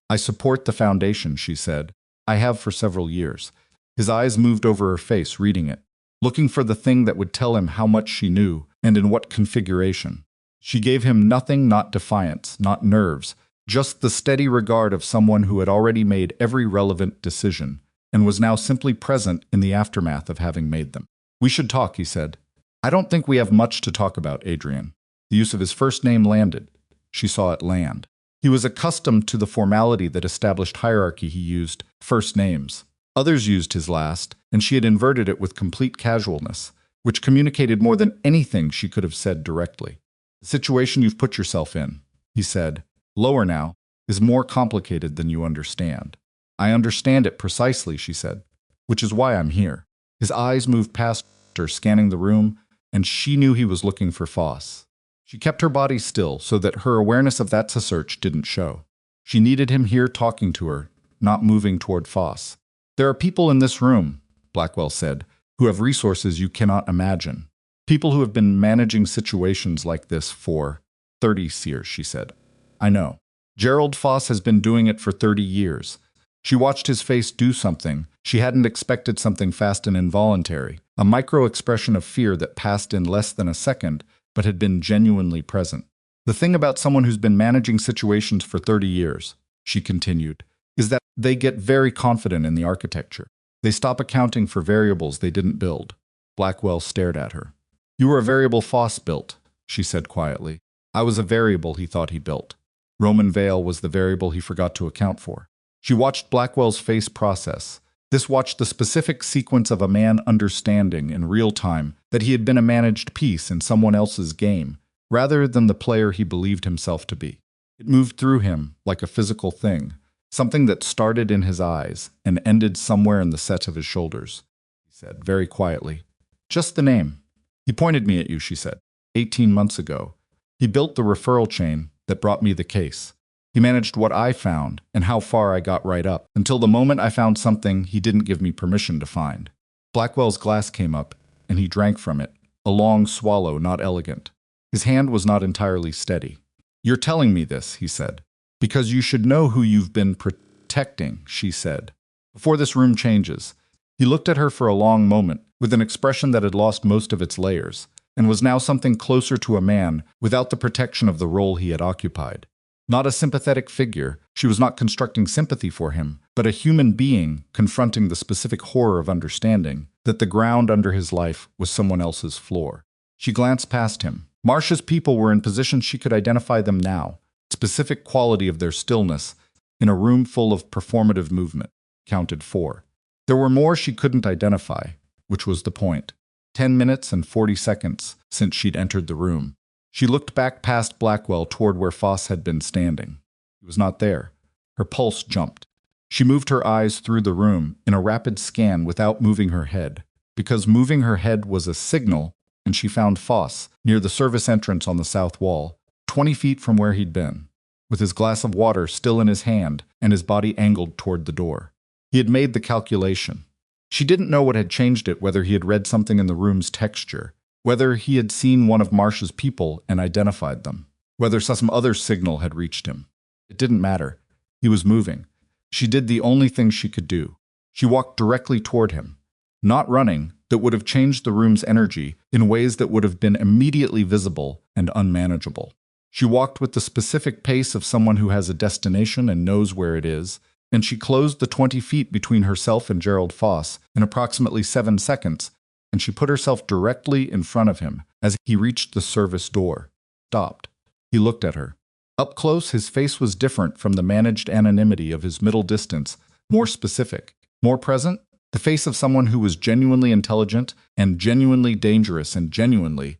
"I support the foundation," she said. "I have for several years." His eyes moved over her face, reading it, looking for the thing that would tell him how much she knew and in what configuration. She gave him nothing, not defiance, not nerves, just the steady regard of someone who had already made every relevant decision and was now simply present in the aftermath of having made them. "We should talk," he said. "I don't think we have much to talk about, Adrian." The use of his first name landed. She saw it land. He was accustomed to the formality that established hierarchy. He used first names. Others used his last, and she had inverted it with complete casualness, which communicated more than anything she could have said directly. "The situation you've put yourself in," he said, lower now, "is more complicated than you understand." "I understand it precisely," she said, "which is why I'm here." His eyes moved past her, scanning the room, and she knew he was looking for Foss. She kept her body still so that her awareness of that search didn't show. She needed him here talking to her, not moving toward Foss. "There are people in this room," Blackwell said, "who have resources you cannot imagine. People who have been managing situations like this for 30 years," she said. "I know. Gerald Foss has been doing it for 30 years. She watched his face do something. She hadn't expected something fast and involuntary, a micro-expression of fear that passed in less than a second, but had been genuinely present. The thing about someone who's been managing situations for 30 years, she continued, is that they get very confident in the architecture. They stop accounting for variables they didn't build. Blackwell stared at her. You were a variable Foss built, she said quietly. I was a variable he thought he built. Roman Vale was the variable he forgot to account for. She watched Blackwell's face process. This watched the specific sequence of a man understanding in real time that he had been a managed piece in someone else's game, rather than the player he believed himself to be. It moved through him like a physical thing, something that started in his eyes and ended somewhere in the set of his shoulders. He said very quietly, just the name. He pointed me at you, she said. 18 months ago. He built the referral chain that brought me the case. He managed what I found and how far I got right up, until the moment I found something he didn't give me permission to find. Blackwell's glass came up, and he drank from it, a long swallow, not elegant. His hand was not entirely steady. You're telling me this, he said, because you should know who you've been protecting, she said. Before this room changes. He looked at her for a long moment, with an expression that had lost most of its layers, and was now something closer to a man without the protection of the role he had occupied. Not a sympathetic figure, she was not constructing sympathy for him, but a human being confronting the specific horror of understanding that the ground under his life was someone else's floor. She glanced past him. Marcia's people were in position she could identify them now, specific quality of their stillness, in a room full of performative movement, counted 4. There were more she couldn't identify, which was the point. 10 minutes and 40 seconds since she'd entered the room. She looked back past Blackwell toward where Foss had been standing. He was not there. Her pulse jumped. She moved her eyes through the room in a rapid scan without moving her head, because moving her head was a signal, and she found Foss near the service entrance on the south wall, 20 feet from where he'd been, with his glass of water still in his hand and his body angled toward the door. He had made the calculation. She didn't know what had changed it, whether he had read something in the room's texture, whether he had seen one of Marcia's people and identified them, whether some other signal had reached him. It didn't matter. He was moving. She did the only thing she could do. She walked directly toward him, not running, that would have changed the room's energy in ways that would have been immediately visible and unmanageable. She walked with the specific pace of someone who has a destination and knows where it is, and she closed the 20 feet between herself and Gerald Foss in approximately 7 seconds, and she put herself directly in front of him as he reached the service door. Stopped. He looked at her. Up close, his face was different from the managed anonymity of his middle distance, more specific, more present, the face of someone who was genuinely intelligent and genuinely dangerous and genuinely,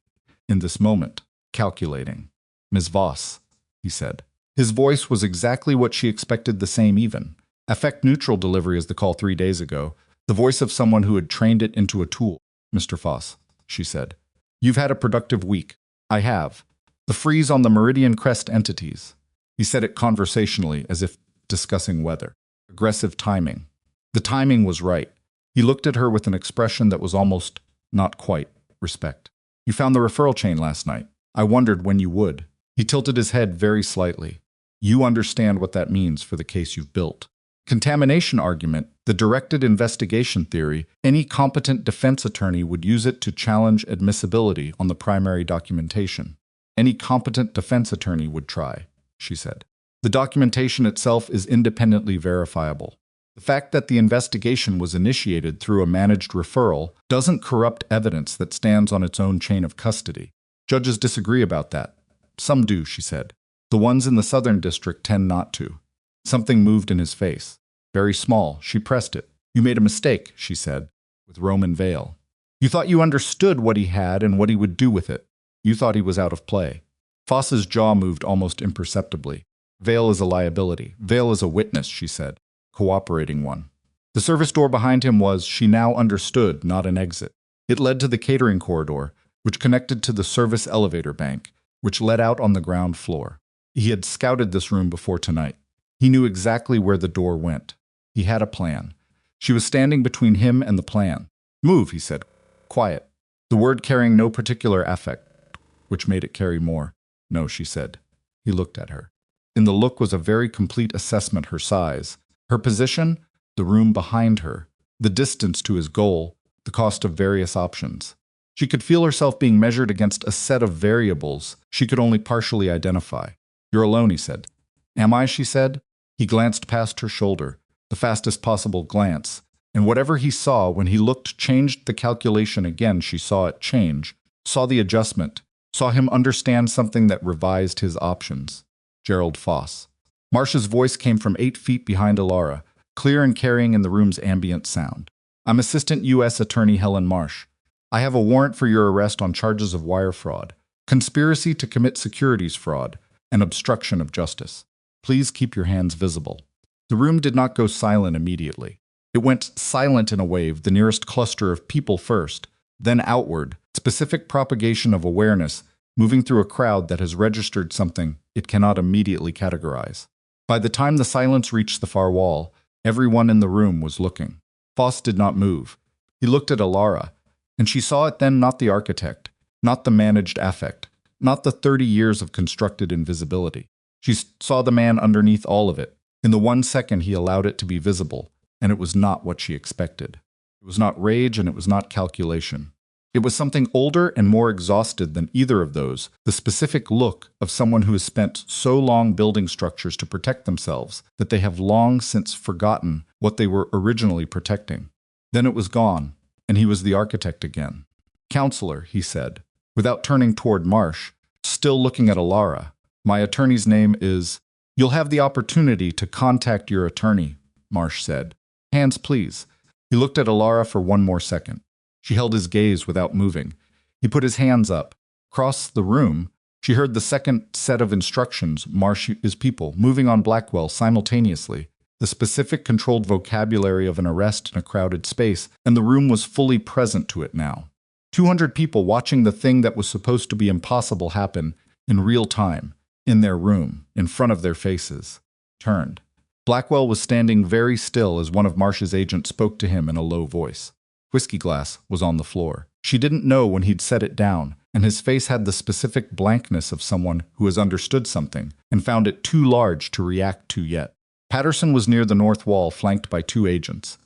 in this moment, calculating. Ms. Voss, he said. His voice was exactly what she expected, the same even. Affect-neutral delivery as the call 3 days ago, the voice of someone who had trained it into a tool. Mr. Foss, she said. You've had a productive week. I have. The freeze on the Meridian Crest entities. He said it conversationally, as if discussing weather. Aggressive timing. The timing was right. He looked at her with an expression that was almost, not quite, respect. You found the referral chain last night. I wondered when you would. He tilted his head very slightly. You understand what that means for the case you've built. Contamination argument, the directed investigation theory, any competent defense attorney would use it to challenge admissibility on the primary documentation. Any competent defense attorney would try, she said. The documentation itself is independently verifiable. The fact that the investigation was initiated through a managed referral doesn't corrupt evidence that stands on its own chain of custody. Judges disagree about that. Some do, she said. The ones in the Southern District tend not to. Something moved in his face. Very small. She pressed it. You made a mistake, she said, with Roman Vale. You thought you understood what he had and what he would do with it. You thought he was out of play. Foss's jaw moved almost imperceptibly. Vale is a liability. Vale is a witness, she said. Cooperating one. The service door behind him was, she now understood, not an exit. It led to the catering corridor, which connected to the service elevator bank, which led out on the ground floor. He had scouted this room before tonight. He knew exactly where the door went. He had a plan. She was standing between him and the plan. Move, he said. Quiet. The word carrying no particular affect, which made it carry more. No, she said. He looked at her. In the look was a very complete assessment: her size, her position, the room behind her, the distance to his goal, the cost of various options. She could feel herself being measured against a set of variables she could only partially identify. "You're alone," he said. "Am I?" she said. He glanced past her shoulder, the fastest possible glance, and whatever he saw when he looked changed the calculation again. She saw it change, saw the adjustment, saw him understand something that revised his options. Gerald Foss. Marsh's voice came from 8 feet behind Elara, clear and carrying in the room's ambient sound. "I'm Assistant U.S. Attorney Helen Marsh. I have a warrant for your arrest on charges of wire fraud, conspiracy to commit securities fraud, and obstruction of justice. Please keep your hands visible." The room did not go silent immediately. It went silent in a wave, the nearest cluster of people first, then outward, specific propagation of awareness, moving through a crowd that has registered something it cannot immediately categorize. By the time the silence reached the far wall, everyone in the room was looking. Foss did not move. He looked at Elara, and she saw it then, not the architect, not the managed affect, not the 30 years of constructed invisibility. She saw the man underneath all of it. In the 1 second he allowed it to be visible, and it was not what she expected. It was not rage, and it was not calculation. It was something older and more exhausted than either of those, the specific look of someone who has spent so long building structures to protect themselves that they have long since forgotten what they were originally protecting. Then it was gone, and he was the architect again. "Counselor," he said, without turning toward Marsh, still looking at Elara. "My attorney's name is—" "You'll have the opportunity to contact your attorney," Marsh said. "Hands, please." He looked at Elara for 1 more second. She held his gaze without moving. He put his hands up. Across the room, she heard the second set of instructions, "Marsh his people," moving on Blackwell simultaneously, the specific controlled vocabulary of an arrest in a crowded space, and the room was fully present to it now. 200 people watching the thing that was supposed to be impossible happen in real time, in their room, in front of their faces. Turned. Blackwell was standing very still as one of Marsh's agents spoke to him in a low voice. Whiskey glass was on the floor. She didn't know when he'd set it down, and his face had the specific blankness of someone who has understood something and found it too large to react to yet. Patterson was near the north wall, flanked by 2 agents.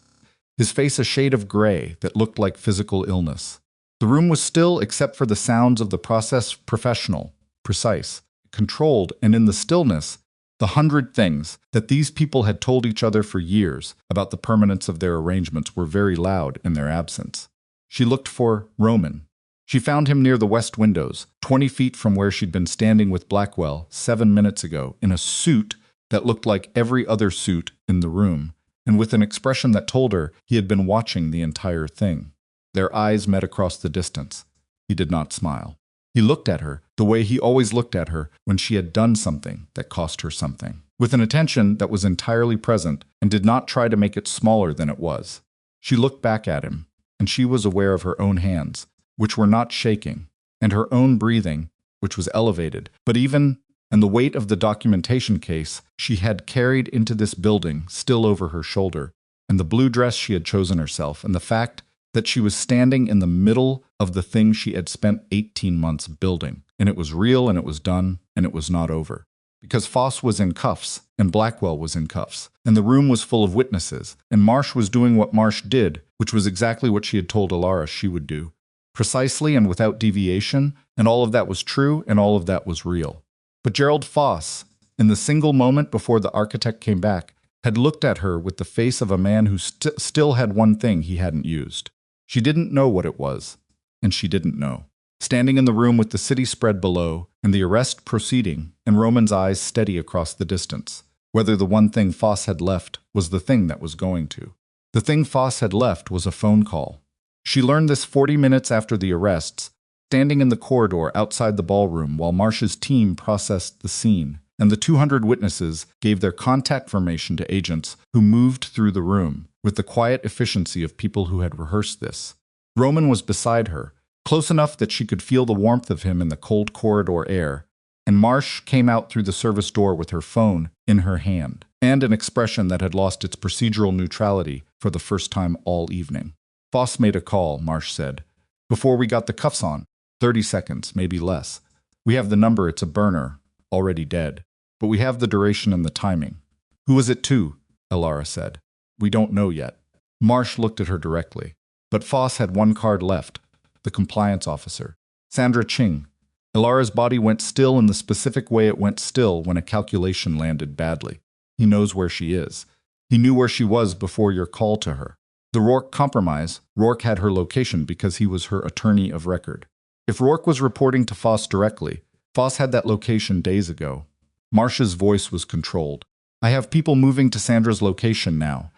His face a shade of gray that looked like physical illness. The room was still except for the sounds of the process, professional, precise, controlled, and in the stillness, the 100 things that these people had told each other for years about the permanence of their arrangements were very loud in their absence. She looked for Roman. She found him near the west windows, 20 feet from where she'd been standing with Blackwell 7 minutes ago, in a suit that looked like every other suit in the room, and with an expression that told her he had been watching the entire thing. Their eyes met across the distance. He did not smile. He looked at her the way he always looked at her when she had done something that cost her something, with an attention that was entirely present and did not try to make it smaller than it was. She looked back at him, and she was aware of her own hands, which were not shaking, and her own breathing, which was elevated, but even, and the weight of the documentation case she had carried into this building still over her shoulder, and the blue dress she had chosen herself, and the fact that she was standing in the middle of the thing she had spent 18 months building, and it was real, and it was done, and it was not over. Because Foss was in cuffs, and Blackwell was in cuffs, and the room was full of witnesses, and Marsh was doing what Marsh did, which was exactly what she had told Elara she would do, precisely and without deviation, and all of that was true, and all of that was real. But Gerald Foss, in the single moment before the architect came back, had looked at her with the face of a man who still had one thing he hadn't used. She didn't know what it was, and she didn't know. Standing in the room with the city spread below, and the arrest proceeding, and Roman's eyes steady across the distance, whether the one thing Foss had left was the thing that was going to. The thing Foss had left was a phone call. She learned this 40 minutes after the arrests, standing in the corridor outside the ballroom while Marsh's team processed the scene, and the 200 witnesses gave their contact information to agents who moved through the room, with the quiet efficiency of people who had rehearsed this. Roman was beside her, close enough that she could feel the warmth of him in the cold corridor air, and Marsh came out through the service door with her phone in her hand, and an expression that had lost its procedural neutrality for the first time all evening. "Foss made a call," Marsh said. "Before we got the cuffs on. 30 seconds, maybe less. We have the number, it's a burner, already dead. But we have the duration and the timing." "Who was it to?" Elara said. "We don't know yet." Marsh looked at her directly. But Foss had one card left, the compliance officer. Sandra Ching. Elara's body went still in the specific way it went still when a calculation landed badly. He knows where she is. He knew where she was before your call to her. The Rourke compromise, Rourke had her location because he was her attorney of record. If Rourke was reporting to Foss directly, Foss had that location days ago. Marsh's voice was controlled. I have people moving to Sandra's location now.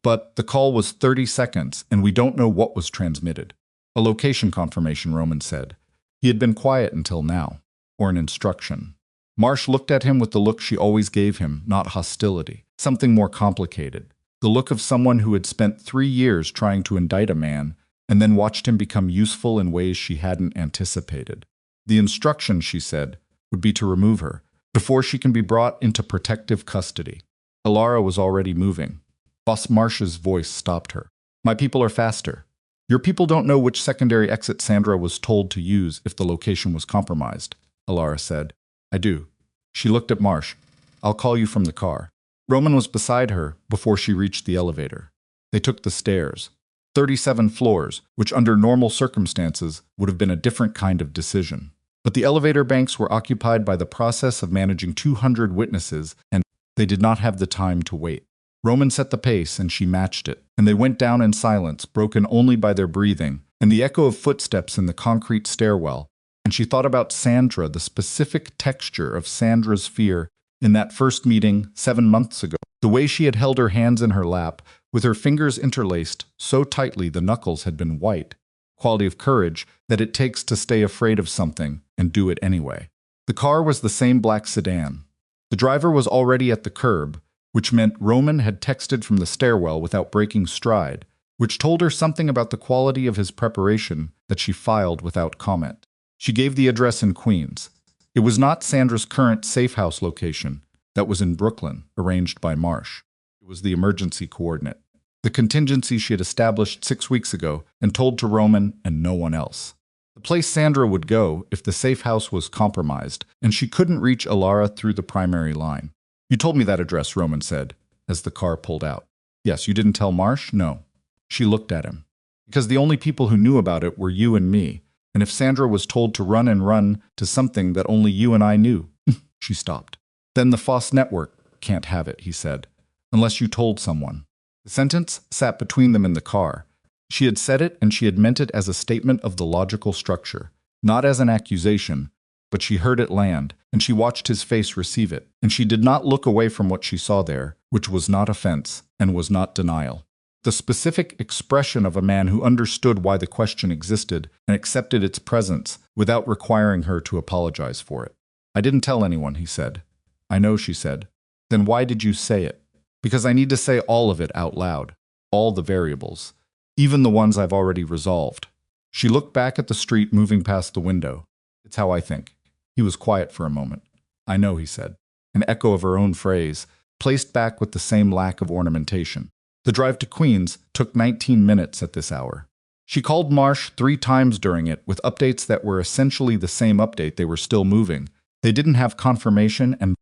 But the call was 30 seconds, and we don't know what was transmitted. A location confirmation, Roman said. He had been quiet until now. Or an instruction. Marsh looked at him with the look she always gave him, not hostility. Something more complicated. The look of someone who had spent 3 years trying to indict a man, and then watched him become useful in ways she hadn't anticipated. The instruction, she said, would be to remove her, before she can be brought into protective custody. Elara was already moving. Boss Marsh's voice stopped her. My people are faster. Your people don't know which secondary exit Sandra was told to use if the location was compromised, Elara said. I do. She looked at Marsh. I'll call you from the car. Roman was beside her before she reached the elevator. They took the stairs. 37 floors, which under normal circumstances would have been a different kind of decision. But the elevator banks were occupied by the process of managing 200 witnesses, and they did not have the time to wait. Roman set the pace, and she matched it, and they went down in silence, broken only by their breathing, and the echo of footsteps in the concrete stairwell, and she thought about Sandra, the specific texture of Sandra's fear in that first meeting 7 months ago, the way she had held her hands in her lap, with her fingers interlaced so tightly the knuckles had been white, quality of courage that it takes to stay afraid of something and do it anyway. The car was the same black sedan. The driver was already at the curb, which meant Roman had texted from the stairwell without breaking stride, which told her something about the quality of his preparation that she filed without comment. She gave the address in Queens. It was not Sandra's current safe house location. That was in Brooklyn, arranged by Marsh. It was the emergency coordinate, the contingency she had established 6 weeks ago and told to Roman and no one else. The place Sandra would go if the safe house was compromised, and she couldn't reach Elara through the primary line. You told me that address, Roman said, as the car pulled out. Yes, you didn't tell Marsh? No. She looked at him. Because the only people who knew about it were you and me, and if Sandra was told to run to something that only you and I knew, she stopped. Then the Foss network can't have it, he said, unless you told someone. The sentence sat between them in the car. She had said it, and she had meant it as a statement of the logical structure, not as an accusation, but she heard it land, and she watched his face receive it, and she did not look away from what she saw there, which was not offense and was not denial. The specific expression of a man who understood why the question existed and accepted its presence without requiring her to apologize for it. I didn't tell anyone, he said. I know, she said. Then why did you say it? Because I need to say all of it out loud, all the variables, even the ones I've already resolved. She looked back at the street moving past the window. It's how I think. He was quiet for a moment. I know, he said, an echo of her own phrase, placed back with the same lack of ornamentation. The drive to Queens took 19 minutes at this hour. She called Marsh 3 times during it with updates that were essentially the same update. They were still moving. They didn't have confirmation, and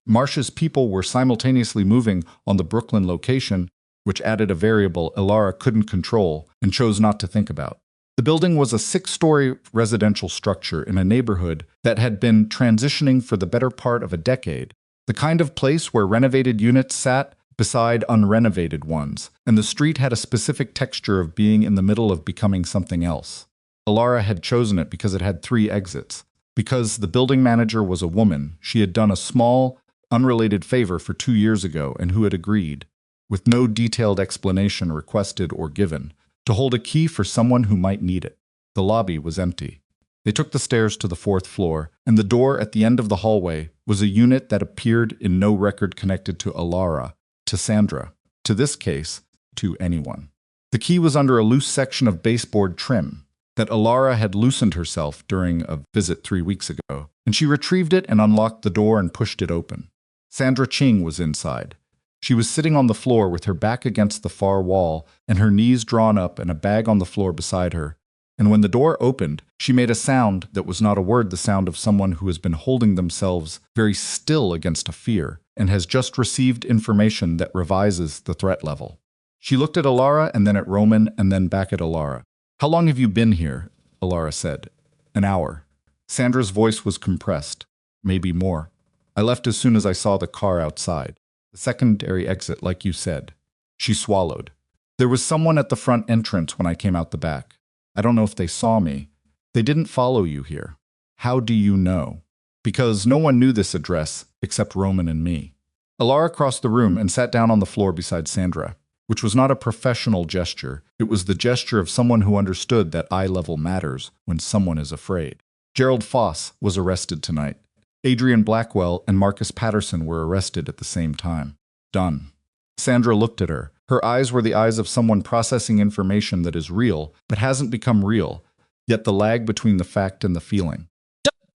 Marsh's people were simultaneously moving on the Brooklyn location, which added a variable Elara couldn't control and chose not to think about. The building was a 6-story residential structure in a neighborhood that had been transitioning for the better part of a decade, the kind of place where renovated units sat beside unrenovated ones, and the street had a specific texture of being in the middle of becoming something else. Elara had chosen it because it had 3 exits. Because the building manager was a woman, she had done a small, unrelated favor for 2 years ago and who had agreed, with no detailed explanation requested or given, to hold a key for someone who might need it. The lobby was empty. They took the stairs to the 4th floor, and the door at the end of the hallway was a unit that appeared in no record connected to Elara, to Sandra, to this case, to anyone. The key was under a loose section of baseboard trim that Elara had loosened herself during a visit 3 weeks ago, and she retrieved it and unlocked the door and pushed it open. Sandra Ching was inside. She was sitting on the floor with her back against the far wall and her knees drawn up and a bag on the floor beside her. And when the door opened, she made a sound that was not a word, the sound of someone who has been holding themselves very still against a fear and has just received information that revises the threat level. She looked at Elara and then at Roman and then back at Elara. How long have you been here? Elara said. An hour. Sandra's voice was compressed. Maybe more. I left as soon as I saw the car outside. The secondary exit, like you said. She swallowed. There was someone at the front entrance when I came out the back. I don't know if they saw me. They didn't follow you here. How do you know? Because no one knew this address except Roman and me. Elara crossed the room and sat down on the floor beside Sandra, which was not a professional gesture. It was the gesture of someone who understood that eye level matters when someone is afraid. Gerald Foss was arrested tonight. Adrian Blackwell and Marcus Patterson were arrested at the same time. Done. Sandra looked at her. Her eyes were the eyes of someone processing information that is real, but hasn't become real, yet the lag between the fact and the feeling.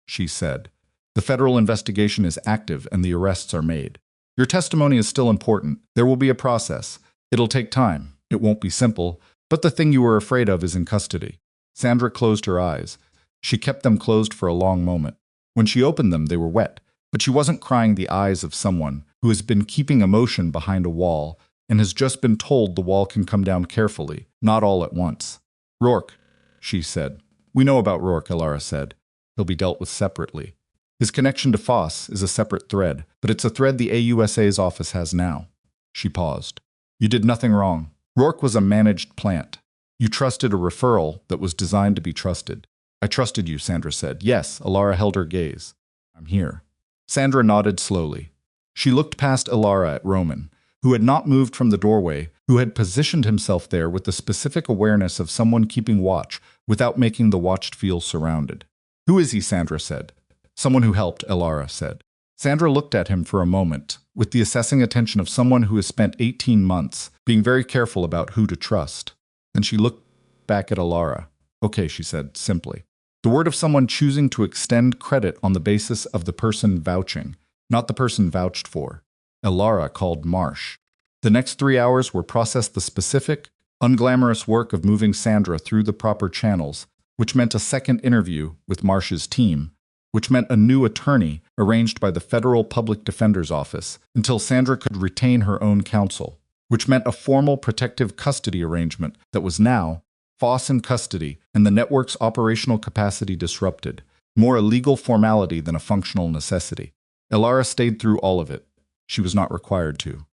She said, the federal investigation is active and the arrests are made. Your testimony is still important. There will be a process. It'll take time. It won't be simple, but the thing you were afraid of is in custody. Sandra closed her eyes. She kept them closed for a long moment. When she opened them, they were wet, but she wasn't crying the eyes of someone who has been keeping emotion behind a wall and has just been told the wall can come down carefully, not all at once. Rourke, she said. We know about Rourke, Elara said. He'll be dealt with separately. His connection to Foss is a separate thread, but it's a thread the AUSA's office has now. She paused. You did nothing wrong. Rourke was a managed plant. You trusted a referral that was designed to be trusted. I trusted you, Sandra said. Yes, Elara held her gaze. I'm here. Sandra nodded slowly. She looked past Elara at Roman, who had not moved from the doorway, who had positioned himself there with the specific awareness of someone keeping watch without making the watched feel surrounded. Who is he? Sandra said. Someone who helped, Elara said. Sandra looked at him for a moment, with the assessing attention of someone who has spent 18 months being very careful about who to trust. Then she looked back at Elara. Okay, she said, simply. The word of someone choosing to extend credit on the basis of the person vouching, not the person vouched for. Elara called Marsh. The next 3 hours were processed the specific, unglamorous work of moving Sandra through the proper channels, which meant a second interview with Marsh's team, which meant a new attorney arranged by the Federal Public Defender's Office until Sandra could retain her own counsel, which meant a formal protective custody arrangement that was now Foss in custody and the network's operational capacity disrupted, more a legal formality than a functional necessity. Elara stayed through all of it. She was not required to.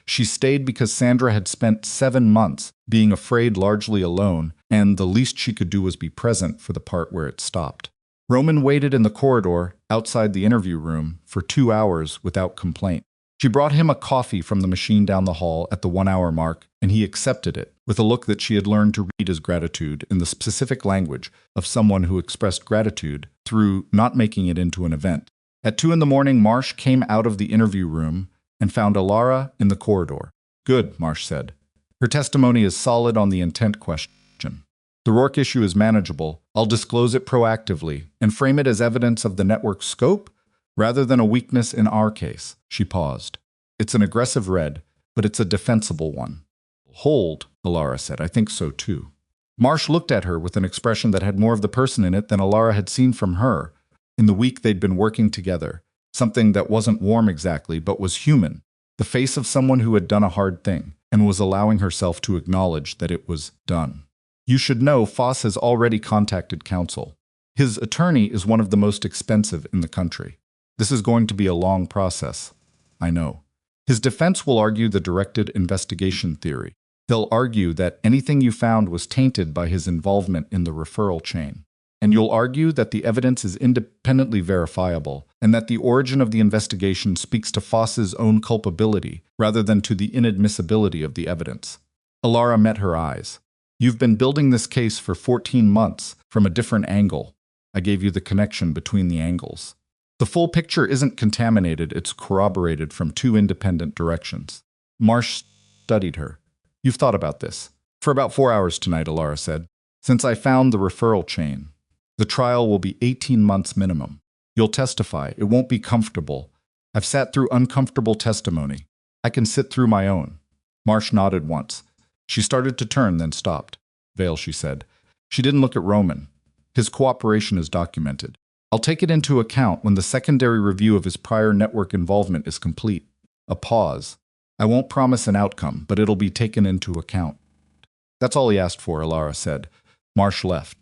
She stayed because Sandra had spent 7 months being afraid largely alone, and the least she could do was be present for the part where it stopped. Roman waited in the corridor outside the interview room for 2 hours without complaint. She brought him a coffee from the machine down the hall at the 1-hour mark, and he accepted it with a look that she had learned to read as gratitude in the specific language of someone who expressed gratitude through not making it into an event. At 2 in the morning, Marsh came out of the interview room and found Elara in the corridor. Good, Marsh said. Her testimony is solid on the intent question. The Rourke issue is manageable. I'll disclose it proactively and frame it as evidence of the network's scope rather than a weakness in our case. She paused. It's an aggressive red, but it's a defensible one. Hold, Elara said. I think so too. Marsh looked at her with an expression that had more of the person in it than Elara had seen from her in the week they'd been working together. Something that wasn't warm exactly, but was human. The face of someone who had done a hard thing and was allowing herself to acknowledge that it was done. You should know Foss has already contacted counsel. His attorney is one of the most expensive in the country. This is going to be a long process. I know. His defense will argue the directed investigation theory. They'll argue that anything you found was tainted by his involvement in the referral chain. And you'll argue that the evidence is independently verifiable and that the origin of the investigation speaks to Foss's own culpability rather than to the inadmissibility of the evidence. Elara met her eyes. You've been building this case for 14 months from a different angle. I gave you the connection between the angles. The full picture isn't contaminated, it's corroborated from 2 independent directions. Marsh studied her. You've thought about this. For about 4 hours tonight, Elara said. Since I found the referral chain. The trial will be 18 months minimum. You'll testify. It won't be comfortable. I've sat through uncomfortable testimony. I can sit through my own. Marsh nodded once. She started to turn, then stopped. Vale, she said. She didn't look at Roman. His cooperation is documented. I'll take it into account when the secondary review of his prior network involvement is complete. A pause. I won't promise an outcome, but it'll be taken into account. That's all he asked for, Elara said. Marsh left.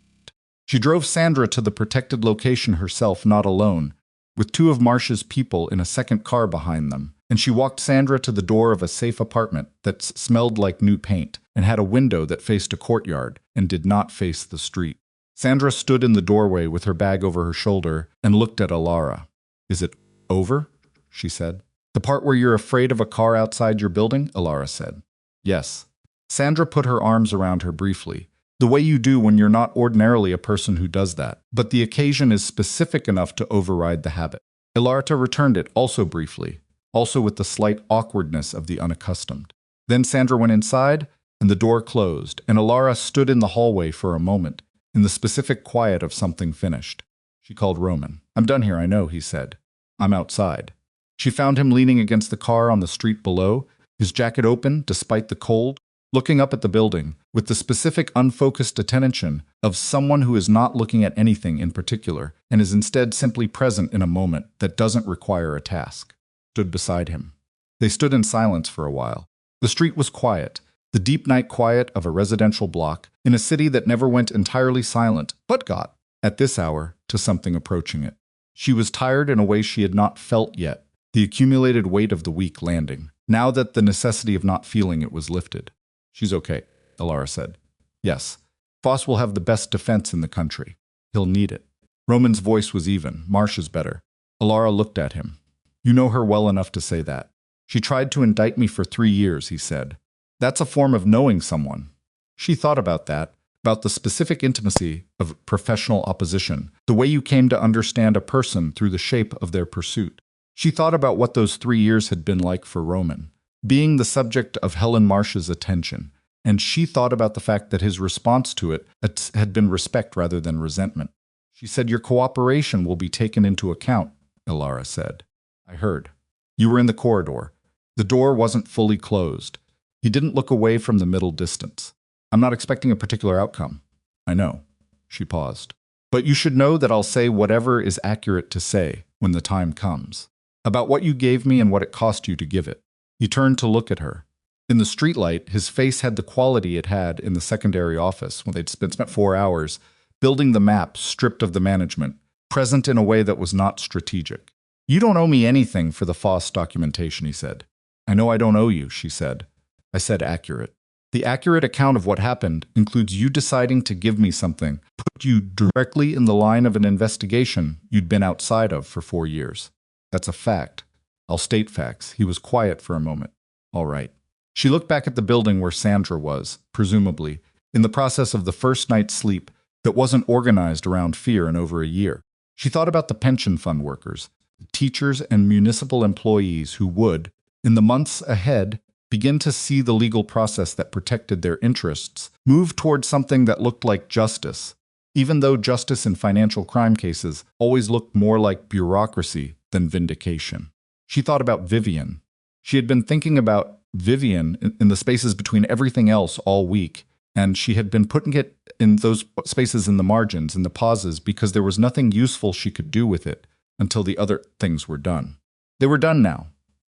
She drove Sandra to the protected location herself, not alone, with two of Marsh's people in a second car behind them, and she walked Sandra to the door of a safe apartment that smelled like new paint and had a window that faced a courtyard and did not face the street. Sandra stood in the doorway with her bag over her shoulder and looked at Elara. Is it over? She said. The part where you're afraid of a car outside your building? Elara said. Yes. Sandra put her arms around her briefly, the way you do when you're not ordinarily a person who does that, but the occasion is specific enough to override the habit. Elara returned it, also briefly, also with the slight awkwardness of the unaccustomed. Then Sandra went inside, and the door closed, and Elara stood in the hallway for a moment, in the specific quiet of something finished. She called Roman. I'm done here, I know, he said. I'm outside. She found him leaning against the car on the street below, his jacket open despite the cold, looking up at the building with the specific unfocused attention of someone who is not looking at anything in particular and is instead simply present in a moment that doesn't require a task. Stood beside him. They stood in silence for a while. The street was quiet, the deep night quiet of a residential block in a city that never went entirely silent, but got, at this hour, to something approaching it. She was tired in a way she had not felt yet, the accumulated weight of the week landing, now that the necessity of not feeling it was lifted. She's okay, Elara said. Yes. Foss will have the best defense in the country. He'll need it. Roman's voice was even. Marsh is better. Elara looked at him. You know her well enough to say that. She tried to indict me for 3 years, he said. That's a form of knowing someone. She thought about that, about the specific intimacy of professional opposition, the way you came to understand a person through the shape of their pursuit. She thought about what those 3 years had been like for Roman, being the subject of Helen Marsh's attention, and she thought about the fact that his response to it had been respect rather than resentment. She said, your cooperation will be taken into account, Elara said. I heard. You were in the corridor. The door wasn't fully closed. He didn't look away from the middle distance. I'm not expecting a particular outcome. I know. She paused. But you should know that I'll say whatever is accurate to say when the time comes. About what you gave me and what it cost you to give it. He turned to look at her. In the streetlight, his face had the quality it had in the secondary office when they'd spent 4 hours building the map stripped of the management, present in a way that was not strategic. You don't owe me anything for the Foss documentation, he said. I know I don't owe you, she said. I said accurate. The accurate account of what happened includes you deciding to give me something, put you directly in the line of an investigation you'd been outside of for 4 years. That's a fact. I'll state facts. He was quiet for a moment. All right. She looked back at the building where Sandra was, presumably, in the process of the first night's sleep that wasn't organized around fear in over a year. She thought about the pension fund workers, the teachers and municipal employees who would, in the months ahead, begin to see the legal process that protected their interests move toward something that looked like justice, even though justice in financial crime cases always looked more like bureaucracy than vindication. She thought about Vivian. She had been thinking about Vivian in the spaces between everything else all week, and she had been putting it in those spaces in the margins, in the pauses, because there was nothing useful she could do with it until the other things were done. They were done now.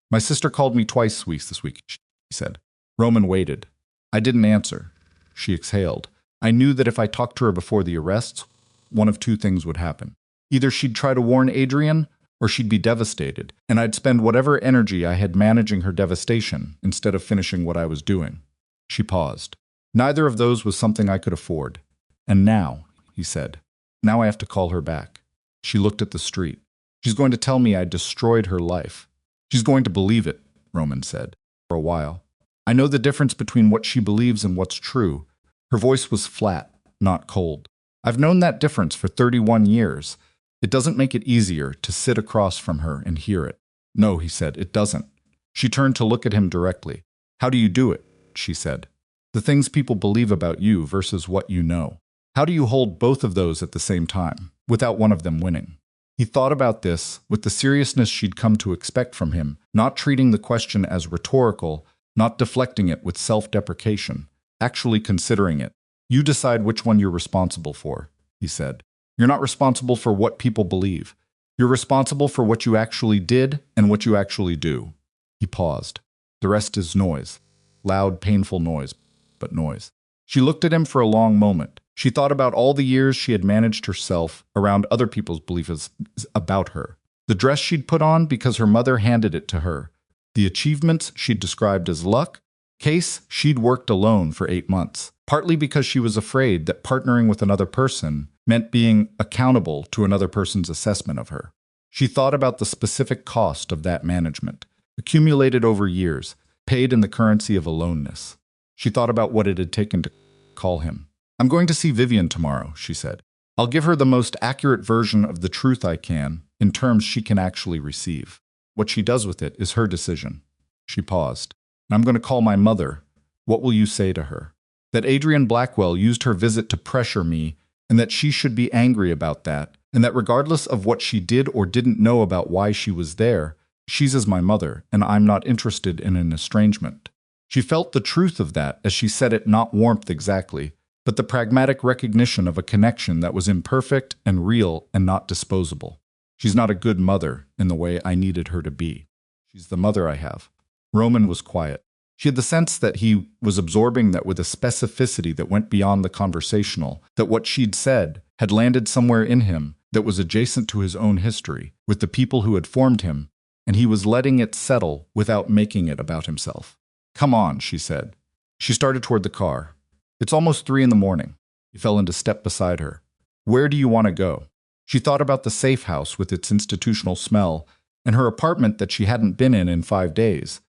My sister called me twice this week, she said. Roman waited. I didn't answer. She exhaled. I knew that if I talked to her before the arrests, one of two things would happen. Either she'd try to warn Adrian, or she'd be devastated, and I'd spend whatever energy I had managing her devastation instead of finishing what I was doing. She paused. Neither of those was something I could afford. And now, he said, now I have to call her back. She looked at the street. She's going to tell me I destroyed her life. She's going to believe it, Roman said, for a while. I know the difference between what she believes and what's true. Her voice was flat, not cold. I've known that difference for 31 years. It doesn't make it easier to sit across from her and hear it. No, he said, it doesn't. She turned to look at him directly. How do you do it? She said. The things people believe about you versus what you know. How do you hold both of those at the same time, without one of them winning? He thought about this with the seriousness she'd come to expect from him, not treating the question as rhetorical, not deflecting it with self-deprecation, actually considering it. You decide which one you're responsible for, he said. You're not responsible for what people believe. You're responsible for what you actually did and what you actually do. He paused. The rest is noise. Loud, painful noise, but noise. She looked at him for a long moment. She thought about all the years she had managed herself around other people's beliefs about her. The dress she'd put on because her mother handed it to her. The achievements she'd described as luck. Case she'd worked alone for 8 months, partly because she was afraid that partnering with another person meant being accountable to another person's assessment of her. She thought about the specific cost of that management, accumulated over years, paid in the currency of aloneness. She thought about what it had taken to call him. "I'm going to see Vivian tomorrow," she said. "I'll give her the most accurate version of the truth I can, in terms she can actually receive. What she does with it is her decision." She paused. "And I'm going to call my mother. What will you say to her? That Adrian Blackwell used her visit to pressure me, and that she should be angry about that, and that regardless of what she did or didn't know about why she was there, she's as my mother, and I'm not interested in an estrangement." She felt the truth of that as she said it, not warmth exactly, but the pragmatic recognition of a connection that was imperfect and real and not disposable. "She's not a good mother in the way I needed her to be. She's the mother I have." Roman was quiet. She had the sense that he was absorbing that with a specificity that went beyond the conversational, that what she'd said had landed somewhere in him that was adjacent to his own history, with the people who had formed him, and he was letting it settle without making it about himself. "Come on," she said. She started toward the car. "It's almost 3 in the morning." He fell into step beside her. "Where do you want to go?" She thought about the safe house with its institutional smell, and her apartment that she hadn't been in 5 days,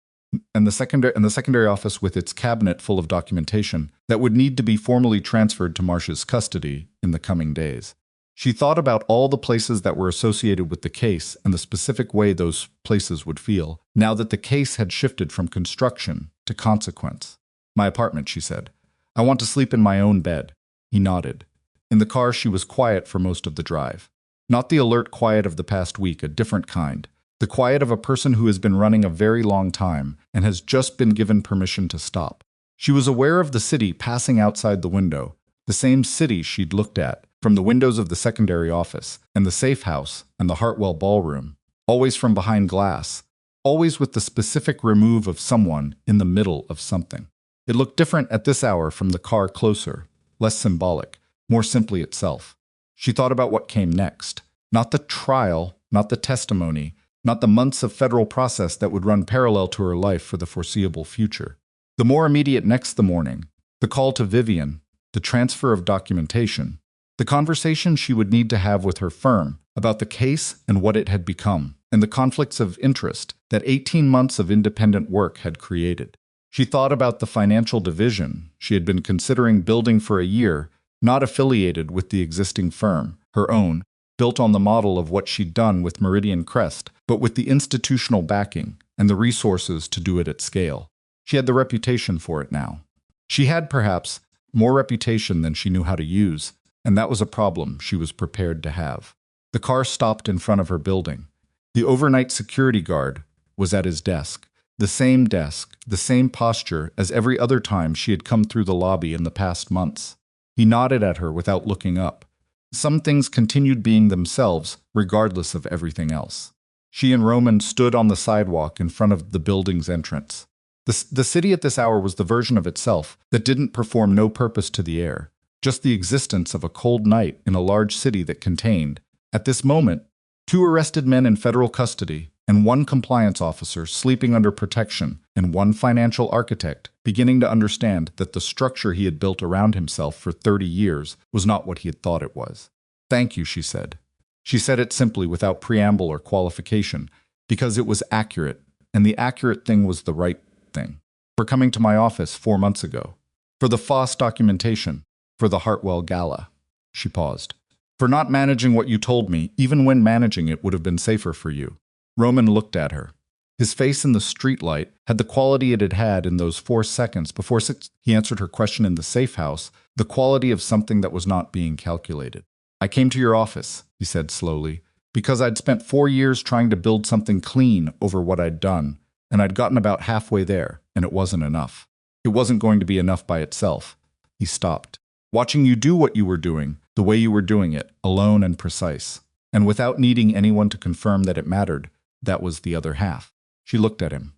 and the secondary office with its cabinet full of documentation that would need to be formally transferred to Marsh's custody in the coming days. She thought about all the places that were associated with the case and the specific way those places would feel, now that the case had shifted from construction to consequence. "My apartment," she said. "I want to sleep in my own bed." He nodded. In the car, she was quiet for most of the drive. Not the alert quiet of the past week, a different kind. The quiet of a person who has been running a very long time and has just been given permission to stop. She was aware of the city passing outside the window, the same city she'd looked at from the windows of the secondary office and the safe house and the Hartwell ballroom, always from behind glass, always with the specific remove of someone in the middle of something. It looked different at this hour from the car closer, less symbolic, more simply itself. She thought about what came next. Not the trial, not the testimony, not the months of federal process that would run parallel to her life for the foreseeable future. The more immediate next the morning, the call to Vivian, the transfer of documentation, the conversation she would need to have with her firm about the case and what it had become, and the conflicts of interest that 18 months of independent work had created. She thought about the financial division she had been considering building for a year, not affiliated with the existing firm, her own, built on the model of what she'd done with Meridian Crest, but with the institutional backing and the resources to do it at scale. She had the reputation for it now. She had, perhaps, more reputation than she knew how to use, and that was a problem she was prepared to have. The car stopped in front of her building. The overnight security guard was at his desk, the same posture as every other time she had come through the lobby in the past months. He nodded at her without looking up. Some things continued being themselves, regardless of everything else. She and Roman stood on the sidewalk in front of the building's entrance. The city at this hour was the version of itself that didn't perform no purpose to the air, just the existence of a cold night in a large city that contained, at this moment, 2 arrested men in federal custody and 1 compliance officer sleeping under protection and 1 financial architect beginning to understand that the structure he had built around himself for 30 years was not what he had thought it was. "Thank you," she said. She said it simply without preamble or qualification, because it was accurate, and the accurate thing was the right thing. "For coming to my office 4 months ago. For the Foss documentation. For the Hartwell Gala." She paused. "For not managing what you told me, even when managing it would have been safer for you." Roman looked at her. His face in the streetlight had the quality it had had in those 4 seconds before he answered her question in the safe house, the quality of something that was not being calculated. "I came to your office," he said slowly, "because I'd spent 4 years trying to build something clean over what I'd done, and I'd gotten about halfway there, and it wasn't enough. It wasn't going to be enough by itself." He stopped. "Watching you do what you were doing, the way you were doing it, alone and precise, and without needing anyone to confirm that it mattered, that was the other half." She looked at him.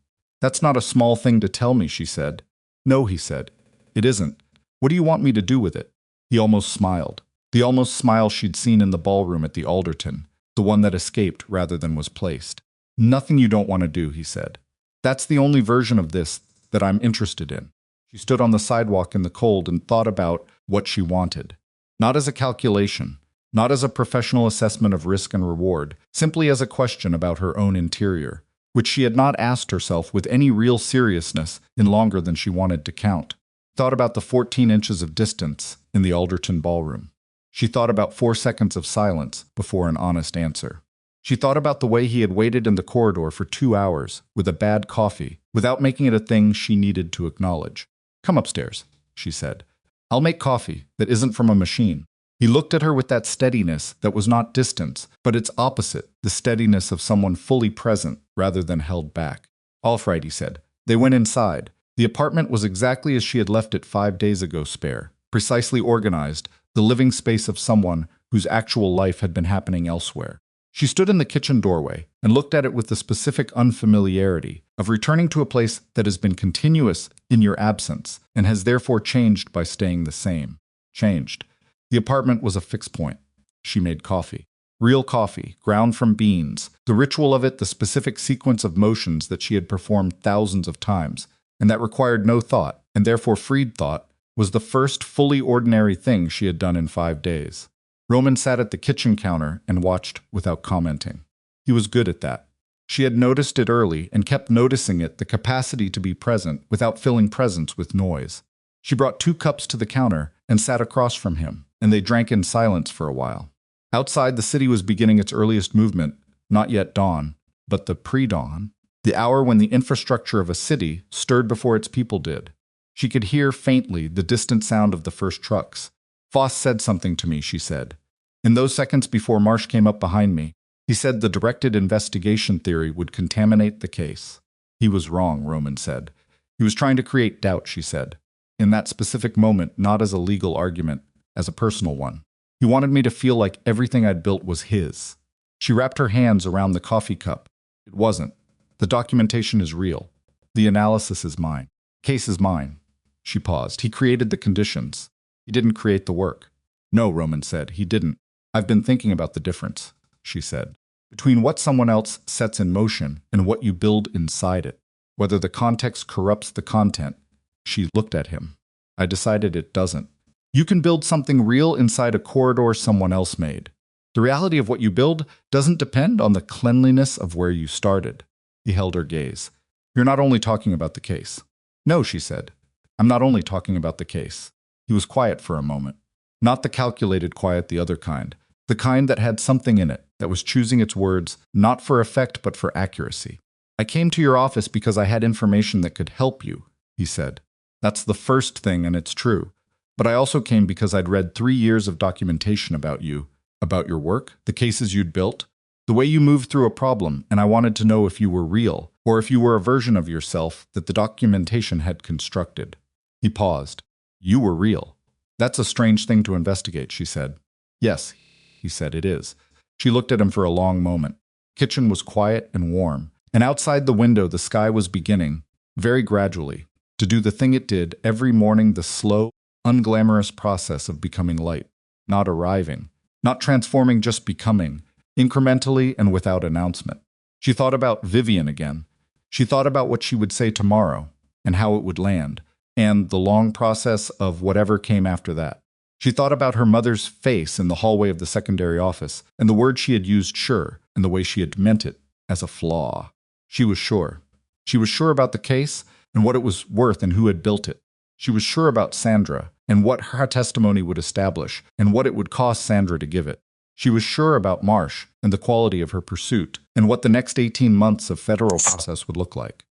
That's not a small thing to tell me, she said. No, he said. It isn't. What do you want me to do with it? He almost smiled. The almost smile she'd seen in the ballroom at the Alderton, the one that escaped rather than was placed. Nothing you don't want to do, he said. That's the only version of this that I'm interested in. She stood on the sidewalk in the cold and thought about what she wanted. Not as a calculation, not as a professional assessment of risk and reward, simply as a question about her own interior, which she had not asked herself with any real seriousness in longer than she wanted to count. Thought about the 14 inches of distance in the Alderton ballroom. She thought about 4 seconds of silence before an honest answer. She thought about the way he had waited in the corridor for 2 hours with a bad coffee without making it a thing she needed to acknowledge. Come upstairs, she said. I'll make coffee that isn't from a machine. He looked at her with that steadiness that was not distance, but its opposite, the steadiness of someone fully present rather than held back. All right, he said. They went inside. The apartment was exactly as she had left it 5 days ago, spare, precisely organized, the living space of someone whose actual life had been happening elsewhere. She stood in the kitchen doorway and looked at it with the specific unfamiliarity of returning to a place that has been continuous in your absence and has therefore changed by staying the same. Changed. The apartment was a fixed point. She made coffee. Real coffee, ground from beans, the ritual of it, the specific sequence of motions that she had performed thousands of times, and that required no thought, and therefore freed thought, was the first fully ordinary thing she had done in 5 days. Roman sat at the kitchen counter and watched without commenting. He was good at that. She had noticed it early and kept noticing it, the capacity to be present without filling presence with noise. She brought 2 cups to the counter and sat across from him, and they drank in silence for a while. Outside, the city was beginning its earliest movement, not yet dawn, but the pre-dawn, the hour when the infrastructure of a city stirred before its people did. She could hear faintly the distant sound of the first trucks. Foss said something to me, she said. In those seconds before Marsh came up behind me, he said the directed investigation theory would contaminate the case. He was wrong, Roman said. He was trying to create doubt, she said. In that specific moment, not as a legal argument, as a personal one. He wanted me to feel like everything I'd built was his. She wrapped her hands around the coffee cup. It wasn't. The documentation is real. The analysis is mine. Case is mine. She paused. He created the conditions. He didn't create the work. No, Roman said, he didn't. I've been thinking about the difference, she said, between what someone else sets in motion and what you build inside it, whether the context corrupts the content. She looked at him. I decided it doesn't. You can build something real inside a corridor someone else made. The reality of what you build doesn't depend on the cleanliness of where you started. He held her gaze. You're not only talking about the case. No, she said. I'm not only talking about the case. He was quiet for a moment. Not the calculated quiet, the other kind. The kind that had something in it, that was choosing its words, not for effect but for accuracy. I came to your office because I had information that could help you, he said. That's the first thing, and it's true. But I also came because I'd read 3 years of documentation about you, about your work, the cases you'd built, the way you moved through a problem, and I wanted to know if you were real, or if you were a version of yourself that the documentation had constructed. He paused. You were real. That's a strange thing to investigate, she said. Yes, he said, it is. She looked at him for a long moment. Kitchen was quiet and warm, and outside the window the sky was beginning, very gradually, to do the thing it did every morning, the slow, unglamorous process of becoming light, not arriving, not transforming, just becoming, incrementally and without announcement. She thought about Vivian again. She thought about what she would say tomorrow, and how it would land, and the long process of whatever came after that. She thought about her mother's face in the hallway of the secondary office, and the word she had used, sure, and the way she had meant it, as a flaw. She was sure. She was sure about the case, and what it was worth and who had built it. She was sure about Sandra, and what her testimony would establish, and what it would cost Sandra to give it. She was sure about Marsh, and the quality of her pursuit, and what the next 18 months of federal process would look like.